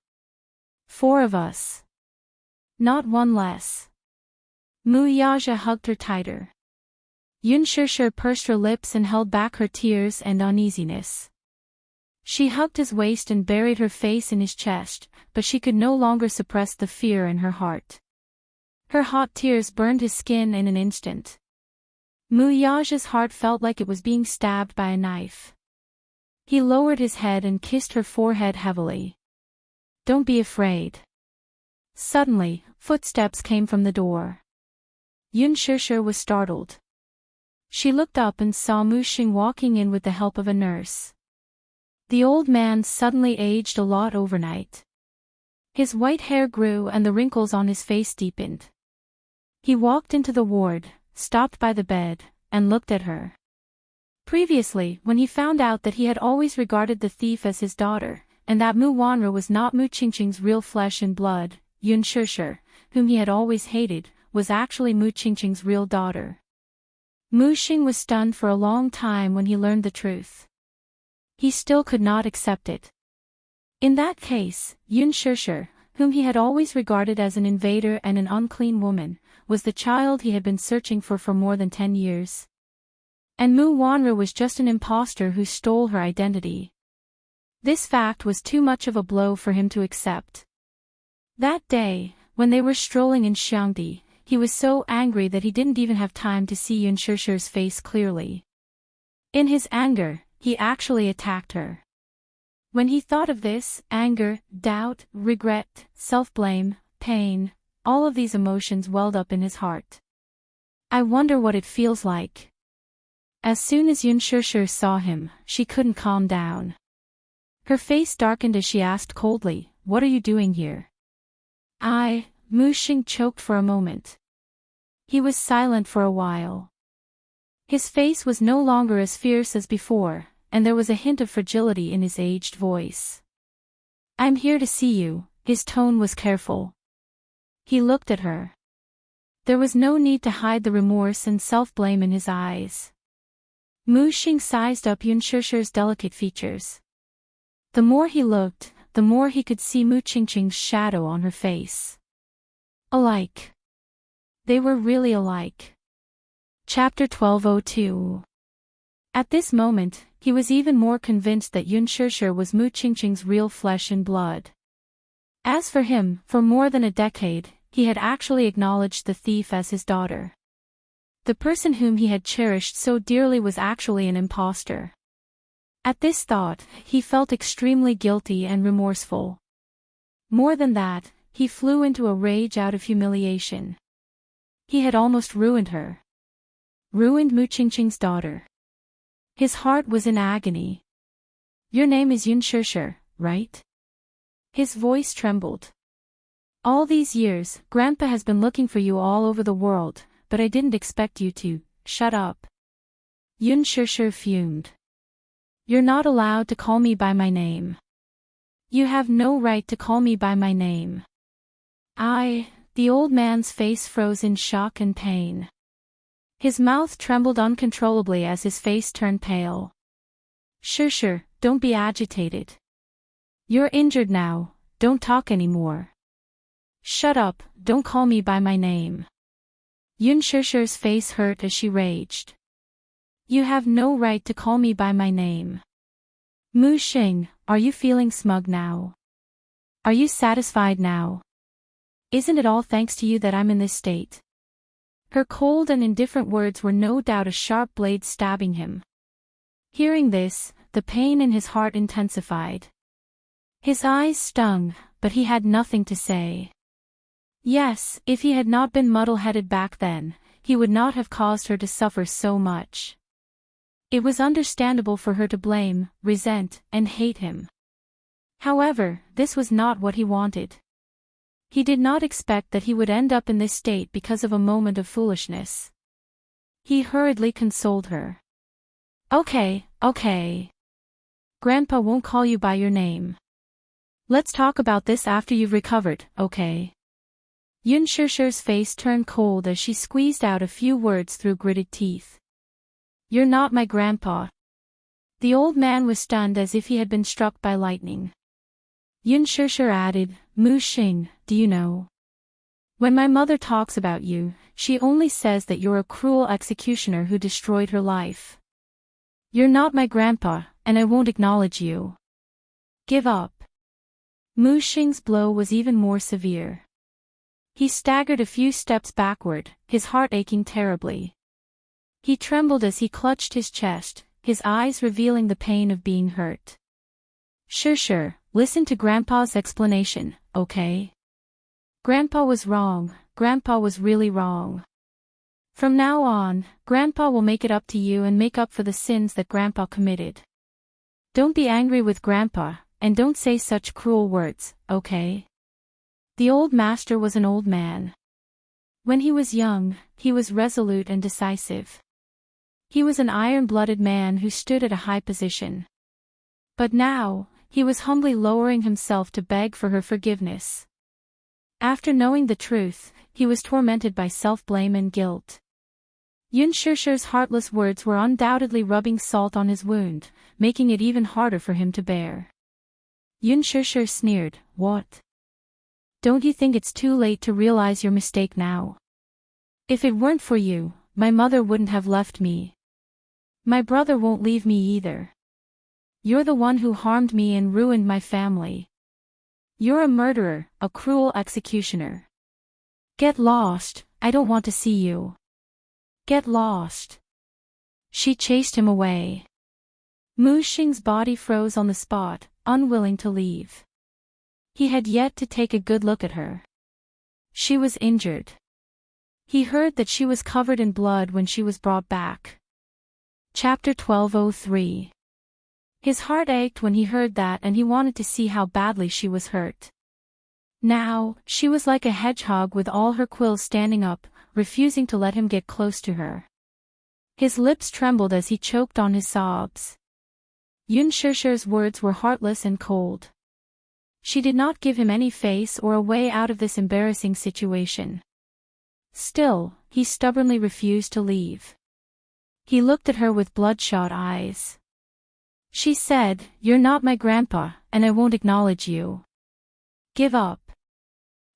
4 of us. Not one less. Mu Yaja hugged her tighter. Yun Shishir pursed her lips and held back her tears and uneasiness. She hugged his waist and buried her face in his chest, but she could no longer suppress the fear in her heart. Her hot tears burned his skin in an instant. Mu Yaja's heart felt like it was being stabbed by a knife. He lowered his head and kissed her forehead heavily. Don't be afraid. Suddenly, footsteps came from the door. Yun Shishir was startled. She looked up and saw Mu Xing walking in with the help of a nurse. The old man suddenly aged a lot overnight. His white hair grew and the wrinkles on his face deepened. He walked into the ward, stopped by the bed, and looked at her. Previously, when he found out that he had always regarded the thief as his daughter, and that Mu Wanra was not Mu Qingqing's real flesh and blood, Yun Shishir, whom he had always hated, was actually Mu Qingqing's real daughter. Mu Xing was stunned for a long time when he learned the truth. He still could not accept it. In that case, Yun Shishir, whom he had always regarded as an invader and an unclean woman, was the child he had been searching for more than 10 years. And Mu Wanra was just an impostor who stole her identity. This fact was too much of a blow for him to accept. That day, when they were strolling in Xiangdi, he was so angry that he didn't even have time to see Yun Shishir's face clearly. In his anger, he actually attacked her. When he thought of this, anger, doubt, regret, self-blame, pain, all of these emotions welled up in his heart. I wonder what it feels like. As soon as Yun Shishir saw him, she couldn't calm down. Her face darkened as she asked coldly, "What are you doing here?" Mu Xing choked for a moment. He was silent for a while. His face was no longer as fierce as before, and there was a hint of fragility in his aged voice. "I'm here to see you," his tone was careful. He looked at her. There was no need to hide the remorse and self-blame in his eyes. Mu Xing sized up Yun Shishir's delicate features. The more he looked, the more he could see Mu Qingqing's shadow on her face. Alike. They were really alike. Chapter 1202. At this moment, he was even more convinced that Yun Shishir was Mu Qingqing's real flesh and blood. As for him, for more than a decade, he had actually acknowledged the thief as his daughter. The person whom he had cherished so dearly was actually an impostor. At this thought, he felt extremely guilty and remorseful. More than that, he flew into a rage out of humiliation. He had almost ruined her. Ruined Mu Qingqing's daughter. His heart was in agony. "Your name is Yun Shishir, right?" His voice trembled. "All these years, Grandpa has been looking for you all over the world, but I didn't expect you to." "Shut up." Yun Shishir fumed. "You're not allowed to call me by my name. You have no right to call me by my name." The old man's face froze in shock and pain. His mouth trembled uncontrollably as his face turned pale. "Shishir, don't be agitated. You're injured now, don't talk anymore." "Shut up, don't call me by my name." Yun Shishir's face hurt as she raged. "You have no right to call me by my name." "Mu Xing, are you feeling smug now? Are you satisfied now? Isn't it all thanks to you that I'm in this state?" Her cold and indifferent words were no doubt a sharp blade stabbing him. Hearing this, the pain in his heart intensified. His eyes stung, but he had nothing to say. Yes, if he had not been muddle-headed back then, he would not have caused her to suffer so much. It was understandable for her to blame, resent, and hate him. However, this was not what he wanted. He did not expect that he would end up in this state because of a moment of foolishness. He hurriedly consoled her. Okay. Grandpa won't call you by your name. Let's talk about this after you've recovered, okay?" Yun Shishir's face turned cold as she squeezed out a few words through gritted teeth. "You're not my grandpa." The old man was stunned as if he had been struck by lightning. Yun Shishir added, Mu Xing, do you know? When my mother talks about you, she only says that you're a cruel executioner who destroyed her life. You're not my grandpa, and I won't acknowledge you. Give up. Mu Xing's blow was even more severe. He staggered a few steps backward, his heart aching terribly. He trembled as he clutched his chest, his eyes revealing the pain of being hurt. Sure, listen to Grandpa's explanation, okay? Grandpa was wrong, Grandpa was really wrong. From now on, Grandpa will make it up to you and make up for the sins that Grandpa committed. Don't be angry with Grandpa, and don't say such cruel words, okay? The old master was an old man. When he was young, he was resolute and decisive. He was an iron-blooded man who stood at a high position. But now, he was humbly lowering himself to beg for her forgiveness. After knowing the truth, he was tormented by self-blame and guilt. Yun Shishir's heartless words were undoubtedly rubbing salt on his wound, making it even harder for him to bear. Yun Shishir sneered, What? Don't you think it's too late to realize your mistake now? If it weren't for you, my mother wouldn't have left me. My brother won't leave me either. You're the one who harmed me and ruined my family. You're a murderer, a cruel executioner. Get lost, I don't want to see you. Get lost. She chased him away. Mu Xing's body froze on the spot, unwilling to leave. He had yet to take a good look at her. She was injured. He heard that she was covered in blood when she was brought back. Chapter 1203. His heart ached when he heard that and he wanted to see how badly she was hurt. Now, she was like a hedgehog with all her quills standing up, refusing to let him get close to her. His lips trembled as he choked on his sobs. Yun Shishir's words were heartless and cold. She did not give him any face or a way out of this embarrassing situation. Still, he stubbornly refused to leave. He looked at her with bloodshot eyes. She said, You're not my grandpa, and I won't acknowledge you. Give up.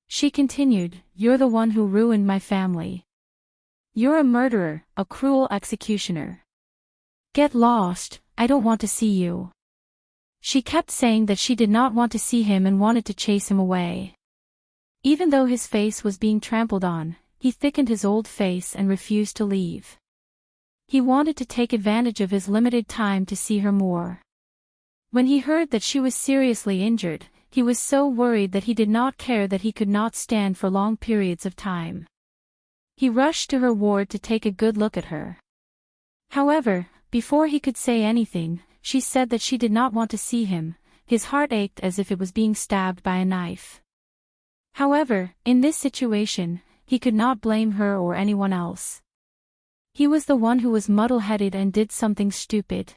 She continued, You're the one who ruined my family. You're a murderer, a cruel executioner. Get lost, I don't want to see you. She kept saying that she did not want to see him and wanted to chase him away. Even though his face was being trampled on, he thickened his old face and refused to leave. He wanted to take advantage of his limited time to see her more. When he heard that she was seriously injured, he was so worried that he did not care that he could not stand for long periods of time. He rushed to her ward to take a good look at her. However, before he could say anything, she said that she did not want to see him. His heart ached as if it was being stabbed by a knife. However, in this situation, he could not blame her or anyone else. He was the one who was muddle-headed and did something stupid.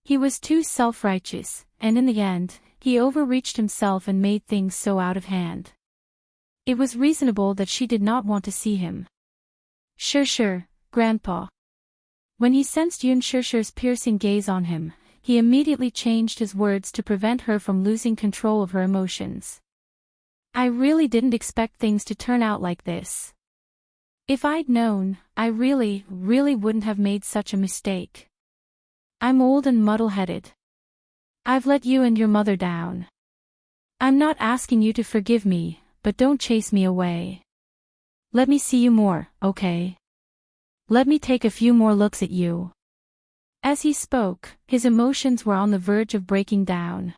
He was too self-righteous, and in the end, he overreached himself and made things so out of hand. It was reasonable that she did not want to see him. Sure, Grandpa. When he sensed Yun Shishir's piercing gaze on him, he immediately changed his words to prevent her from losing control of her emotions. I really didn't expect things to turn out like this. If I'd known, I really wouldn't have made such a mistake. I'm old and muddle-headed. I've let you and your mother down. I'm not asking you to forgive me, but don't chase me away. Let me see you more, okay? Let me take a few more looks at you. As he spoke, his emotions were on the verge of breaking down.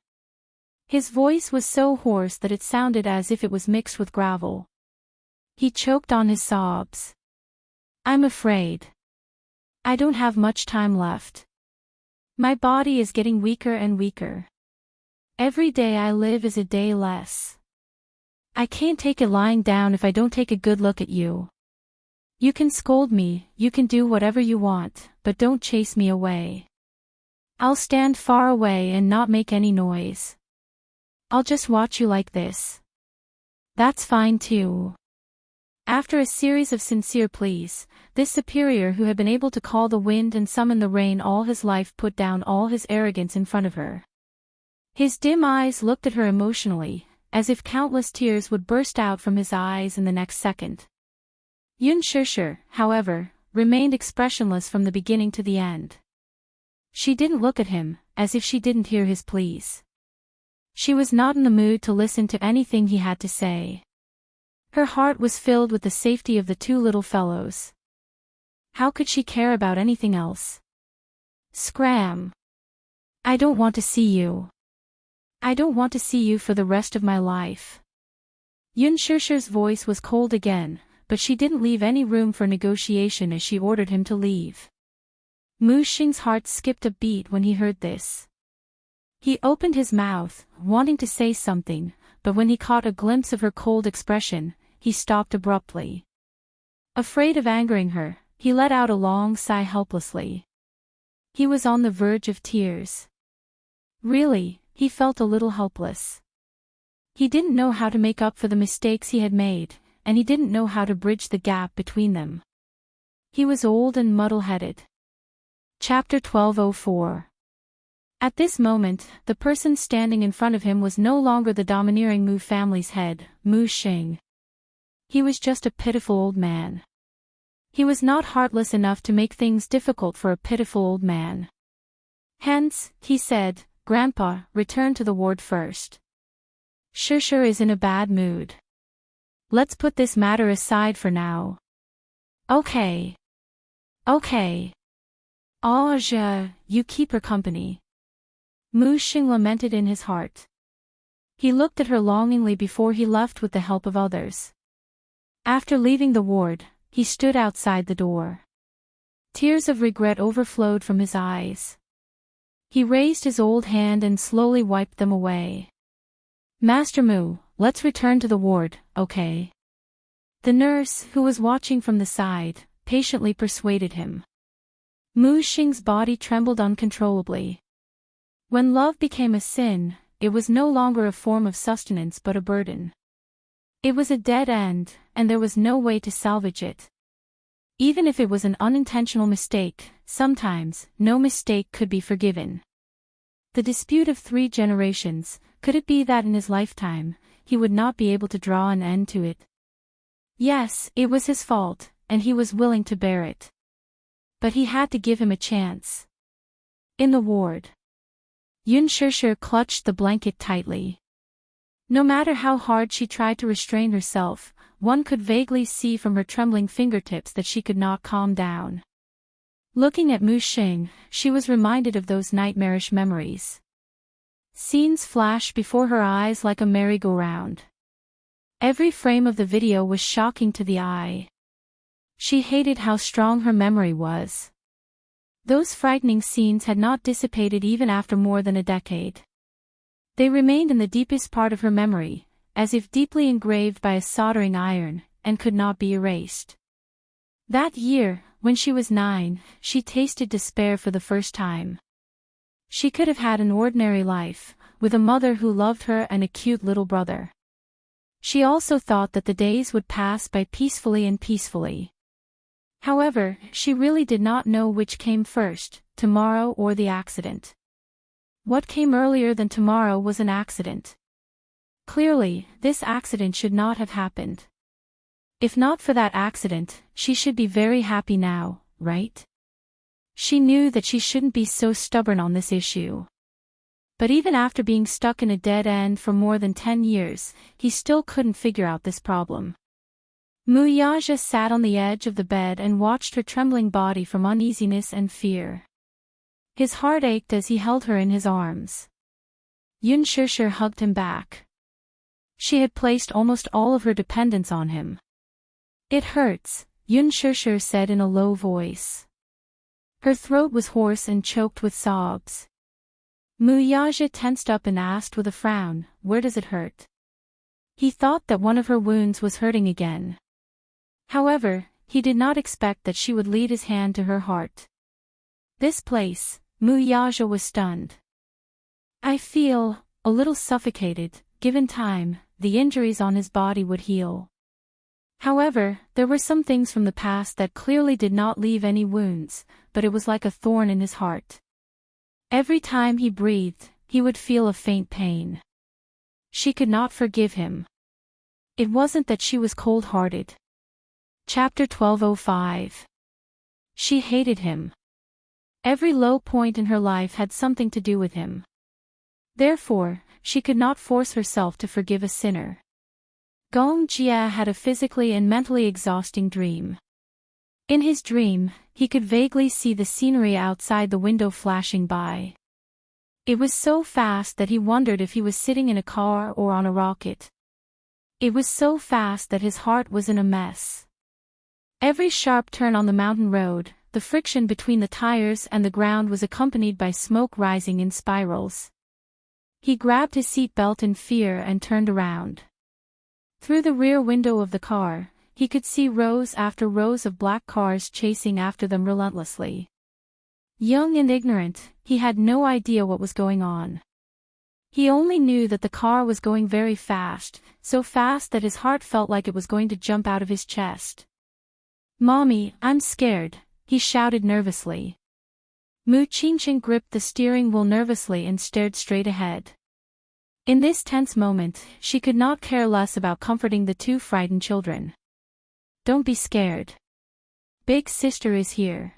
His voice was so hoarse that it sounded as if it was mixed with gravel. He choked on his sobs. I'm afraid. I don't have much time left. My body is getting weaker and weaker. Every day I live is a day less. I can't take it lying down if I don't take a good look at you. You can scold me, you can do whatever you want, but don't chase me away. I'll stand far away and not make any noise. I'll just watch you like this. That's fine too. After a series of sincere pleas, this superior who had been able to call the wind and summon the rain all his life put down all his arrogance in front of her. His dim eyes looked at her emotionally, as if countless tears would burst out from his eyes in the next second. Yun Shishir, however, remained expressionless from the beginning to the end. She didn't look at him, as if she didn't hear his pleas. She was not in the mood to listen to anything he had to say. Her heart was filled with the safety of the two little fellows. How could she care about anything else? Scram! I don't want to see you. I don't want to see you for the rest of my life. Yun Shishir's voice was cold again, but she didn't leave any room for negotiation as she ordered him to leave. Mu Xing's heart skipped a beat when he heard this. He opened his mouth, wanting to say something, but when he caught a glimpse of her cold expression, he stopped abruptly. Afraid of angering her, he let out a long sigh helplessly. He was on the verge of tears. Really, he felt a little helpless. He didn't know how to make up for the mistakes he had made, and he didn't know how to bridge the gap between them. He was old and muddle-headed. Chapter 1204. At this moment, the person standing in front of him was no longer the domineering Mu family's head, Mu Xing. He was just a pitiful old man. He was not heartless enough to make things difficult for a pitiful old man. Hence, he said, "Grandpa, return to the ward first. Shishir is in a bad mood. Let's put this matter aside for now." Okay. Okay. Aja, you keep her company. Mu Xing lamented in his heart. He looked at her longingly before he left with the help of others. After leaving the ward, he stood outside the door. Tears of regret overflowed from his eyes. He raised his old hand and slowly wiped them away. "Master Mu, let's return to the ward, okay?" The nurse, who was watching from the side, patiently persuaded him. Mu Xing's body trembled uncontrollably. When love became a sin, it was no longer a form of sustenance but a burden. It was a dead end, and there was no way to salvage it. Even if it was an unintentional mistake, sometimes, no mistake could be forgiven. The dispute of 3 generations, could it be that in his lifetime, he would not be able to draw an end to it? Yes, it was his fault, and he was willing to bear it. But he had to give him a chance. In the ward, Yun Shishir clutched the blanket tightly. No matter how hard she tried to restrain herself, one could vaguely see from her trembling fingertips that she could not calm down. Looking at Mu Xing, she was reminded of those nightmarish memories. Scenes flashed before her eyes like a merry-go-round. Every frame of the video was shocking to the eye. She hated how strong her memory was. Those frightening scenes had not dissipated even after more than a decade. They remained in the deepest part of her memory, as if deeply engraved by a soldering iron, and could not be erased. That year, when she was 9, she tasted despair for the first time. She could have had an ordinary life, with a mother who loved her and a cute little brother. She also thought that the days would pass by peacefully and peacefully. However, she really did not know which came first, tomorrow or the accident. What came earlier than tomorrow was an accident. Clearly, this accident should not have happened. If not for that accident, she should be very happy now, right? She knew that she shouldn't be so stubborn on this issue. But even after being stuck in a dead end for more than 10 years, he still couldn't figure out this problem. Mu Yaja sat on the edge of the bed and watched her trembling body from uneasiness and fear. His heart ached as he held her in his arms. Yun Shishir hugged him back. She had placed almost all of her dependence on him. "It hurts," Yun Shishir said in a low voice. Her throat was hoarse and choked with sobs. Mu Yaja tensed up and asked with a frown, "Where does it hurt?" He thought that one of her wounds was hurting again. However, he did not expect that she would lead his hand to her heart. "This place," Mu Yaja was stunned. "I feel a little suffocated. Given time, the injuries on his body would heal." However, there were some things from the past that clearly did not leave any wounds, but it was like a thorn in his heart. Every time he breathed, he would feel a faint pain. She could not forgive him. It wasn't that she was cold-hearted. Chapter 1205. She hated him. Every low point in her life had something to do with him. Therefore, she could not force herself to forgive a sinner. Gong Jia had a physically and mentally exhausting dream. In his dream, he could vaguely see the scenery outside the window flashing by. It was so fast that he wondered if he was sitting in a car or on a rocket. It was so fast that his heart was in a mess. Every sharp turn on the mountain road, the friction between the tires and the ground was accompanied by smoke rising in spirals. He grabbed his seat belt in fear and turned around. Through the rear window of the car, he could see rows after rows of black cars chasing after them relentlessly. Young and ignorant, he had no idea what was going on. He only knew that the car was going very fast, so fast that his heart felt like it was going to jump out of his chest. "Mommy, I'm scared," he shouted nervously. Mu Qingqing gripped the steering wheel nervously and stared straight ahead. In this tense moment, she could not care less about comforting the two frightened children. "Don't be scared. Big sister is here.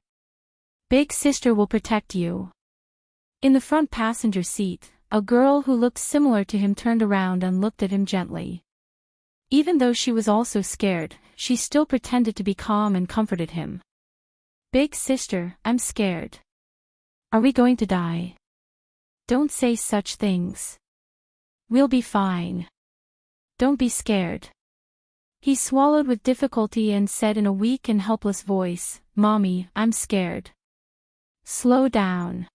Big sister will protect you." In the front passenger seat, a girl who looked similar to him turned around and looked at him gently. Even though she was also scared, she still pretended to be calm and comforted him. "Big sister, I'm scared. Are we going to die? Don't say such things. We'll be fine. Don't be scared." He swallowed with difficulty and said in a weak and helpless voice, "Mommy, I'm scared. Slow down.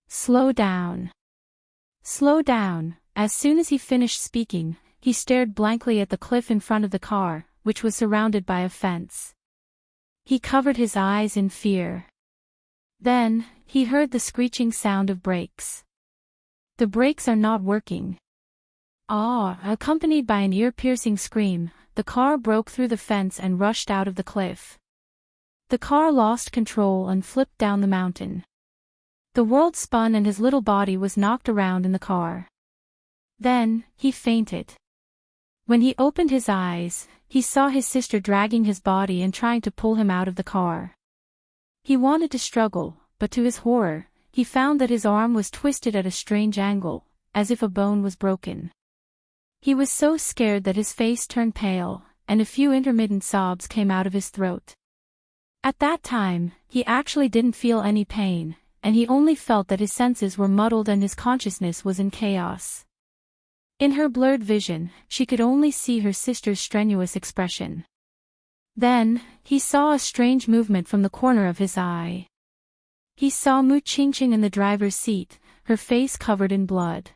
Slow down. Slow down." As soon as he finished speaking, he stared blankly at the cliff in front of the car, which was surrounded by a fence. He covered his eyes in fear. Then, he heard the screeching sound of brakes. "The brakes are not working." Accompanied by an ear-piercing scream, the car broke through the fence and rushed out of the cliff. The car lost control and flipped down the mountain. The world spun and his little body was knocked around in the car. Then, he fainted. When he opened his eyes, he saw his sister dragging his body and trying to pull him out of the car. He wanted to struggle, but to his horror, he found that his arm was twisted at a strange angle, as if a bone was broken. He was so scared that his face turned pale, and a few intermittent sobs came out of his throat. At that time, he actually didn't feel any pain, and he only felt that his senses were muddled and his consciousness was in chaos. In her blurred vision, she could only see her sister's strenuous expression. Then, he saw a strange movement from the corner of his eye. He saw Mu Qingqing in the driver's seat, her face covered in blood.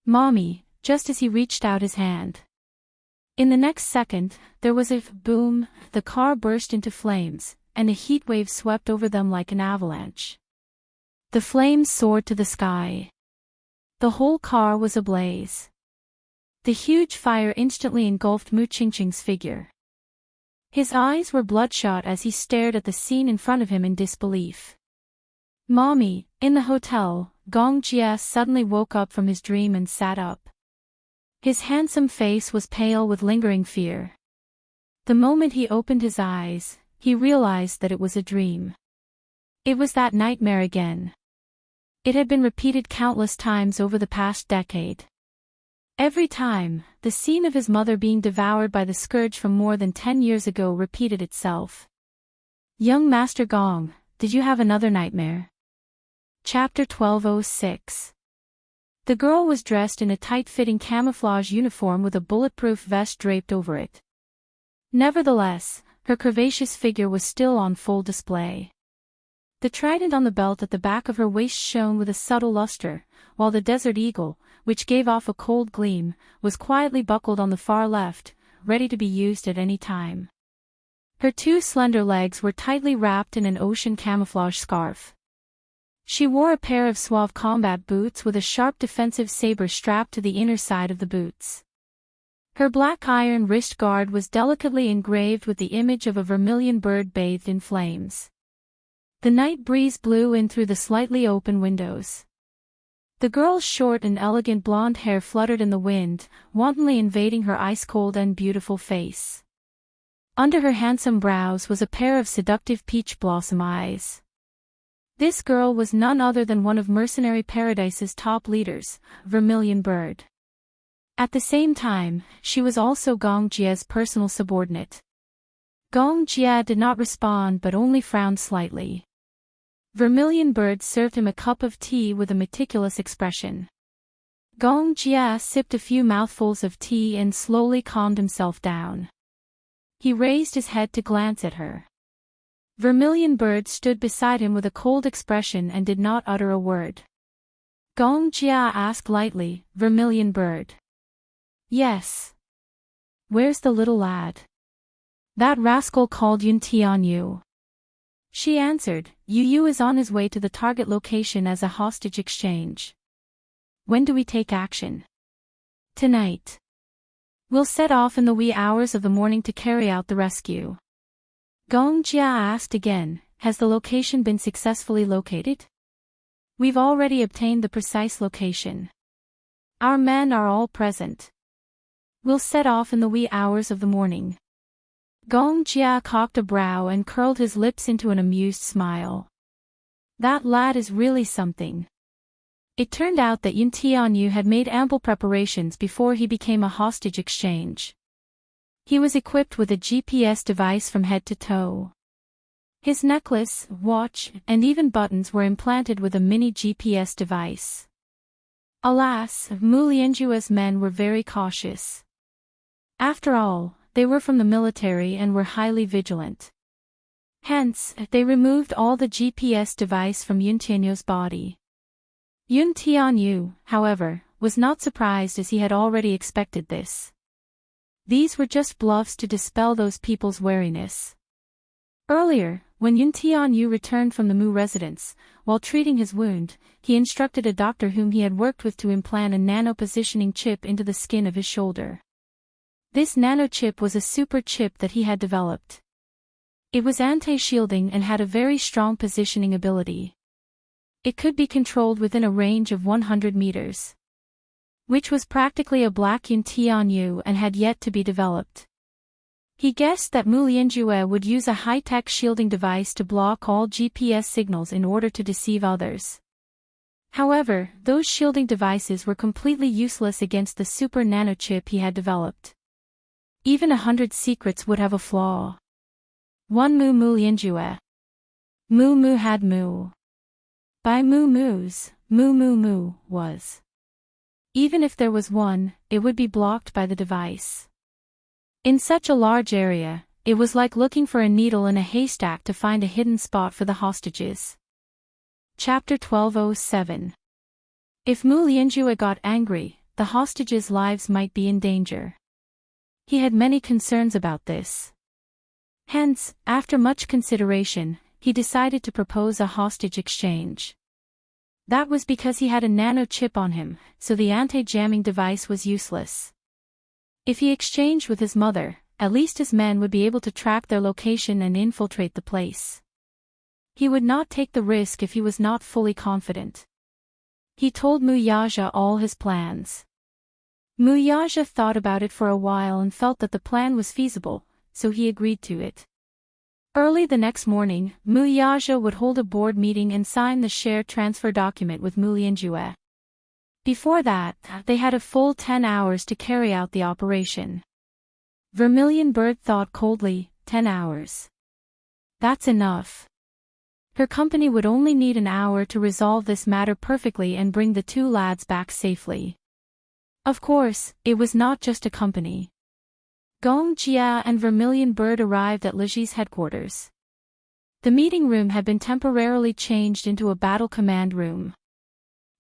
"Mommy," just as he reached out his hand. In the next second, there was a boom, the car burst into flames, and a heat wave swept over them like an avalanche. The flames soared to the sky. The whole car was ablaze. The huge fire instantly engulfed Mu Qingqing's figure. His eyes were bloodshot as he stared at the scene in front of him in disbelief. "Mommy," in the hotel, Gong Jia suddenly woke up from his dream and sat up. His handsome face was pale with lingering fear. The moment he opened his eyes, he realized that it was a dream. It was that nightmare again. It had been repeated countless times over the past decade. Every time, the scene of his mother being devoured by the scourge from more than 10 years ago repeated itself. "Young Master Gong, did you have another nightmare?" Chapter 1206. The girl was dressed in a tight-fitting camouflage uniform with a bulletproof vest draped over it. Nevertheless, her curvaceous figure was still on full display. The trident on the belt at the back of her waist shone with a subtle luster, while the desert eagle, which gave off a cold gleam, was quietly buckled on the far left, ready to be used at any time. Her two slender legs were tightly wrapped in an ocean camouflage scarf. She wore a pair of suave combat boots with a sharp defensive saber strapped to the inner side of the boots. Her black iron wrist guard was delicately engraved with the image of a vermilion bird bathed in flames. The night breeze blew in through the slightly open windows. The girl's short and elegant blonde hair fluttered in the wind, wantonly invading her ice-cold and beautiful face. Under her handsome brows was a pair of seductive peach blossom eyes. This girl was none other than one of Mercenary Paradise's top leaders, Vermilion Bird. At the same time, she was also Gong Jia's personal subordinate. Gong Jia did not respond but only frowned slightly. Vermilion Bird served him a cup of tea with a meticulous expression. Gong Jia sipped a few mouthfuls of tea and slowly calmed himself down. He raised his head to glance at her. Vermilion Bird stood beside him with a cold expression and did not utter a word. Gong Jia asked lightly, "Vermilion Bird?" "Yes." "Where's the little lad?" "That rascal called Yun Tianyu." She answered, "Yu is on his way to the target location as a hostage exchange." "When do we take action?" "Tonight. We'll set off in the wee hours of the morning to carry out the rescue." Gong Jia asked again, "Has the location been successfully located?" "We've already obtained the precise location. Our men are all present. We'll set off in the wee hours of the morning." Gong Jia cocked a brow and curled his lips into an amused smile. That lad is really something. It turned out that Yun Tianyu had made ample preparations before he became a hostage exchange. He was equipped with a GPS device from head to toe. His necklace, watch, and even buttons were implanted with a mini GPS device. Alas, Mu Lianjue's men were very cautious. After all, they were from the military and were highly vigilant. Hence, they removed all the GPS device from Yun Tianyu's body. Yun Tianyu, however, was not surprised as he had already expected this. These were just bluffs to dispel those people's wariness. Earlier, when Yun Tianyu returned from the Mu residence, while treating his wound, he instructed a doctor whom he had worked with to implant a nano-positioning chip into the skin of his shoulder. This nanochip was a super chip that he had developed. It was anti-shielding and had a very strong positioning ability. It could be controlled within a range of 100 meters. Which was practically a black Yun Tianyu and had yet to be developed. He guessed that Mu Lianjue would use a high-tech shielding device to block all GPS signals in order to deceive others. However, those shielding devices were completely useless against the super nanochip he had developed. Even 100 secrets would have a flaw. One Mu Lianjue. Mu had Mu. By Mu's, Mu was. Even if there was one, it would be blocked by the device. In such a large area, it was like looking for a needle in a haystack to find a hidden spot for the hostages. Chapter 1207. If Mu Lianjue got angry, the hostages' lives might be in danger. He had many concerns about this. Hence, after much consideration, he decided to propose a hostage exchange. That was because he had a nano chip on him, so the anti-jamming device was useless. If he exchanged with his mother, at least his men would be able to track their location and infiltrate the place. He would not take the risk if he was not fully confident. He told Mu Yaja all his plans. Mu Yaja thought about it for a while and felt that the plan was feasible, so he agreed to it. Early the next morning, Mu Yaja would hold a board meeting and sign the share transfer document with Mu Lianjue. Before that, they had a full 10 hours to carry out the operation. Vermilion Bird thought coldly, 10 hours. That's enough. Her company would only need an hour to resolve this matter perfectly and bring the two lads back safely. Of course, it was not just a company. Gong Jia and Vermilion Bird arrived at Liji's headquarters. The meeting room had been temporarily changed into a battle command room.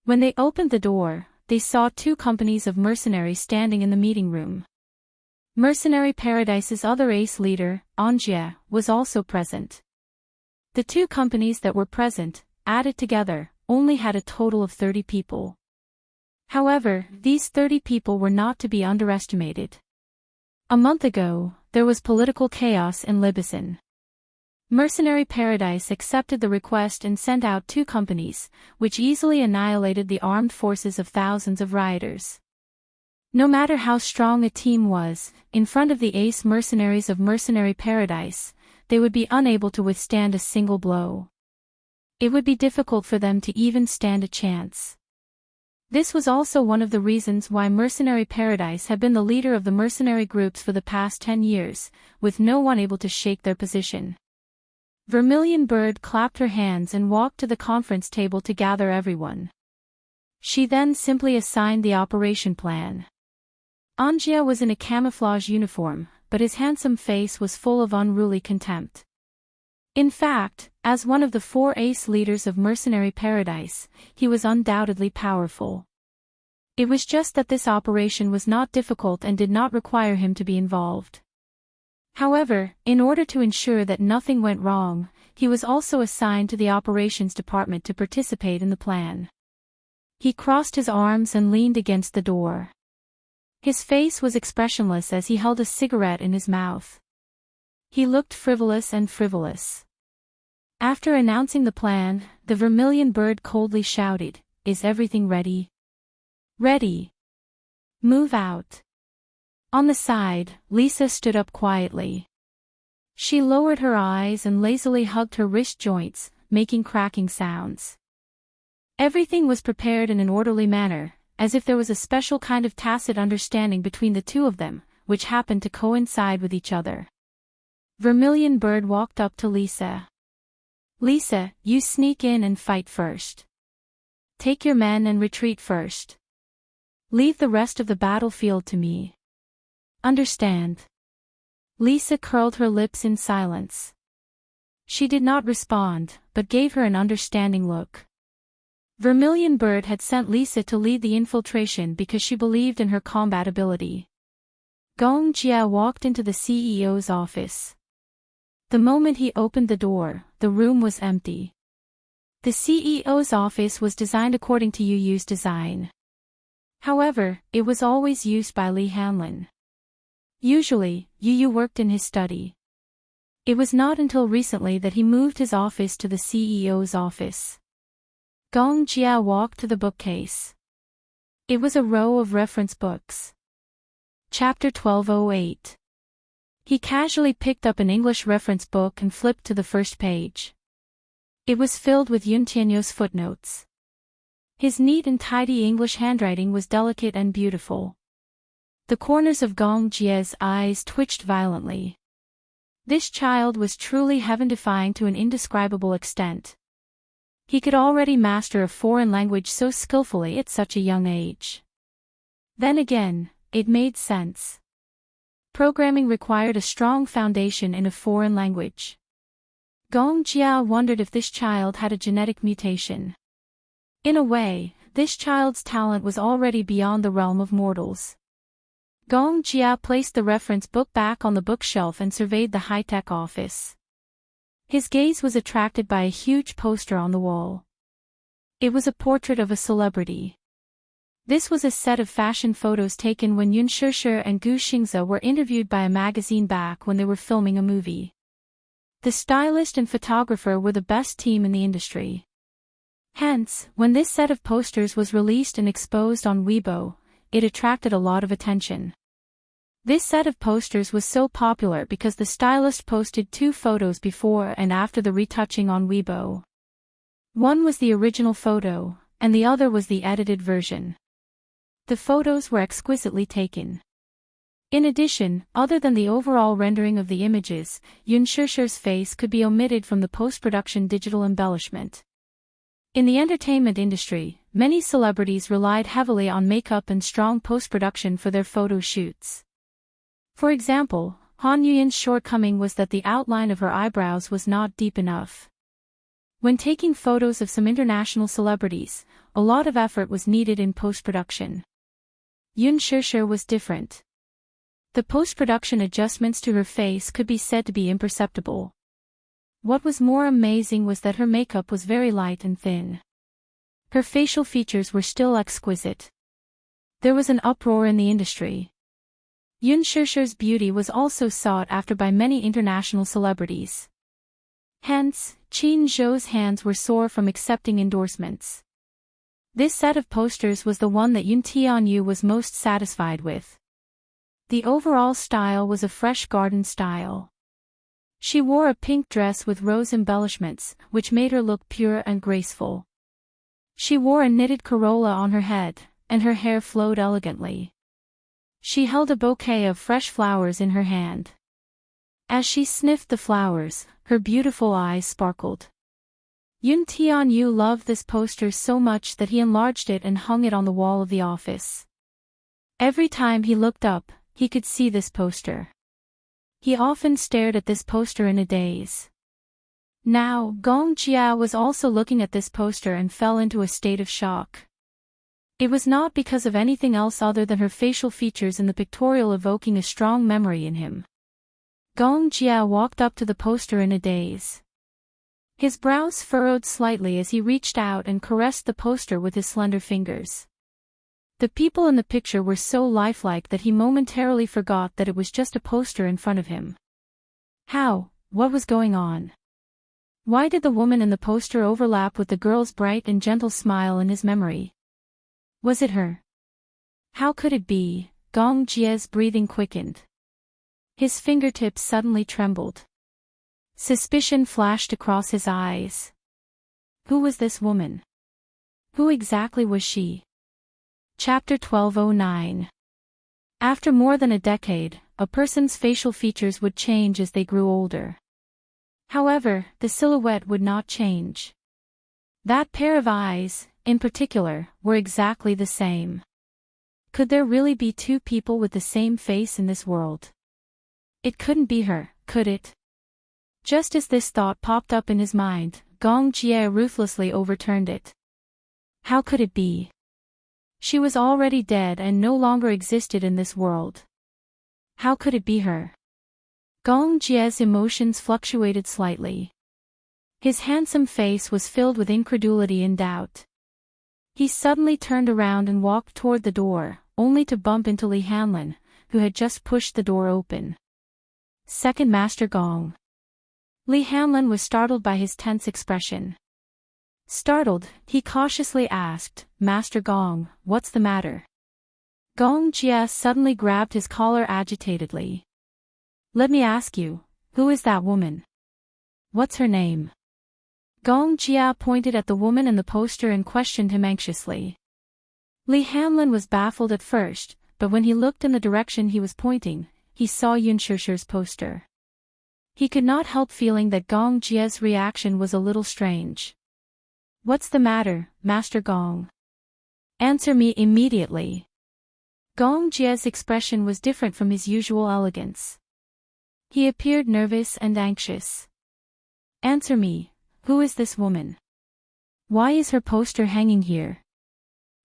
When they opened the door, they saw two companies of mercenaries standing in the meeting room. Mercenary Paradise's other ace leader, Anjie, was also present. The two companies that were present, added together, only had a total of 30 people. However, these 30 people were not to be underestimated. A month ago, there was political chaos in Libyson. Mercenary Paradise accepted the request and sent out 2 companies, which easily annihilated the armed forces of thousands of rioters. No matter how strong a team was, in front of the ace mercenaries of Mercenary Paradise, they would be unable to withstand a single blow. It would be difficult for them to even stand a chance. This was also one of the reasons why Mercenary Paradise had been the leader of the mercenary groups for the past 10 years, with no one able to shake their position. Vermilion Bird clapped her hands and walked to the conference table to gather everyone. She then simply assigned the operation plan. Angia was in a camouflage uniform, but his handsome face was full of unruly contempt. In fact, as one of the 4 ace leaders of Mercenary Paradise, he was undoubtedly powerful. It was just that this operation was not difficult and did not require him to be involved. However, in order to ensure that nothing went wrong, he was also assigned to the operations department to participate in the plan. He crossed his arms and leaned against the door. His face was expressionless as he held a cigarette in his mouth. He looked frivolous and frivolous. After announcing the plan, the Vermilion Bird coldly shouted, "Is everything ready?" "Ready. Move out." On the side, Lisa stood up quietly. She lowered her eyes and lazily hugged her wrist joints, making cracking sounds. Everything was prepared in an orderly manner, as if there was a special kind of tacit understanding between the 2 of them, which happened to coincide with each other. Vermilion Bird walked up to Lisa. "Lisa, you sneak in and fight first. Take your men and retreat first. Leave the rest of the battlefield to me. Understand?" Lisa curled her lips in silence. She did not respond, but gave her an understanding look. Vermilion Bird had sent Lisa to lead the infiltration because she believed in her combat ability. Gong Jia walked into the CEO's office. The moment he opened the door, the room was empty. The CEO's office was designed according to Yu Yu's design. However, it was always used by Li Hanlin. Usually, Yu Yu worked in his study. It was not until recently that he moved his office to the CEO's office. Gong Jia walked to the bookcase. It was a row of reference books. Chapter 1208. He casually picked up an English reference book and flipped to the first page. It was filled with Yun Tianyo's footnotes. His neat and tidy English handwriting was delicate and beautiful. The corners of Gong Jia's eyes twitched violently. This child was truly heaven-defying to an indescribable extent. He could already master a foreign language so skillfully at such a young age. Then again, it made sense. Programming required a strong foundation in a foreign language. Gong Jia wondered if this child had a genetic mutation. In a way, this child's talent was already beyond the realm of mortals. Gong Jia placed the reference book back on the bookshelf and surveyed the high-tech office. His gaze was attracted by a huge poster on the wall. It was a portrait of a celebrity. This was a set of fashion photos taken when Yun Shishir and Gu Xingze were interviewed by a magazine back when they were filming a movie. The stylist and photographer were the best team in the industry. Hence, when this set of posters was released and exposed on Weibo, it attracted a lot of attention. This set of posters was so popular because the stylist posted 2 photos before and after the retouching on Weibo. One was the original photo, and the other was the edited version. The photos were exquisitely taken. In addition, other than the overall rendering of the images, Yun Shishir's face could be omitted from the post-production digital embellishment. In the entertainment industry, many celebrities relied heavily on makeup and strong post-production for their photo shoots. For example, Han Yuyin's shortcoming was that the outline of her eyebrows was not deep enough. When taking photos of some international celebrities, a lot of effort was needed in post-production. Yun Shishir was different. The post-production adjustments to her face could be said to be imperceptible. What was more amazing was that her makeup was very light and thin. Her facial features were still exquisite. There was an uproar in the industry. Yun Shishir's beauty was also sought after by many international celebrities. Hence, Qin Zhou's hands were sore from accepting endorsements. This set of posters was the one that Yun Tianyu was most satisfied with. The overall style was a fresh garden style. She wore a pink dress with rose embellishments, which made her look pure and graceful. She wore a knitted corolla on her head, and her hair flowed elegantly. She held a bouquet of fresh flowers in her hand. As she sniffed the flowers, her beautiful eyes sparkled. Yun Tianyu loved this poster so much that he enlarged it and hung it on the wall of the office. Every time he looked up, he could see this poster. He often stared at this poster in a daze. Now, Gong Jia was also looking at this poster and fell into a state of shock. It was not because of anything else other than her facial features in the pictorial evoking a strong memory in him. Gong Jia walked up to the poster in a daze. His brows furrowed slightly as he reached out and caressed the poster with his slender fingers. The people in the picture were so lifelike that he momentarily forgot that it was just a poster in front of him. What was going on? Why did the woman in the poster overlap with the girl's bright and gentle smile in his memory? Was it her? How could it be? Gong Jia's breathing quickened. His fingertips suddenly trembled. Suspicion flashed across his eyes. Who was this woman? Who exactly was she? Chapter 1209. After more than a decade, a person's facial features would change as they grew older. However, the silhouette would not change. That pair of eyes, in particular, were exactly the same. Could there really be two people with the same face in this world? It couldn't be her, could it? Just as this thought popped up in his mind, Gong Jia ruthlessly overturned it. How could it be? She was already dead and no longer existed in this world. How could it be her? Gong Jia's emotions fluctuated slightly. His handsome face was filled with incredulity and doubt. He suddenly turned around and walked toward the door, only to bump into Li Hanlin, who had just pushed the door open. Second Master Gong. Li Hanlin was startled by his tense expression. Startled, he cautiously asked, Master Gong, what's the matter? Gong Jia suddenly grabbed his collar agitatedly. Let me ask you, who is that woman? What's her name? Gong Jia pointed at the woman in the poster and questioned him anxiously. Li Hanlin was baffled at first, but when he looked in the direction he was pointing, he saw Yun Shishir's poster. He could not help feeling that Gong Jia's reaction was a little strange. What's the matter, Master Gong? Answer me immediately. Gong Jia's expression was different from his usual elegance. He appeared nervous and anxious. Answer me, who is this woman? Why is her poster hanging here?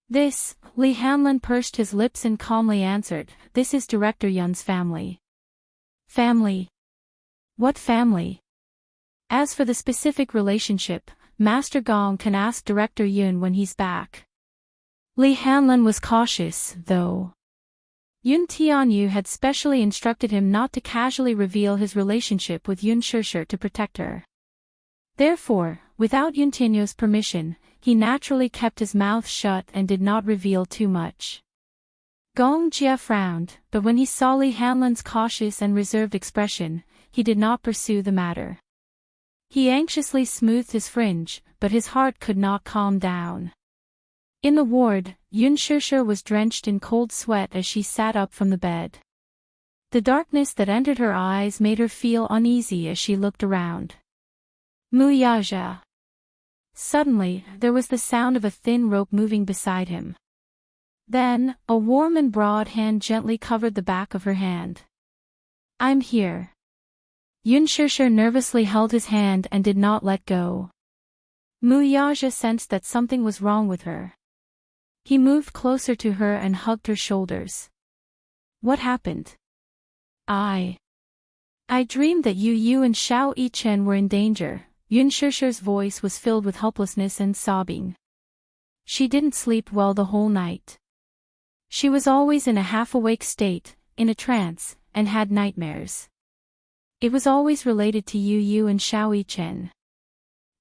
This, Li Hanlin pursed his lips and calmly answered, this is Director Yun's family. Family? What family? As for the specific relationship, Master Gong can ask Director Yun when he's back. Li Hanlin was cautious, though. Yun Tianyu had specially instructed him not to casually reveal his relationship with Yun Shishir to protect her. Therefore, without Yun Tianyu's permission, he naturally kept his mouth shut and did not reveal too much. Gong Jia frowned, but when he saw Li Hanlin's cautious and reserved expression, he did not pursue the matter. He anxiously smoothed his fringe, but his heart could not calm down. In the ward, Yun Shishir was drenched in cold sweat as she sat up from the bed. The darkness that entered her eyes made her feel uneasy as she looked around. Muyaja. Suddenly, there was the sound of a thin rope moving beside him. Then, a warm and broad hand gently covered the back of her hand. I'm here. Yun Shishir nervously held his hand and did not let go. Muyaja sensed that something was wrong with her. He moved closer to her and hugged her shoulders. What happened? I dreamed that you and Xiao Yichen were in danger. Yun Shishir's voice was filled with helplessness and sobbing. She didn't sleep well the whole night. She was always in a half-awake state, in a trance, and had nightmares. It was always related to Yu Yu and Xiao Yichen.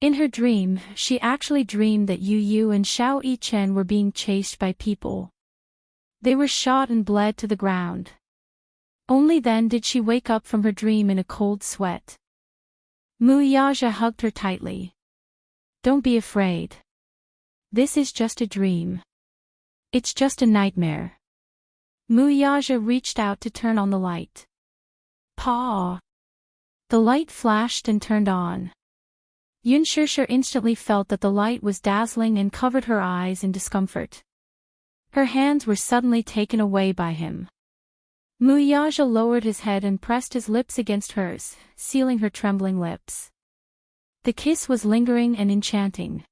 In her dream, she actually dreamed that Yu Yu and Xiao Yichen were being chased by people. They were shot and bled to the ground. Only then did she wake up from her dream in a cold sweat. Mu Yaja hugged her tightly. Don't be afraid. This is just a dream. It's just a nightmare. Mu Yaja reached out to turn on the light. Pa! The light flashed and turned on. Yun Shishir instantly felt that the light was dazzling and covered her eyes in discomfort. Her hands were suddenly taken away by him. Mu Yaja lowered his head and pressed his lips against hers, sealing her trembling lips. The kiss was lingering and enchanting.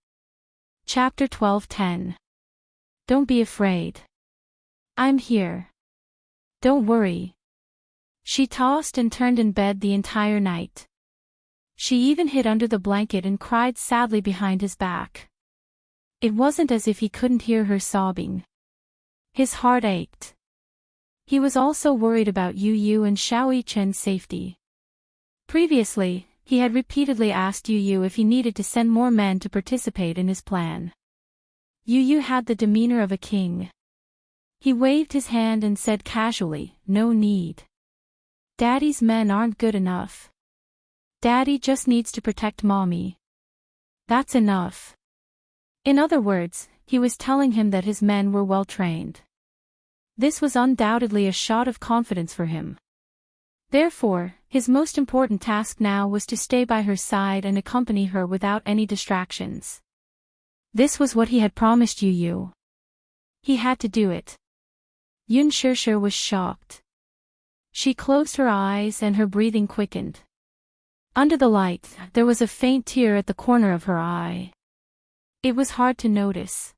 Chapter 12:10. Don't be afraid. I'm here. Don't worry. She tossed and turned in bed the entire night. She even hid under the blanket and cried sadly behind his back. It wasn't as if he couldn't hear her sobbing. His heart ached. He was also worried about Yu Yu and Xiao Yichen's safety. Previously, he had repeatedly asked Yu Yu if he needed to send more men to participate in his plan. Yu Yu had the demeanor of a king. He waved his hand and said casually, "No need. Daddy's men aren't good enough. Daddy just needs to protect Mommy. That's enough." In other words, he was telling him that his men were well trained. This was undoubtedly a shot of confidence for him. Therefore, his most important task now was to stay by her side and accompany her without any distractions. This was what he had promised Yu Yu. He had to do it. Yun Shishir was shocked. She closed her eyes and her breathing quickened. Under the light, there was a faint tear at the corner of her eye. It was hard to notice.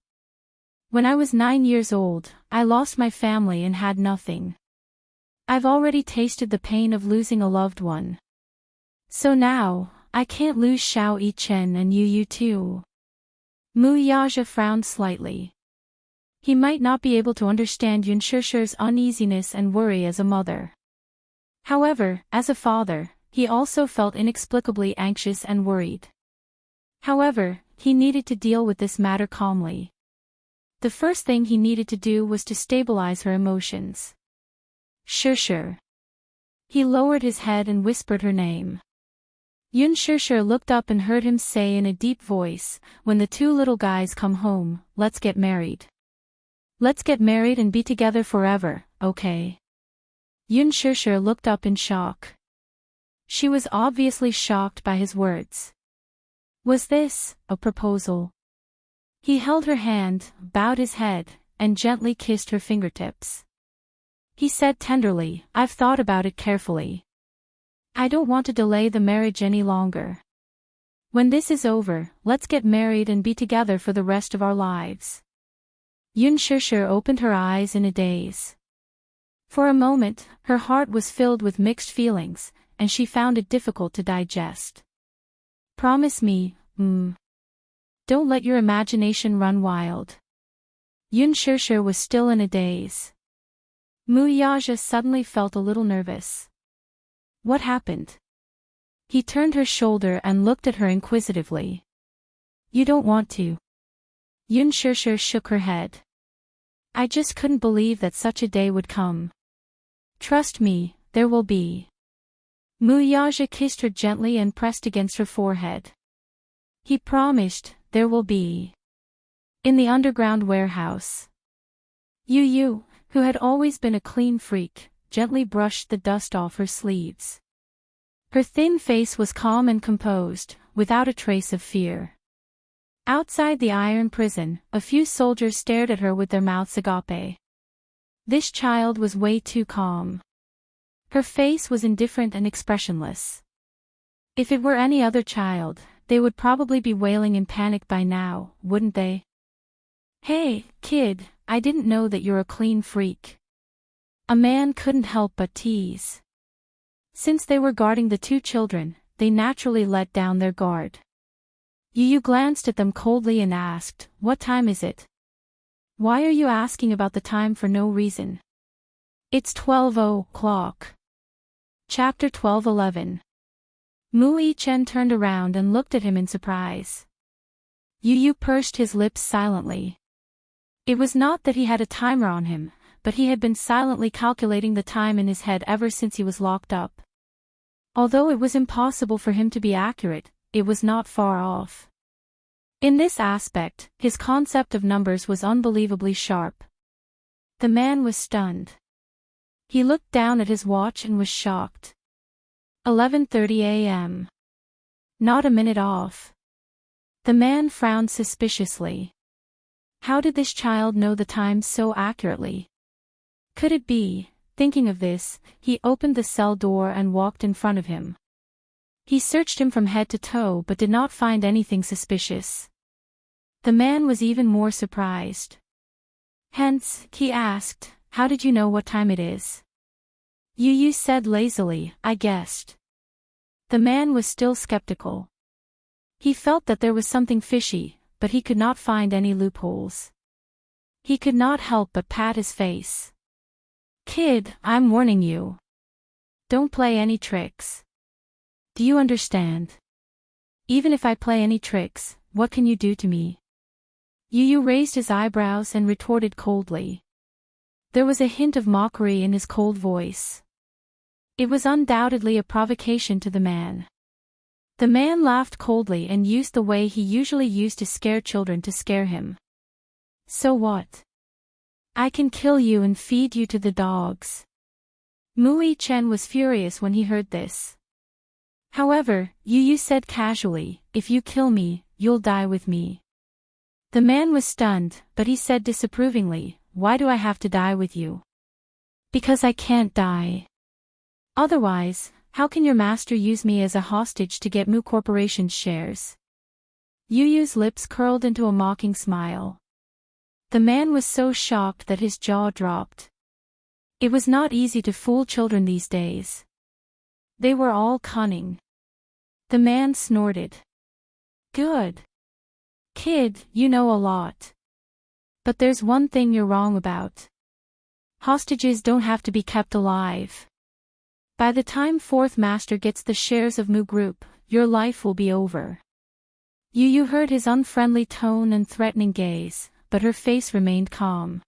When I was 9 years old, I lost my family and had nothing. I've already tasted the pain of losing a loved one. So now, I can't lose Xiao Yichen and Yu Yu too. Mu Yaja frowned slightly. He might not be able to understand Yun Shishir's uneasiness and worry as a mother. However, as a father, he also felt inexplicably anxious and worried. However, he needed to deal with this matter calmly. The first thing he needed to do was to stabilize her emotions. Shishir. He lowered his head and whispered her name. Yun Shishir looked up and heard him say in a deep voice, "When the two little guys come home, let's get married. Let's get married and be together forever, okay?" Yun Shishir looked up in shock. She was obviously shocked by his words. Was this a proposal? He held her hand, bowed his head, and gently kissed her fingertips. He said tenderly, "I've thought about it carefully. I don't want to delay the marriage any longer. When this is over, let's get married and be together for the rest of our lives." Yun Shishir opened her eyes in a daze. For a moment, her heart was filled with mixed feelings, and she found it difficult to digest. "Promise me, Don't let your imagination run wild." Yun Shishir was still in a daze. Mu Yaja suddenly felt a little nervous. What happened? He turned her shoulder and looked at her inquisitively. "You don't want to?" Yun Shishir shook her head. "I just couldn't believe that such a day would come. Trust me, there will be." Mu Yaja kissed her gently and pressed against her forehead. He promised, "There will be." In the underground warehouse, Yu Yu, who had always been a clean freak, gently brushed the dust off her sleeves. Her thin face was calm and composed, without a trace of fear. Outside the iron prison, a few soldiers stared at her with their mouths agape. This child was way too calm. Her face was indifferent and expressionless. If it were any other child, they would probably be wailing in panic by now, wouldn't they? "Hey, kid, I didn't know that you're a clean freak." A man couldn't help but tease. Since they were guarding the two children, they naturally let down their guard. Yu Yu glanced at them coldly and asked, "What time is it? Why are you asking about the time for no reason?" It's 12 o'clock. Chapter 12:11. Mu Yi-chen turned around and looked at him in surprise. Yu Yu pursed his lips silently. It was not that he had a timer on him, but he had been silently calculating the time in his head ever since he was locked up. Although it was impossible for him to be accurate, it was not far off. In this aspect, his concept of numbers was unbelievably sharp. The man was stunned. He looked down at his watch and was shocked. 11:30 a.m. Not a minute off. The man frowned suspiciously. How did this child know the time so accurately? Could it be? Thinking of this, he opened the cell door and walked in front of him. He searched him from head to toe but did not find anything suspicious. The man was even more surprised. Hence, he asked, "How did you know what time it is?" Yu Yu said lazily, "I guessed." The man was still skeptical. He felt that there was something fishy, but he could not find any loopholes. He could not help but pat his face. "Kid, I'm warning you. Don't play any tricks. Do you understand? Even if I play any tricks, what can you do to me?" Yu Yu raised his eyebrows and retorted coldly. There was a hint of mockery in his cold voice. It was undoubtedly a provocation to the man. The man laughed coldly and used the way he usually used to scare children to scare him. "So what? I can kill you and feed you to the dogs." Mu Yi-chen was furious when he heard this. However, Yu Yu said casually, "If you kill me, you'll die with me." The man was stunned, but he said disapprovingly, "Why do I have to die with you?" "Because I can't die. Otherwise, how can your master use me as a hostage to get Mu Corporation's shares?" Yu Yu's lips curled into a mocking smile. The man was so shocked that his jaw dropped. It was not easy to fool children these days. They were all cunning. The man snorted. "Good. Kid, you know a lot. But there's one thing you're wrong about. Hostages don't have to be kept alive. By the time Fourth Master gets the shares of Mu Group, your life will be over." Yu Yu heard his unfriendly tone and threatening gaze, but her face remained calm.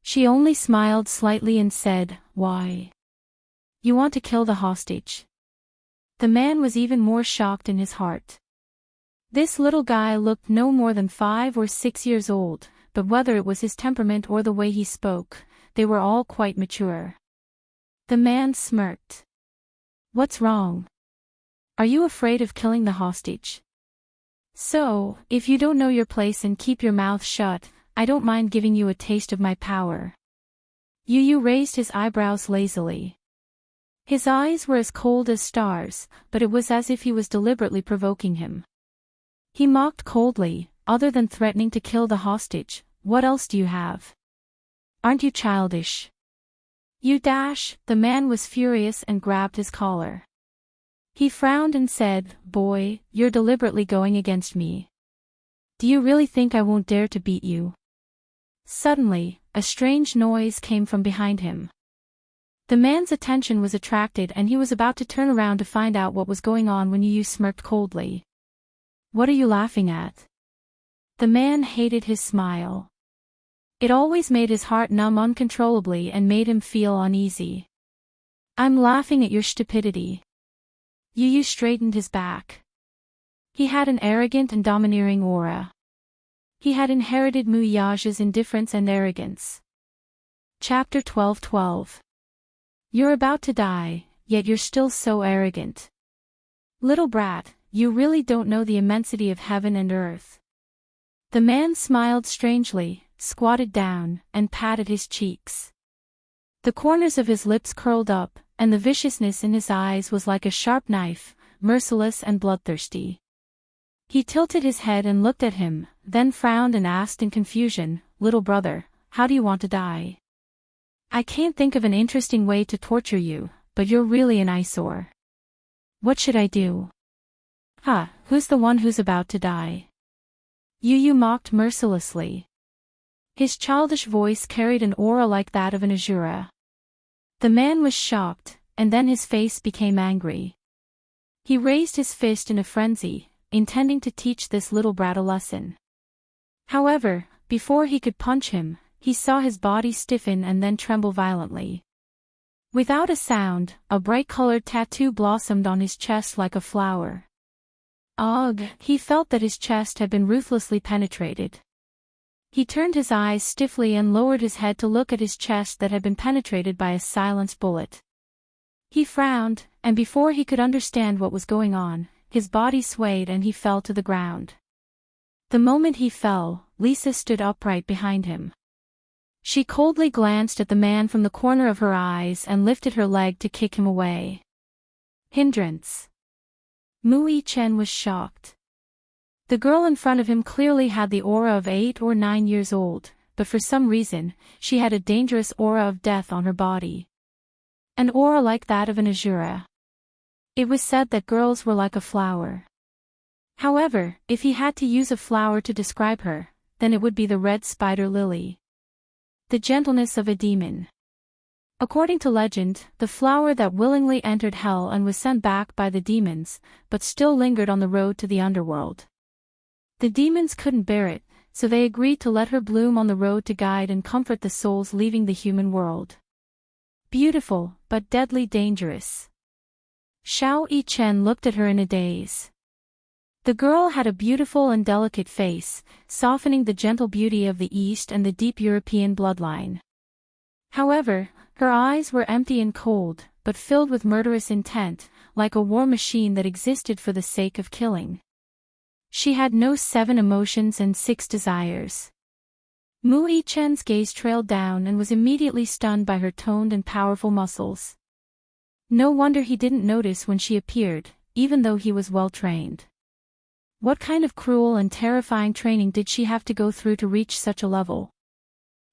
She only smiled slightly and said, "Why? You want to kill the hostage?" The man was even more shocked in his heart. This little guy looked no more than 5 or 6 years old, but whether it was his temperament or the way he spoke, they were all quite mature. The man smirked. "What's wrong? Are you afraid of killing the hostage? So, if you don't know your place and keep your mouth shut, I don't mind giving you a taste of my power." Yu Yu raised his eyebrows lazily. His eyes were as cold as stars, but it was as if he was deliberately provoking him. He mocked coldly, "Other than threatening to kill the hostage, what else do you have? Aren't you childish?" The man was furious and grabbed his collar. He frowned and said, "Boy, you're deliberately going against me. Do you really think I won't dare to beat you?" Suddenly, a strange noise came from behind him. The man's attention was attracted and he was about to turn around to find out what was going on when Yu Yu smirked coldly. "What are you laughing at?" The man hated his smile. It always made his heart numb uncontrollably and made him feel uneasy. "I'm laughing at your stupidity." Yu Yu straightened his back. He had an arrogant and domineering aura. He had inherited Mu Yaja's indifference and arrogance. Chapter 12:12. You're about to die, yet you're still so arrogant. Little brat, you really don't know the immensity of heaven and earth. The man smiled strangely, squatted down, and patted his cheeks. The corners of his lips curled up, and the viciousness in his eyes was like a sharp knife, merciless and bloodthirsty. He tilted his head and looked at him, then frowned and asked in confusion, "Little brother, how do you want to die?" "I can't think of an interesting way to torture you, but you're really an eyesore. What should I do?" Who's the one who's about to die?" Yu Yu mocked mercilessly. His childish voice carried an aura like that of an Azura. The man was shocked, and then his face became angry. He raised his fist in a frenzy, intending to teach this little brat a lesson. However, before he could punch him, he saw his body stiffen and then tremble violently. Without a sound, a bright-colored tattoo blossomed on his chest like a flower. Ugh! He felt that his chest had been ruthlessly penetrated. He turned his eyes stiffly and lowered his head to look at his chest that had been penetrated by a silenced bullet. He frowned, and before he could understand what was going on, his body swayed and he fell to the ground. The moment he fell, Lisa stood upright behind him. She coldly glanced at the man from the corner of her eyes and lifted her leg to kick him away. Hindrance. Mui Chen was shocked. The girl in front of him clearly had the aura of 8 or 9 years old, but for some reason, she had a dangerous aura of death on her body. An aura like that of an Azura. It was said that girls were like a flower. However, if he had to use a flower to describe her, then it would be the red spider lily. The gentleness of a demon. According to legend, the flower that willingly entered hell and was sent back by the demons, but still lingered on the road to the underworld. The demons couldn't bear it, so they agreed to let her bloom on the road to guide and comfort the souls leaving the human world. Beautiful, but deadly dangerous. Xiao Yichen looked at her in a daze. The girl had a beautiful and delicate face, softening the gentle beauty of the East and the deep European bloodline. However, her eyes were empty and cold, but filled with murderous intent, like a war machine that existed for the sake of killing. She had no 7 emotions and 6 desires. Mu Yichen's gaze trailed down and was immediately stunned by her toned and powerful muscles. No wonder he didn't notice when she appeared, even though he was well trained. What kind of cruel and terrifying training did she have to go through to reach such a level?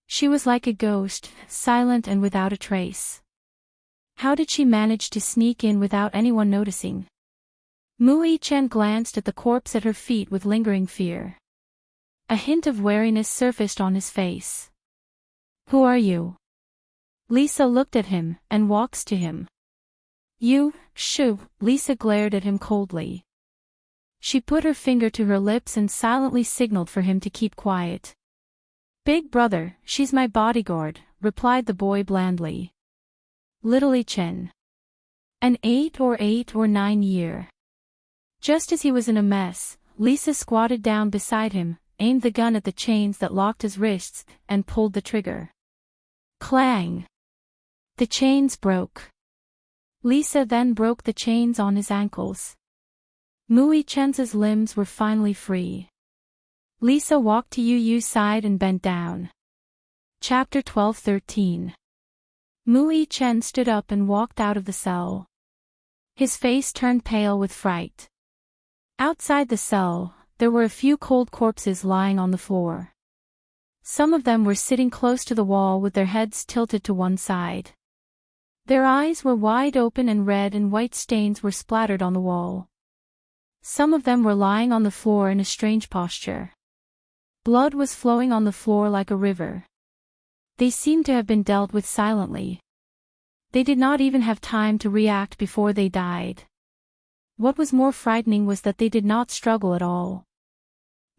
She was like a ghost, silent and without a trace. How did she manage to sneak in without anyone noticing? Mu Yichen glanced at the corpse at her feet with lingering fear. A hint of wariness surfaced on his face. Who are you? Lisa looked at him, and walks to him. You, Shu, Lisa glared at him coldly. She put her finger to her lips and silently signaled for him to keep quiet. Big brother, she's my bodyguard, replied the boy blandly. Little Yichen. An 8 or 9 year. Just as he was in a mess, Lisa squatted down beside him, aimed the gun at the chains that locked his wrists, and pulled the trigger. Clang! The chains broke. Lisa then broke the chains on his ankles. Mu Yichen's limbs were finally free. Lisa walked to Yu Yu's side and bent down. Chapter 12-13. Mu Yichen stood up and walked out of the cell. His face turned pale with fright. Outside the cell, there were a few cold corpses lying on the floor. Some of them were sitting close to the wall with their heads tilted to one side. Their eyes were wide open and red and white stains were splattered on the wall. Some of them were lying on the floor in a strange posture. Blood was flowing on the floor like a river. They seemed to have been dealt with silently. They did not even have time to react before they died. What was more frightening was that they did not struggle at all.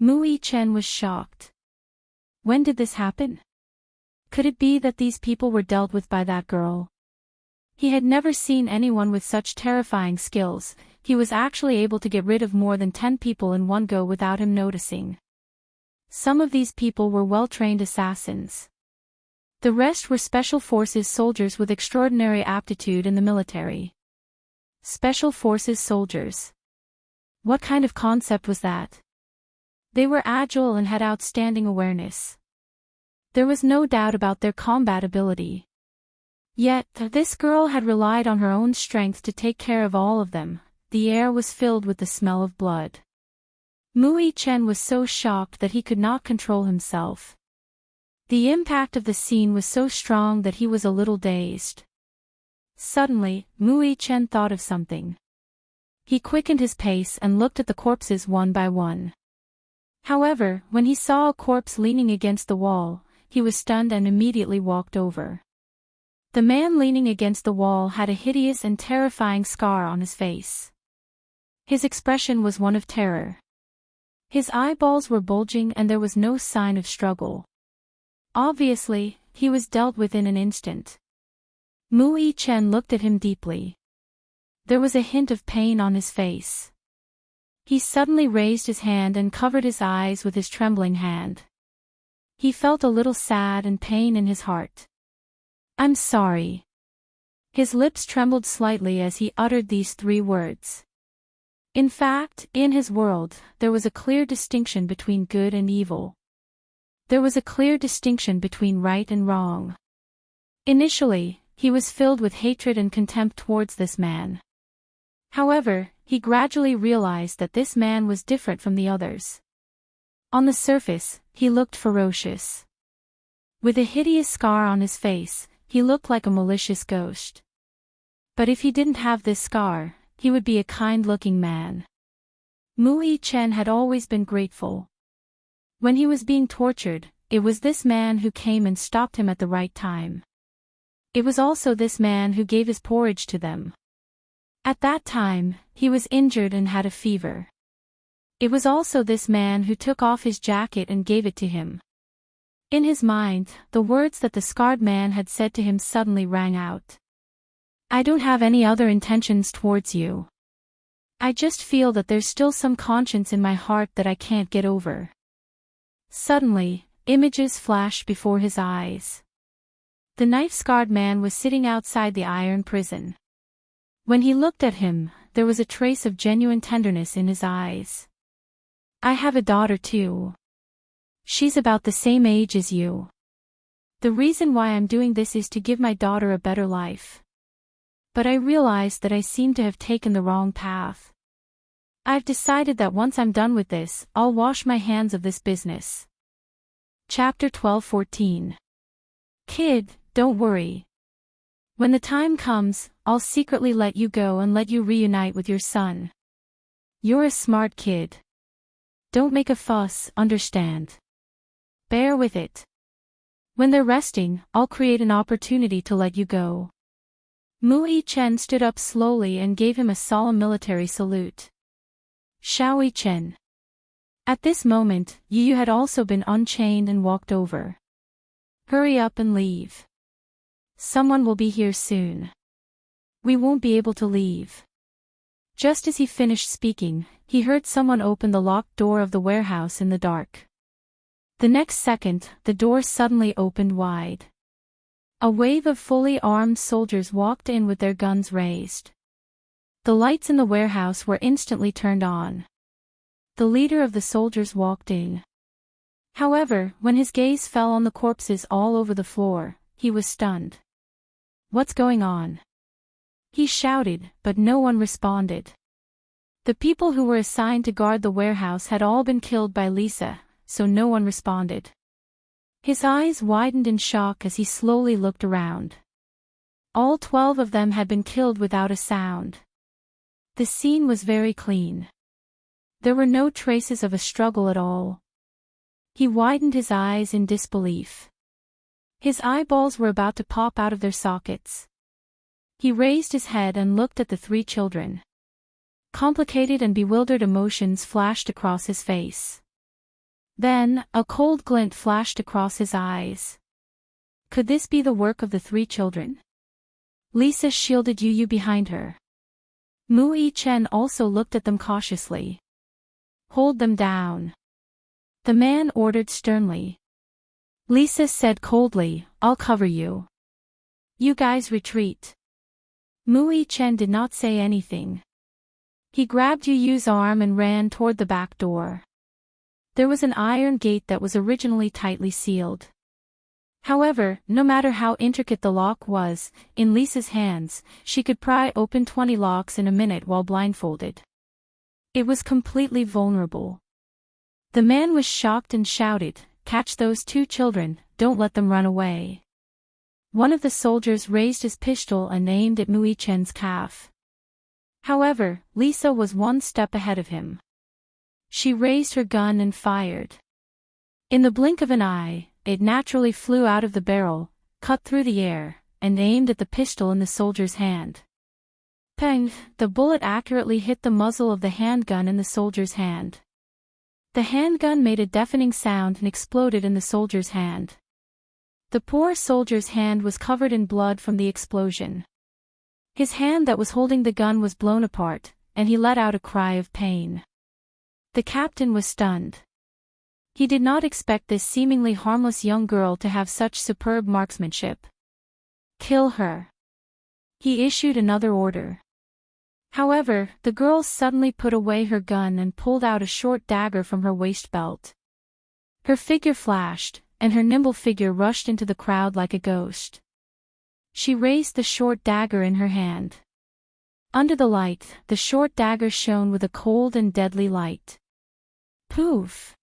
Mu Yichen was shocked. When did this happen? Could it be that these people were dealt with by that girl? He had never seen anyone with such terrifying skills. He was actually able to get rid of more than 10 people in one go without him noticing. Some of these people were well-trained assassins. The rest were Special Forces soldiers with extraordinary aptitude in the military. Special Forces soldiers. What kind of concept was that? They were agile and had outstanding awareness. There was no doubt about their combat ability. Yet, this girl had relied on her own strength to take care of all of them. The air was filled with the smell of blood. Mu Yichen was so shocked that he could not control himself. The impact of the scene was so strong that he was a little dazed. Suddenly, Mu Yichen thought of something. He quickened his pace and looked at the corpses one by one. However, when he saw a corpse leaning against the wall, he was stunned and immediately walked over. The man leaning against the wall had a hideous and terrifying scar on his face. His expression was one of terror. His eyeballs were bulging and there was no sign of struggle. Obviously, he was dealt with in an instant. Mu Yi-chen looked at him deeply. There was a hint of pain on his face. He suddenly raised his hand and covered his eyes with his trembling hand. He felt a little sad and pain in his heart. "I'm sorry." His lips trembled slightly as he uttered these 3 words. In fact, in his world, there was a clear distinction between good and evil. There was a clear distinction between right and wrong. Initially, he was filled with hatred and contempt towards this man. However, he gradually realized that this man was different from the others. On the surface, he looked ferocious. With a hideous scar on his face, he looked like a malicious ghost. But if he didn't have this scar, he would be a kind-looking man. Mu Yi-chen had always been grateful. When he was being tortured, it was this man who came and stopped him at the right time. It was also this man who gave his porridge to them. At that time, he was injured and had a fever. It was also this man who took off his jacket and gave it to him. In his mind, the words that the scarred man had said to him suddenly rang out. "I don't have any other intentions towards you. I just feel that there's still some conscience in my heart that I can't get over." Suddenly, images flashed before his eyes. The knife-scarred man was sitting outside the iron prison. When he looked at him, there was a trace of genuine tenderness in his eyes. "I have a daughter too. She's about the same age as you. The reason why I'm doing this is to give my daughter a better life. But I realized that I seem to have taken the wrong path. I've decided that once I'm done with this, I'll wash my hands of this business." Chapter 12-14. Kid, don't worry. When the time comes, I'll secretly let you go and let you reunite with your son. You're a smart kid. Don't make a fuss, understand? Bear with it. When they're resting, I'll create an opportunity to let you go. Mu Yi-chen stood up slowly and gave him a solemn military salute. Xiao Yi-chen. At this moment, Yu had also been unchained and walked over. Hurry up and leave. Someone will be here soon. We won't be able to leave. Just as he finished speaking, he heard someone open the locked door of the warehouse in the dark. The next second, the door suddenly opened wide. A wave of fully armed soldiers walked in with their guns raised. The lights in the warehouse were instantly turned on. The leader of the soldiers walked in. However, when his gaze fell on the corpses all over the floor, he was stunned. "What's going on?" he shouted, but no one responded. The people who were assigned to guard the warehouse had all been killed by Lisa, so no one responded. His eyes widened in shock as he slowly looked around. All 12 of them had been killed without a sound. The scene was very clean. There were no traces of a struggle at all. He widened his eyes in disbelief. His eyeballs were about to pop out of their sockets. He raised his head and looked at the 3 children. Complicated and bewildered emotions flashed across his face. Then, a cold glint flashed across his eyes. Could this be the work of the 3 children? Lisa shielded Yu behind her. Mu Yi-chen also looked at them cautiously. "Hold them down," the man ordered sternly. Lisa said coldly, "I'll cover you. You guys retreat." Mu Yi-chen did not say anything. He grabbed Yu's arm and ran toward the back door. There was an iron gate that was originally tightly sealed. However, no matter how intricate the lock was, in Lisa's hands, she could pry open 20 locks in a minute while blindfolded. It was completely vulnerable. The man was shocked and shouted, "Catch those 2 children, don't let them run away." One of the soldiers raised his pistol and aimed at Mu Yi-chen's calf. However, Lisa was 1 step ahead of him. She raised her gun and fired. In the blink of an eye, it naturally flew out of the barrel, cut through the air, and aimed at the pistol in the soldier's hand. Peng! The bullet accurately hit the muzzle of the handgun in the soldier's hand. The handgun made a deafening sound and exploded in the soldier's hand. The poor soldier's hand was covered in blood from the explosion. His hand that was holding the gun was blown apart, and he let out a cry of pain. The captain was stunned. He did not expect this seemingly harmless young girl to have such superb marksmanship. Kill her. He issued another order. However, the girl suddenly put away her gun and pulled out a short dagger from her waist belt. Her figure flashed, and her nimble figure rushed into the crowd like a ghost. She raised the short dagger in her hand. Under the light, the short dagger shone with a cold and deadly light. Poof!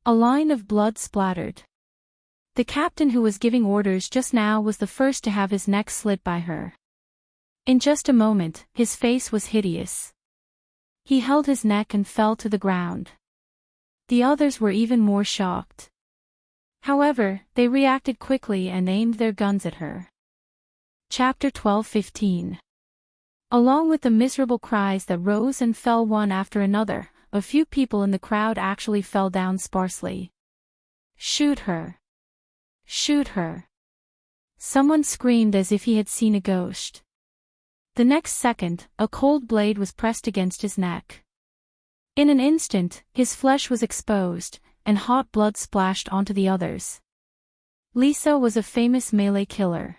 A line of blood splattered. The captain who was giving orders just now was the first to have his neck slit by her. In just a moment, his face was hideous. He held his neck and fell to the ground. The others were even more shocked. However, they reacted quickly and aimed their guns at her. Chapter 12:15. Along with the miserable cries that rose and fell one after another, a few people in the crowd actually fell down sparsely. Shoot her! Shoot her! Someone screamed as if he had seen a ghost. The next second, a cold blade was pressed against his neck. In an instant, his flesh was exposed, and hot blood splashed onto the others. Lisa was a famous melee killer.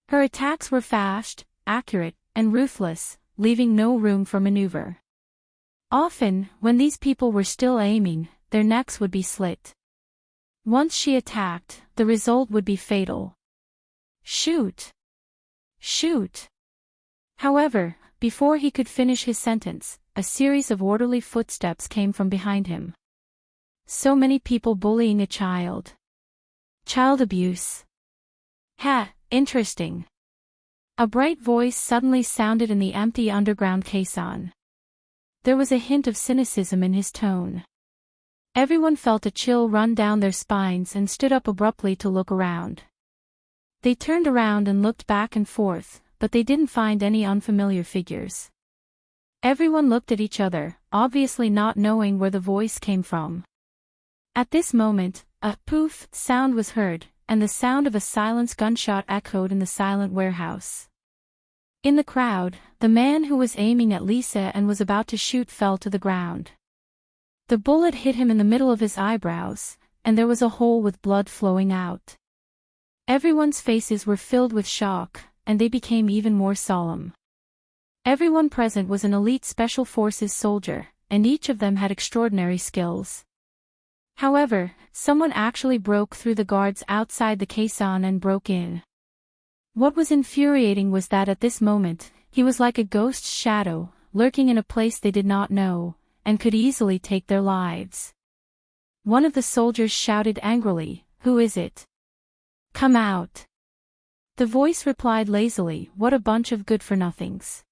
Her attacks were fast, accurate, and ruthless, leaving no room for maneuver. Often, when these people were still aiming, their necks would be slit. Once she attacked, the result would be fatal. Shoot! Shoot! However, before he could finish his sentence, a series of orderly footsteps came from behind him. So many people bullying a child. Child abuse. Ha, interesting. A bright voice suddenly sounded in the empty underground caisson. There was a hint of cynicism in his tone. Everyone felt a chill run down their spines and stood up abruptly to look around. They turned around and looked back and forth, but they didn't find any unfamiliar figures. Everyone looked at each other, obviously not knowing where the voice came from. At this moment, a poof sound was heard, and the sound of a silenced gunshot echoed in the silent warehouse. In the crowd, the man who was aiming at Lisa and was about to shoot fell to the ground. The bullet hit him in the middle of his eyebrows, and there was a hole with blood flowing out. Everyone's faces were filled with shock, and they became even more solemn. Everyone present was an elite special forces soldier, and each of them had extraordinary skills. However, someone actually broke through the guards outside the caisson and broke in. What was infuriating was that at this moment, he was like a ghost's shadow, lurking in a place they did not know, and could easily take their lives. One of the soldiers shouted angrily, "Who is it? Come out!" The voice replied lazily, "What a bunch of good-for-nothings."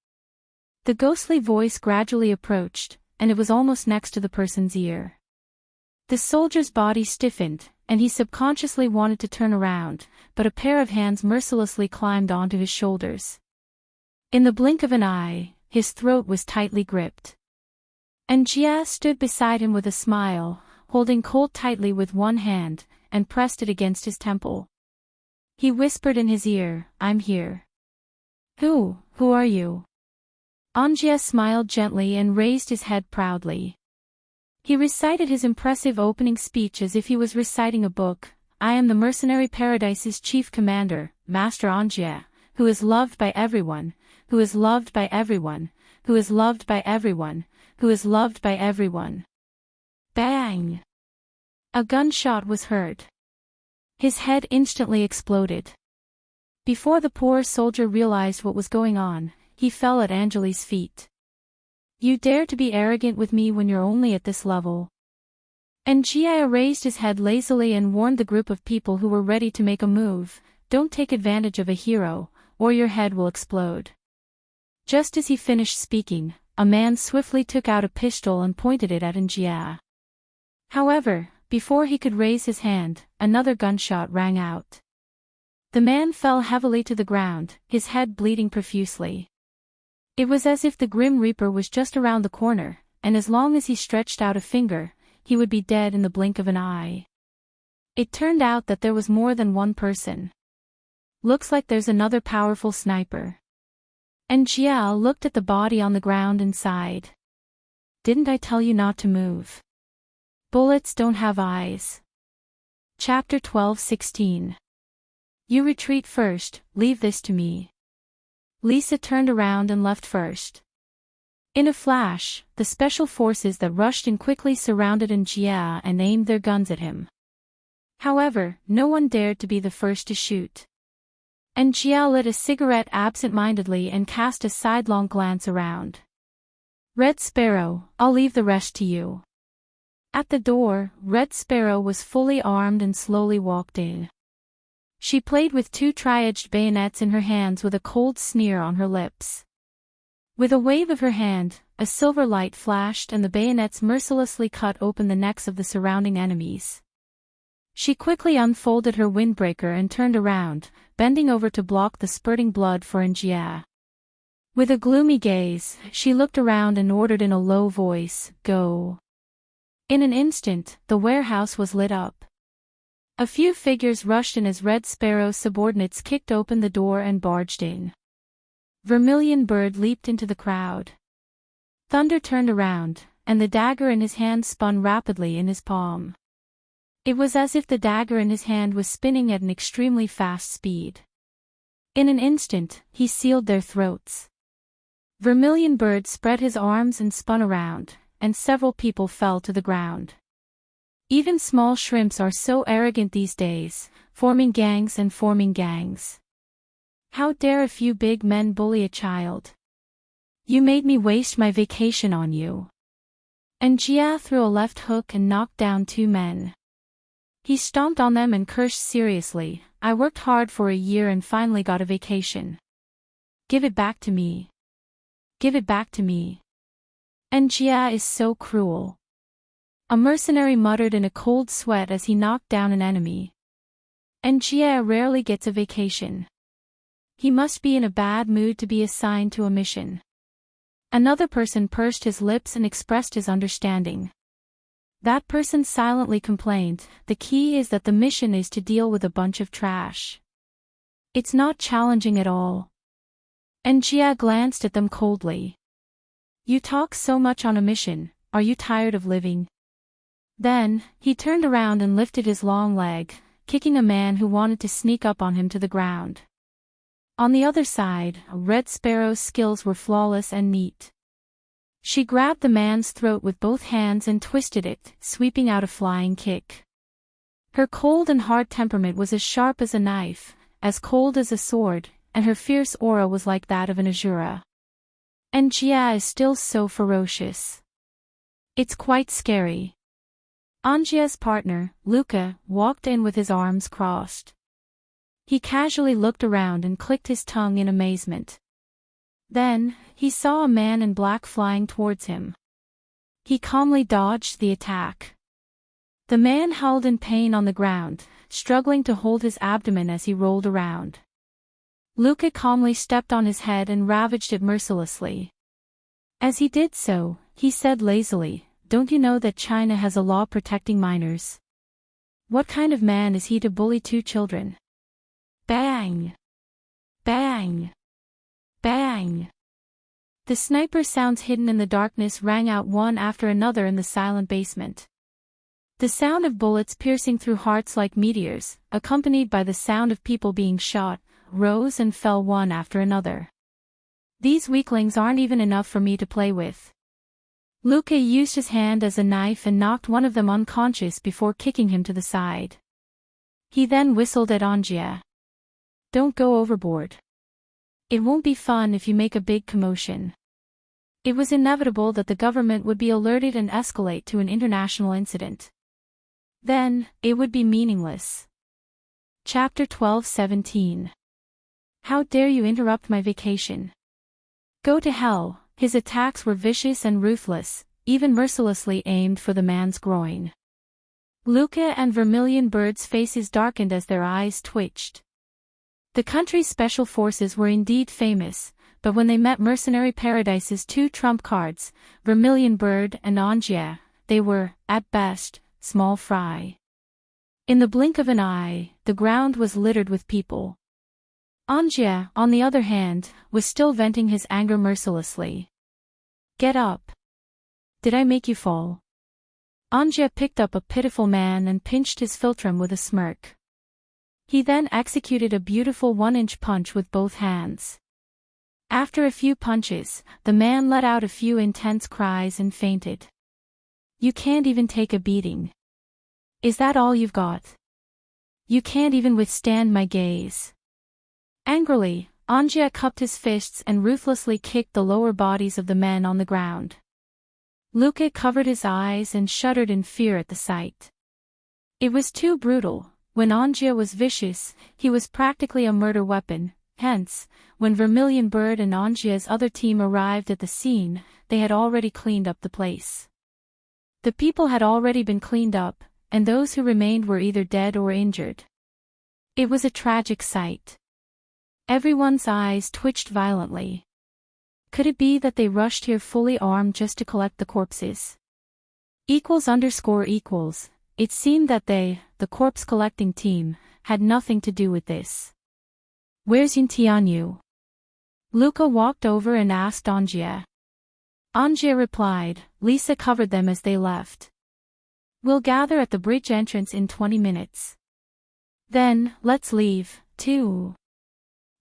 The ghostly voice gradually approached, and it was almost next to the person's ear. The soldier's body stiffened, and he subconsciously wanted to turn around, but a pair of hands mercilessly climbed onto his shoulders. In the blink of an eye, his throat was tightly gripped. And Jia stood beside him with a smile, holding Colt tightly with one hand, and pressed it against his temple. He whispered in his ear, "I'm here." Who are you?" Anjia smiled gently and raised his head proudly. He recited his impressive opening speech as if he was reciting a book. "I am the Mercenary Paradise's chief commander, Master Anjia, who is loved by everyone, who is loved by everyone, who is loved by everyone, who is loved by everyone." Bang! A gunshot was heard. His head instantly exploded. Before the poor soldier realized what was going on, he fell at Anjali's feet. "You dare to be arrogant with me when you're only at this level." And Jia raised his head lazily and warned the group of people who were ready to make a move, "Don't take advantage of a hero, or your head will explode." Just as he finished speaking, a man swiftly took out a pistol and pointed it at Jia. However, before he could raise his hand, another gunshot rang out. The man fell heavily to the ground, his head bleeding profusely. It was as if the Grim Reaper was just around the corner, and as long as he stretched out a finger, he would be dead in the blink of an eye. It turned out that there was more than one person. Looks like there's another powerful sniper. And Jiao looked at the body on the ground and sighed. Didn't I tell you not to move? Bullets don't have eyes. Chapter 12:16. You retreat first, leave this to me. Lisa turned around and left first. In a flash, the special forces that rushed in quickly surrounded Jia and aimed their guns at him. However, no one dared to be the first to shoot. And Jia lit a cigarette absent-mindedly and cast a sidelong glance around. Red Sparrow, I'll leave the rest to you. At the door, Red Sparrow was fully armed and slowly walked in. She played with two tri-edged bayonets in her hands with a cold sneer on her lips. With a wave of her hand, a silver light flashed and the bayonets mercilessly cut open the necks of the surrounding enemies. She quickly unfolded her windbreaker and turned around, bending over to block the spurting blood for Njia. With a gloomy gaze, she looked around and ordered in a low voice, "Go." In an instant, the warehouse was lit up. A few figures rushed in as Red Sparrow's subordinates kicked open the door and barged in. Vermilion Bird leaped into the crowd. Thunder turned around, and the dagger in his hand spun rapidly in his palm. It was as if the dagger in his hand was spinning at an extremely fast speed. In an instant, he sealed their throats. Vermilion Bird spread his arms and spun around, and several people fell to the ground. Even small shrimps are so arrogant these days, forming gangs and forming gangs. How dare a few big men bully a child? You made me waste my vacation on you. And Jia threw a left hook and knocked down two men. He stomped on them and cursed seriously, I worked hard for a year and finally got a vacation. Give it back to me. Give it back to me. And Jia is so cruel. A mercenary muttered in a cold sweat as he knocked down an enemy. And Jia rarely gets a vacation. He must be in a bad mood to be assigned to a mission. Another person pursed his lips and expressed his understanding. That person silently complained, the key is that the mission is to deal with a bunch of trash. It's not challenging at all. And Jia glanced at them coldly. You talk so much on a mission, are you tired of living? Then, he turned around and lifted his long leg, kicking a man who wanted to sneak up on him to the ground. On the other side, Red Sparrow's skills were flawless and neat. She grabbed the man's throat with both hands and twisted it, sweeping out a flying kick. Her cold and hard temperament was as sharp as a knife, as cold as a sword, and her fierce aura was like that of an Azura. And Jia is still so ferocious. It's quite scary. Anjia's partner, Luca, walked in with his arms crossed. He casually looked around and clicked his tongue in amazement. Then, he saw a man in black flying towards him. He calmly dodged the attack. The man howled in pain on the ground, struggling to hold his abdomen as he rolled around. Luca calmly stepped on his head and ravaged it mercilessly. As he did so, he said lazily, "Don't you know that China has a law protecting minors? What kind of man is he to bully two children?" Bang! Bang! Bang! The sniper sounds hidden in the darkness rang out one after another in the silent basement. The sound of bullets piercing through hearts like meteors, accompanied by the sound of people being shot, rose and fell one after another. These weaklings aren't even enough for me to play with. Luca used his hand as a knife and knocked one of them unconscious before kicking him to the side. He then whistled at Anjia. Don't go overboard. It won't be fun if you make a big commotion. It was inevitable that the government would be alerted and escalate to an international incident. Then, it would be meaningless. Chapter 12:17. How dare you interrupt my vacation? Go to hell. His attacks were vicious and ruthless, even mercilessly aimed for the man's groin. Luca and Vermilion Bird's faces darkened as their eyes twitched. The country's special forces were indeed famous, but when they met Mercenary Paradise's two trump cards, Vermilion Bird and Angia, they were, at best, small fry. In the blink of an eye, the ground was littered with people. Angia, on the other hand, was still venting his anger mercilessly. Get up. Did I make you fall? Angia picked up a pitiful man and pinched his philtrum with a smirk. He then executed a beautiful 1-inch punch with both hands. After a few punches, the man let out a few intense cries and fainted. You can't even take a beating. Is that all you've got? You can't even withstand my gaze. Angrily, Angia cupped his fists and ruthlessly kicked the lower bodies of the men on the ground. Luca covered his eyes and shuddered in fear at the sight. It was too brutal. When Angia was vicious, he was practically a murder weapon. Hence, when Vermilion Bird and Angia's other team arrived at the scene, they had already cleaned up the place. The people had already been cleaned up, and those who remained were either dead or injured. It was a tragic sight. Everyone's eyes twitched violently. Could it be that they rushed here fully armed just to collect the corpses? ===. It seemed that they, the corpse collecting team, had nothing to do with this. Where's Yuntianyu? Luca walked over and asked Angia. Angia replied, Lisa covered them as they left. We'll gather at the bridge entrance in 20 minutes. Then, let's leave, too.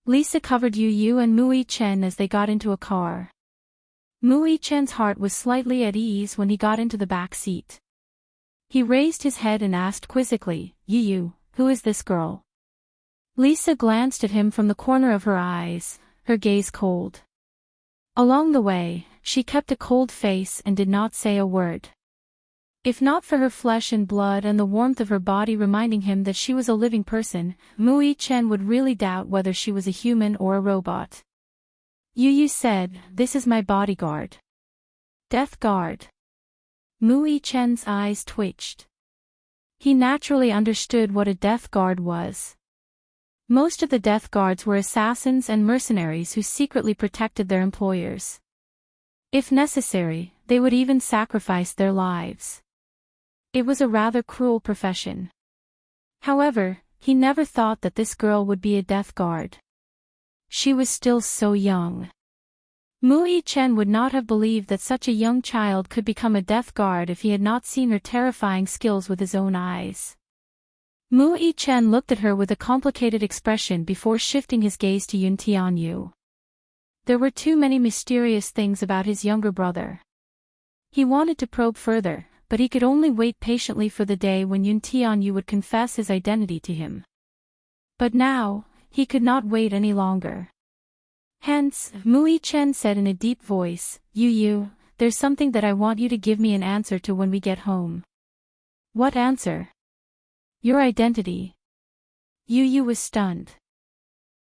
Lisa covered Yu and Mui Chen as they got into a car. Mui Chen's heart was slightly at ease when he got into the back seat. He raised his head and asked quizzically, Yu, who is this girl? Lisa glanced at him from the corner of her eyes, her gaze cold. Along the way, she kept a cold face and did not say a word. If not for her flesh and blood and the warmth of her body reminding him that she was a living person, Mui Chen would really doubt whether she was a human or a robot. Yu said, this is my bodyguard. Death Guard. Mui Chen's eyes twitched. He naturally understood what a death guard was. Most of the death guards were assassins and mercenaries who secretly protected their employers. If necessary, they would even sacrifice their lives. It was a rather cruel profession. However, he never thought that this girl would be a death guard. She was still so young. Mui Chen would not have believed that such a young child could become a death guard if he had not seen her terrifying skills with his own eyes. Mui Chen looked at her with a complicated expression before shifting his gaze to Yun Tianyu. There were too many mysterious things about his younger brother. He wanted to probe further, but he could only wait patiently for the day when Yun Tianyu would confess his identity to him. But now, he could not wait any longer. Hence, Mui Chen said in a deep voice, Yu, there's something that I want you to give me an answer to when we get home. What answer? Your identity. Yu was stunned.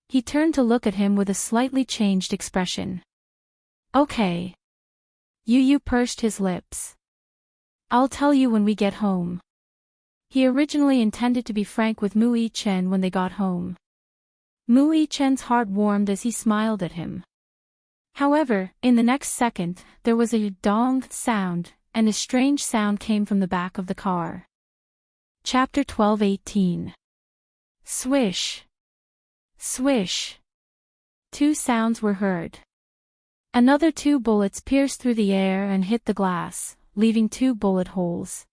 He turned to look at him with a slightly changed expression. Okay. Yu pursed his lips. I'll tell you when we get home. He originally intended to be frank with Mui Chen when they got home. Mui Chen's heart warmed as he smiled at him. However, in the next second, there was a dong sound, and a strange sound came from the back of the car. Chapter 12:18. Swish. Swish. Two sounds were heard. Another 2 bullets pierced through the air and hit the glass, leaving 2 bullet holes.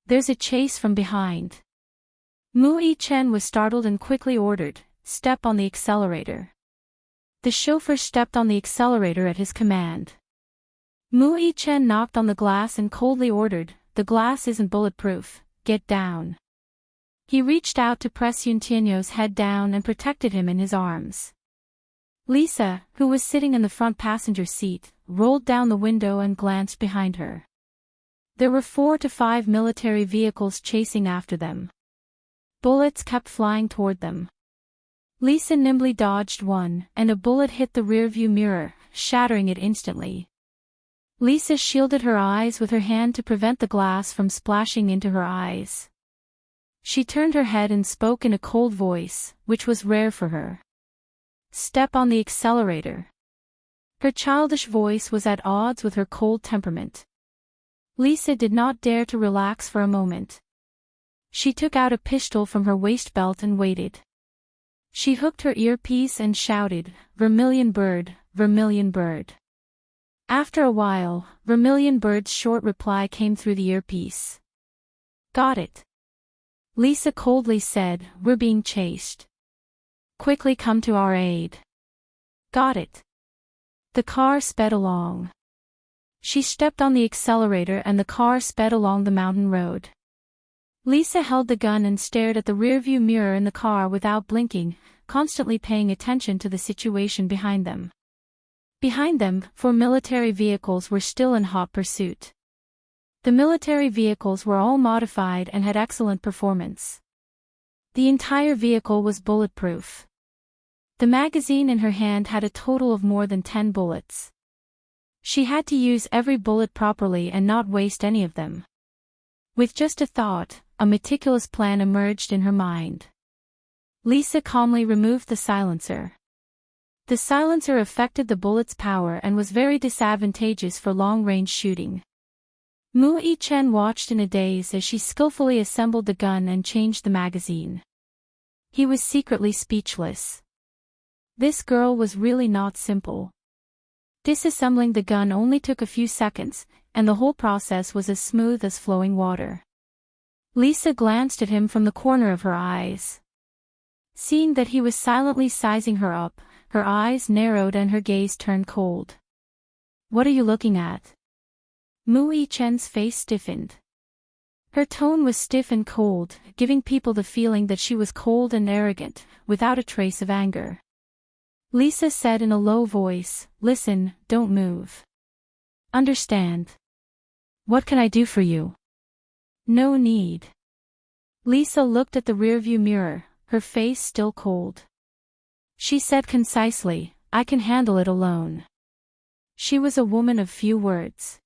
There's a chase from behind. Mui Chen was startled and quickly ordered, step on the accelerator. The chauffeur stepped on the accelerator at his command. Mui Chen knocked on the glass and coldly ordered, the glass isn't bulletproof, get down. He reached out to press Yuntianyo's head down and protected him in his arms. Lisa, who was sitting in the front passenger seat, rolled down the window and glanced behind her. There were 4 to 5 military vehicles chasing after them. Bullets kept flying toward them. Lisa nimbly dodged one, and a bullet hit the rearview mirror, shattering it instantly. Lisa shielded her eyes with her hand to prevent the glass from splashing into her eyes. She turned her head and spoke in a cold voice, which was rare for her. "Step on the accelerator." Her childish voice was at odds with her cold temperament. Lisa did not dare to relax for a moment. She took out a pistol from her waist belt and waited. She hooked her earpiece and shouted, "Vermilion Bird, Vermilion Bird." After a while, Vermilion Bird's short reply came through the earpiece. "Got it." Lisa coldly said, "We're being chased. Quickly come to our aid." "Got it." The car sped along. She stepped on the accelerator and the car sped along the mountain road. Lisa held the gun and stared at the rearview mirror in the car without blinking, constantly paying attention to the situation behind them. Behind them, 4 military vehicles were still in hot pursuit. The military vehicles were all modified and had excellent performance. The entire vehicle was bulletproof. The magazine in her hand had a total of more than 10 bullets. She had to use every bullet properly and not waste any of them. With just a thought, a meticulous plan emerged in her mind. Lisa calmly removed the silencer. The silencer affected the bullet's power and was very disadvantageous for long-range shooting. Mu Yi-chen watched in a daze as she skillfully assembled the gun and changed the magazine. He was secretly speechless. This girl was really not simple. Disassembling the gun only took a few seconds, and the whole process was as smooth as flowing water. Lisa glanced at him from the corner of her eyes. Seeing that he was silently sizing her up, her eyes narrowed and her gaze turned cold. "What are you looking at?" Mu Yi-chen's face stiffened. Her tone was stiff and cold, giving people the feeling that she was cold and arrogant, without a trace of anger. Lisa said in a low voice, "Listen, don't move. Understand? What can I do for you?" "No need." Lisa looked at the rearview mirror, her face still cold. She said concisely, "I can handle it alone." She was a woman of few words.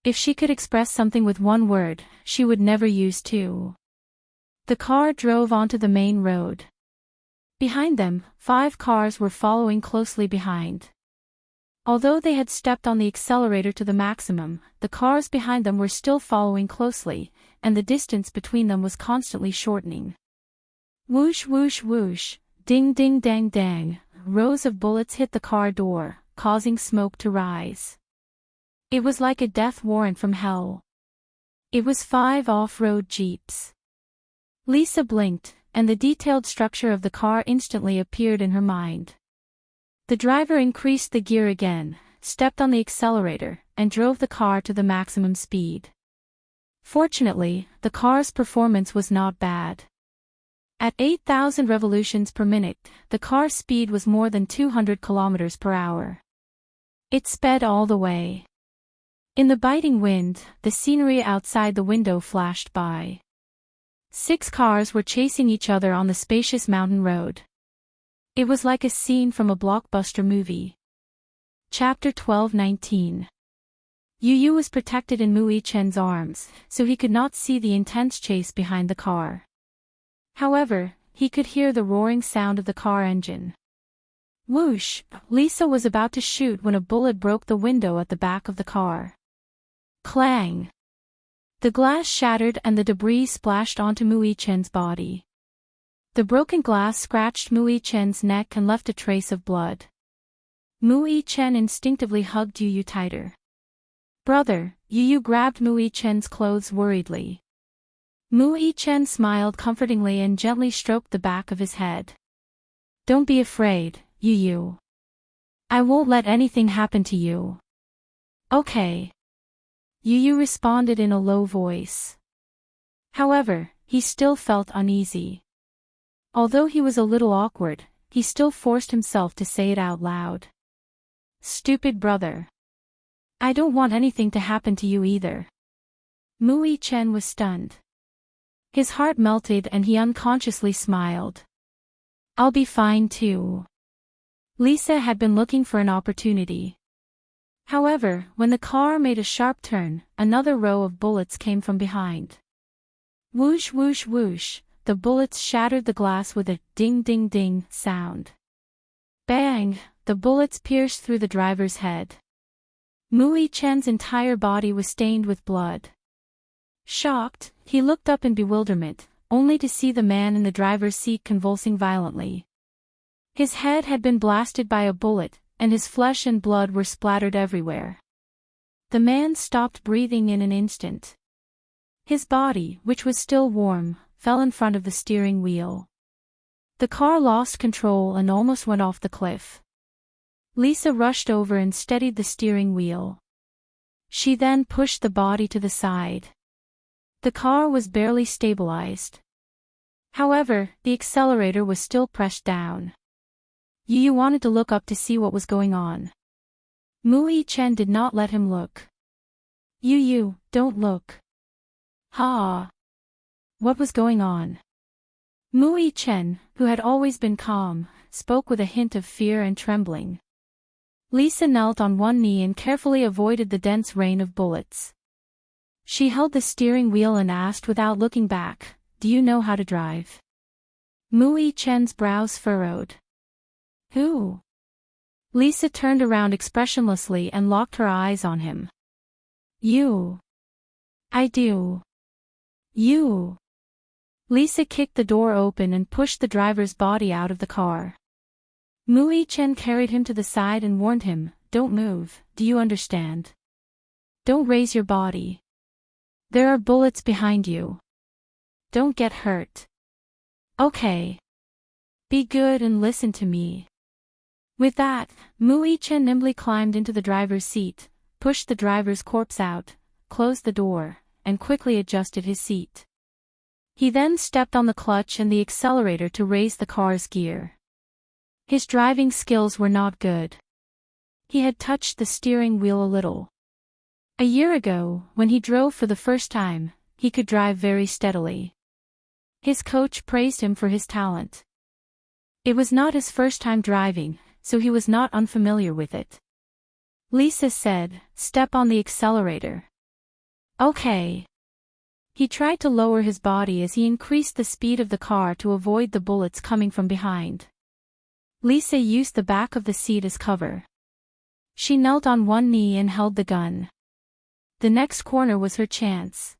If she could express something with one word, she would never use two. The car drove onto the main road. Behind them, 5 cars were following closely behind. Although they had stepped on the accelerator to the maximum, the cars behind them were still following closely, and the distance between them was constantly shortening. Whoosh whoosh whoosh, ding ding dang dang, rows of bullets hit the car door, causing smoke to rise. It was like a death warrant from hell. It was 5 off-road jeeps. Lisa blinked, and the detailed structure of the car instantly appeared in her mind. The driver increased the gear again, stepped on the accelerator, and drove the car to the maximum speed. Fortunately, the car's performance was not bad. At 8,000 revolutions per minute, the car's speed was more than 200 kilometers per hour. It sped all the way. In the biting wind, the scenery outside the window flashed by. 6 cars were chasing each other on the spacious mountain road. It was like a scene from a blockbuster movie. Chapter 12:19. Yu Yu was protected in Mu Yi-chen's arms, so he could not see the intense chase behind the car. However, he could hear the roaring sound of the car engine. Whoosh! Lisa was about to shoot when a bullet broke the window at the back of the car. Clang! The glass shattered and the debris splashed onto Mu Yi-chen's body. The broken glass scratched Mu Yi-chen's neck and left a trace of blood. Mu Yi-chen instinctively hugged Yu Yu tighter. "Brother," Yu Yu grabbed Mu Yi-chen's clothes worriedly. Mu Yi-chen smiled comfortingly and gently stroked the back of his head. "Don't be afraid, Yu Yu. I won't let anything happen to you." "Okay." Yu Yu responded in a low voice. However, he still felt uneasy. Although he was a little awkward, he still forced himself to say it out loud. "Stupid brother. I don't want anything to happen to you either." Mu Yi-chen was stunned. His heart melted and he unconsciously smiled. "I'll be fine too." Lisa had been looking for an opportunity. However, when the car made a sharp turn, another row of bullets came from behind. Whoosh whoosh whoosh, the bullets shattered the glass with a ding ding ding sound. Bang, the bullets pierced through the driver's head. Mui Chen's entire body was stained with blood. Shocked, he looked up in bewilderment, only to see the man in the driver's seat convulsing violently. His head had been blasted by a bullet, and his flesh and blood were splattered everywhere. The man stopped breathing in an instant. His body, which was still warm, fell in front of the steering wheel. The car lost control and almost went off the cliff. Lisa rushed over and steadied the steering wheel. She then pushed the body to the side. The car was barely stabilized. However, the accelerator was still pressed down. Yu wanted to look up to see what was going on. Mui Chen did not let him look. Yu, don't look. Ha! What was going on? Mui Chen, who had always been calm, spoke with a hint of fear and trembling. Lisa knelt on one knee and carefully avoided the dense rain of bullets. She held the steering wheel and asked without looking back, "Do you know how to drive?" Mui Chen's brows furrowed. Who? Lisa turned around expressionlessly and locked her eyes on him. You. I do. You. Lisa kicked the door open and pushed the driver's body out of the car. Mui Chen carried him to the side and warned him, "Don't move, do you understand? Don't raise your body. There are bullets behind you. Don't get hurt. Okay. Be good and listen to me." With that, Mui Chen nimbly climbed into the driver's seat, pushed the driver's corpse out, closed the door, and quickly adjusted his seat. He then stepped on the clutch and the accelerator to raise the car's gear. His driving skills were not good. He had touched the steering wheel a little. A year ago, when he drove for the first time, he could drive very steadily. His coach praised him for his talent. It was not his first time driving, so he was not unfamiliar with it. Lisa said, "Step on the accelerator." Okay. He tried to lower his body as he increased the speed of the car to avoid the bullets coming from behind. Lisa used the back of the seat as cover. She knelt on one knee and held the gun. The next corner was her chance.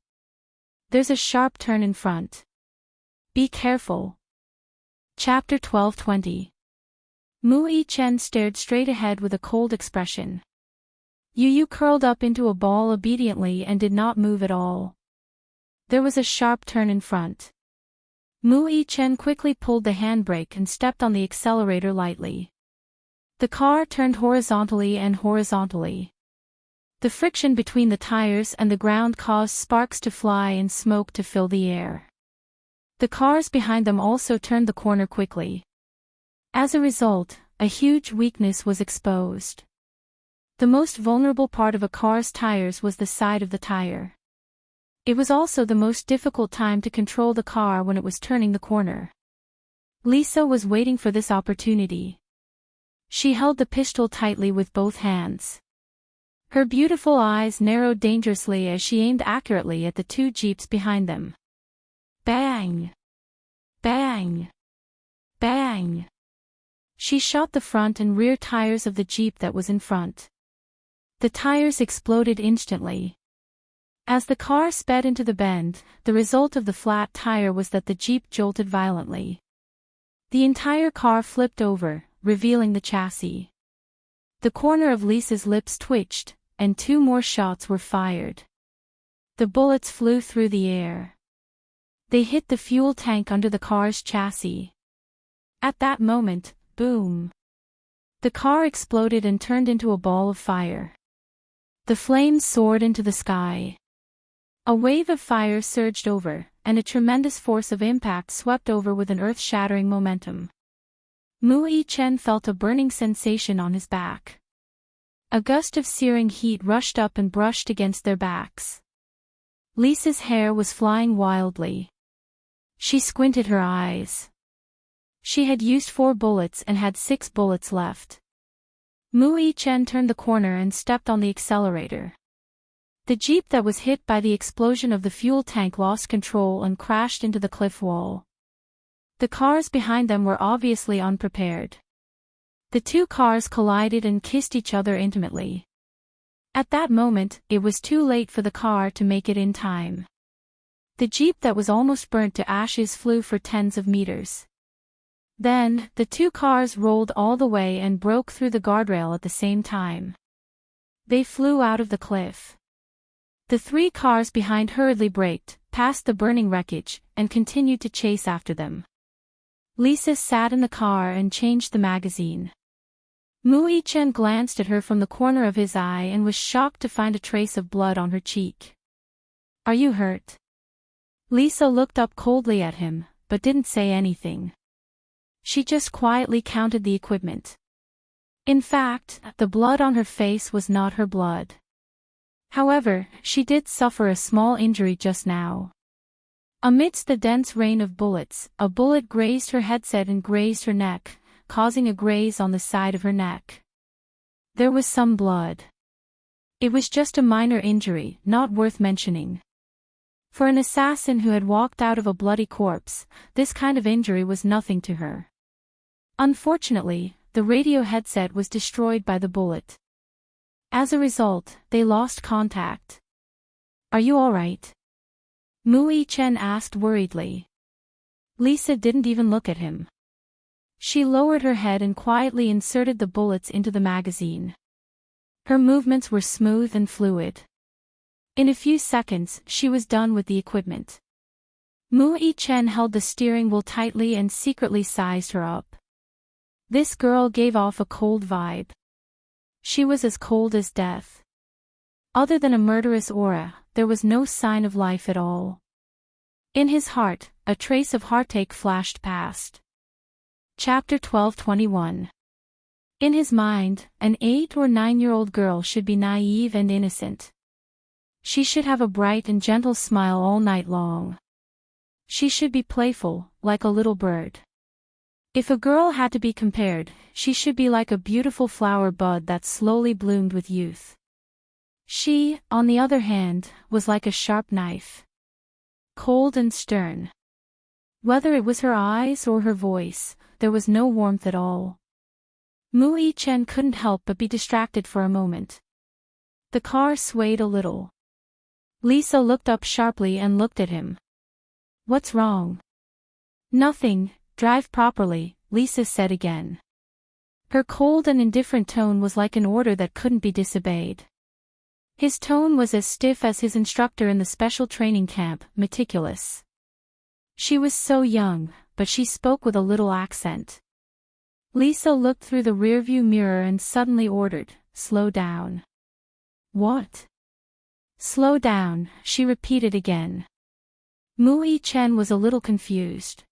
There's a sharp turn in front. Be careful. Chapter 12:20. Mui Chen stared straight ahead with a cold expression. Yu curled up into a ball obediently and did not move at all. There was a sharp turn in front. Mui Chen quickly pulled the handbrake and stepped on the accelerator lightly. The car turned horizontally and horizontally. The friction between the tires and the ground caused sparks to fly and smoke to fill the air. The cars behind them also turned the corner quickly. As a result, a huge weakness was exposed. The most vulnerable part of a car's tires was the side of the tire. It was also the most difficult time to control the car when it was turning the corner. Lisa was waiting for this opportunity. She held the pistol tightly with both hands. Her beautiful eyes narrowed dangerously as she aimed accurately at the two jeeps behind them. Bang! Bang! Bang! She shot the front and rear tires of the jeep that was in front. The tires exploded instantly. As the car sped into the bend, the result of the flat tire was that the jeep jolted violently. The entire car flipped over, revealing the chassis. The corner of Lisa's lips twitched, and two more shots were fired. The bullets flew through the air. They hit the fuel tank under the car's chassis. At that moment, boom! The car exploded and turned into a ball of fire. The flames soared into the sky. A wave of fire surged over, and a tremendous force of impact swept over with an earth-shattering momentum. Mui Chen felt a burning sensation on his back. A gust of searing heat rushed up and brushed against their backs. Lisa's hair was flying wildly. She squinted her eyes. She had used 4 bullets and had 6 bullets left. Mui Chen turned the corner and stepped on the accelerator. The jeep that was hit by the explosion of the fuel tank lost control and crashed into the cliff wall. The cars behind them were obviously unprepared. The two cars collided and kissed each other intimately. At that moment, it was too late for the car to make it in time. The jeep that was almost burnt to ashes flew for tens of meters. Then, the two cars rolled all the way and broke through the guardrail at the same time. They flew out of the cliff. The three cars behind hurriedly braked, past the burning wreckage, and continued to chase after them. Lisa sat in the car and changed the magazine. Mu-I-chen glanced at her from the corner of his eye and was shocked to find a trace of blood on her cheek. "Are you hurt?" Lisa looked up coldly at him, but didn't say anything. She just quietly counted the equipment. In fact, the blood on her face was not her blood. However, she did suffer a small injury just now. Amidst the dense rain of bullets, a bullet grazed her headset and grazed her neck, causing a graze on the side of her neck. There was some blood. It was just a minor injury, not worth mentioning. For an assassin who had walked out of a bloody corpse, this kind of injury was nothing to her. Unfortunately, the radio headset was destroyed by the bullet. As a result, they lost contact. "Are you all right?" Mu-I-chen asked worriedly. Lisa didn't even look at him. She lowered her head and quietly inserted the bullets into the magazine. Her movements were smooth and fluid. In a few seconds, she was done with the equipment. Mu-I-chen held the steering wheel tightly and secretly sized her up. This girl gave off a cold vibe. She was as cold as death. Other than a murderous aura, there was no sign of life at all. In his heart, a trace of heartache flashed past. Chapter 12:21. In his mind, an 8 or 9-year-old girl should be naive and innocent. She should have a bright and gentle smile all night long. She should be playful, like a little bird. If a girl had to be compared, she should be like a beautiful flower bud that slowly bloomed with youth. She, on the other hand, was like a sharp knife. Cold and stern. Whether it was her eyes or her voice, there was no warmth at all. Mu-I-chen couldn't help but be distracted for a moment. The car swayed a little. Lisa looked up sharply and looked at him. "What's wrong?" "Nothing, drive properly," Lisa said again. Her cold and indifferent tone was like an order that couldn't be disobeyed. His tone was as stiff as his instructor in the special training camp, meticulous. She was so young, but she spoke with a little accent. Lisa looked through the rearview mirror and suddenly ordered, "Slow down." "What?" "Slow down," she repeated again. Mu-I-chen was a little confused.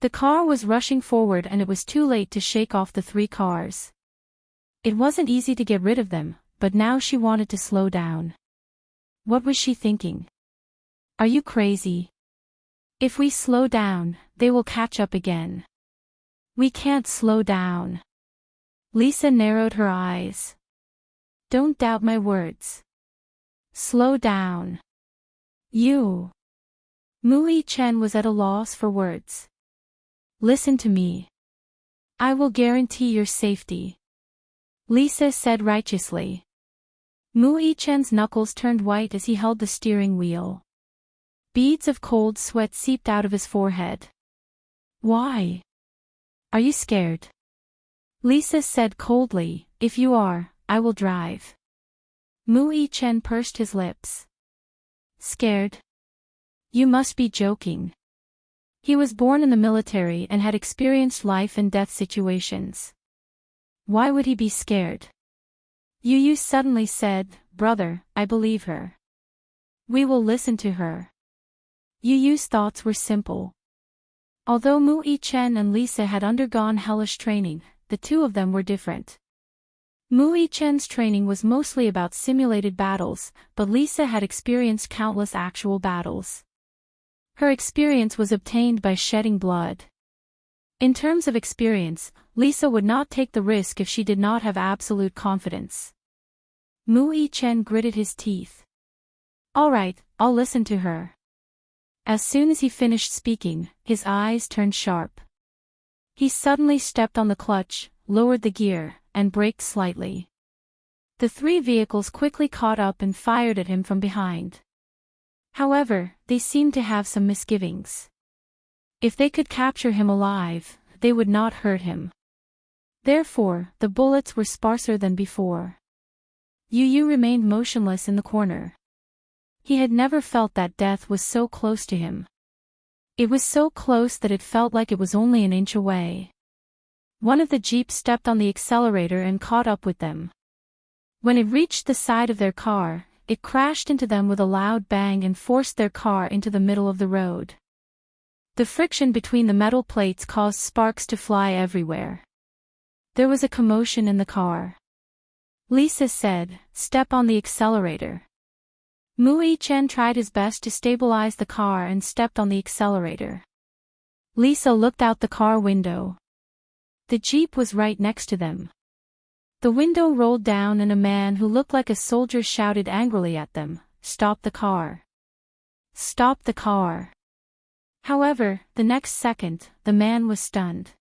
The car was rushing forward and it was too late to shake off the three cars. It wasn't easy to get rid of them, but now she wanted to slow down. What was she thinking? "Are you crazy? If we slow down, they will catch up again. We can't slow down." Lisa narrowed her eyes. "Don't doubt my words. Slow down. You." Mu-I-chen was at a loss for words. "Listen to me. I will guarantee your safety," Lisa said righteously. Mu-I-chen's knuckles turned white as he held the steering wheel. Beads of cold sweat seeped out of his forehead. "Why? Are you scared?" Lisa said coldly, "If you are, I will drive." Mu-I-chen pursed his lips. "Scared? You must be joking." He was born in the military and had experienced life and death situations. Why would he be scared? Yu suddenly said, "Brother, I believe her. We will listen to her." Yu's thoughts were simple. Although Mu-I-chen and Lisa had undergone hellish training, the two of them were different. Mu-I-chen's training was mostly about simulated battles, but Lisa had experienced countless actual battles. Her experience was obtained by shedding blood. In terms of experience, Lisa would not take the risk if she did not have absolute confidence. Mu-I-chen gritted his teeth. All right, I'll listen to her. As soon as he finished speaking, his eyes turned sharp. He suddenly stepped on the clutch, lowered the gear, and braked slightly. The three vehicles quickly caught up and fired at him from behind. However, they seemed to have some misgivings. If they could capture him alive, they would not hurt him. Therefore, the bullets were sparser than before. Yu remained motionless in the corner. He had never felt that death was so close to him. It was so close that it felt like it was only an inch away. One of the jeeps stepped on the accelerator and caught up with them. When it reached the side of their car, it crashed into them with a loud bang and forced their car into the middle of the road. The friction between the metal plates caused sparks to fly everywhere. There was a commotion in the car. Lisa said, "Step on the accelerator." Mu Chen tried his best to stabilize the car and stepped on the accelerator. Lisa looked out the car window. The jeep was right next to them. The window rolled down and a man who looked like a soldier shouted angrily at them, "Stop the car! Stop the car!" However, the next second, the man was stunned.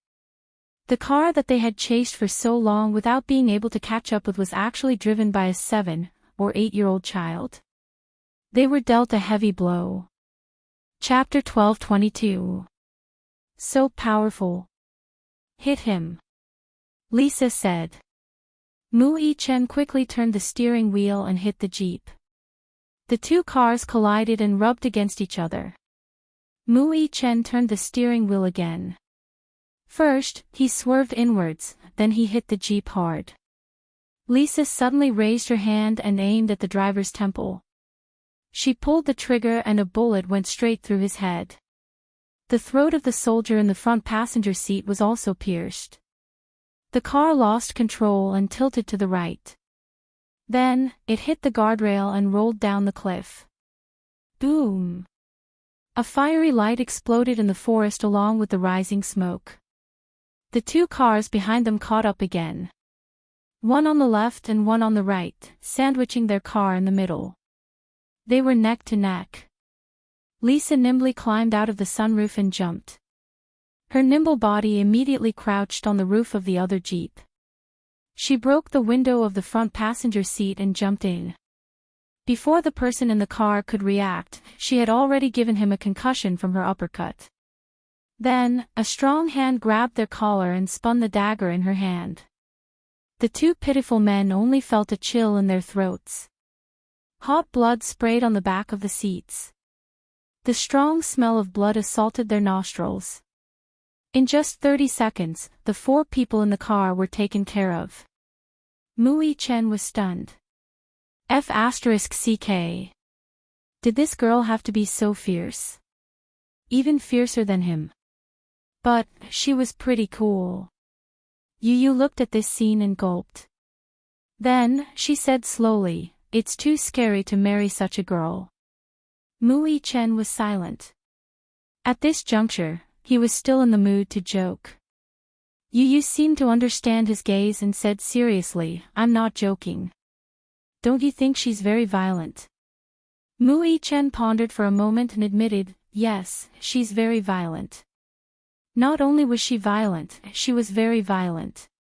The car that they had chased for so long without being able to catch up with was actually driven by a 7 or 8-year-old child. They were dealt a heavy blow. Chapter 12:22. So powerful. Hit him. Lisa said. Mu Chen quickly turned the steering wheel and hit the jeep. The two cars collided and rubbed against each other. Mu Chen turned the steering wheel again. First, he swerved inwards, then he hit the jeep hard. Lisa suddenly raised her hand and aimed at the driver's temple. She pulled the trigger and a bullet went straight through his head. The throat of the soldier in the front passenger seat was also pierced. The car lost control and tilted to the right. Then, it hit the guardrail and rolled down the cliff. Boom! A fiery light exploded in the forest along with the rising smoke. The two cars behind them caught up again. One on the left and one on the right, sandwiching their car in the middle. They were neck to neck. Lisa nimbly climbed out of the sunroof and jumped. Her nimble body immediately crouched on the roof of the other jeep. She broke the window of the front passenger seat and jumped in. Before the person in the car could react, she had already given him a concussion from her uppercut. Then, a strong hand grabbed their collar and spun the dagger in her hand. The two pitiful men only felt a chill in their throats. Hot blood sprayed on the back of the seats. The strong smell of blood assaulted their nostrils. In just 30 seconds, the 4 people in the car were taken care of. Mu Chen was stunned. F***ck. Did this girl have to be so fierce? Even fiercer than him. But, she was pretty cool. Yu looked at this scene and gulped. Then, she said slowly, "It's too scary to marry such a girl." Mu Chen was silent. At this juncture, he was still in the mood to joke. Yu seemed to understand his gaze and said seriously, "I'm not joking. Don't you think she's very violent?" Mu Chen pondered for a moment and admitted, "Yes, she's very violent." Not only was she violent, she was very violent.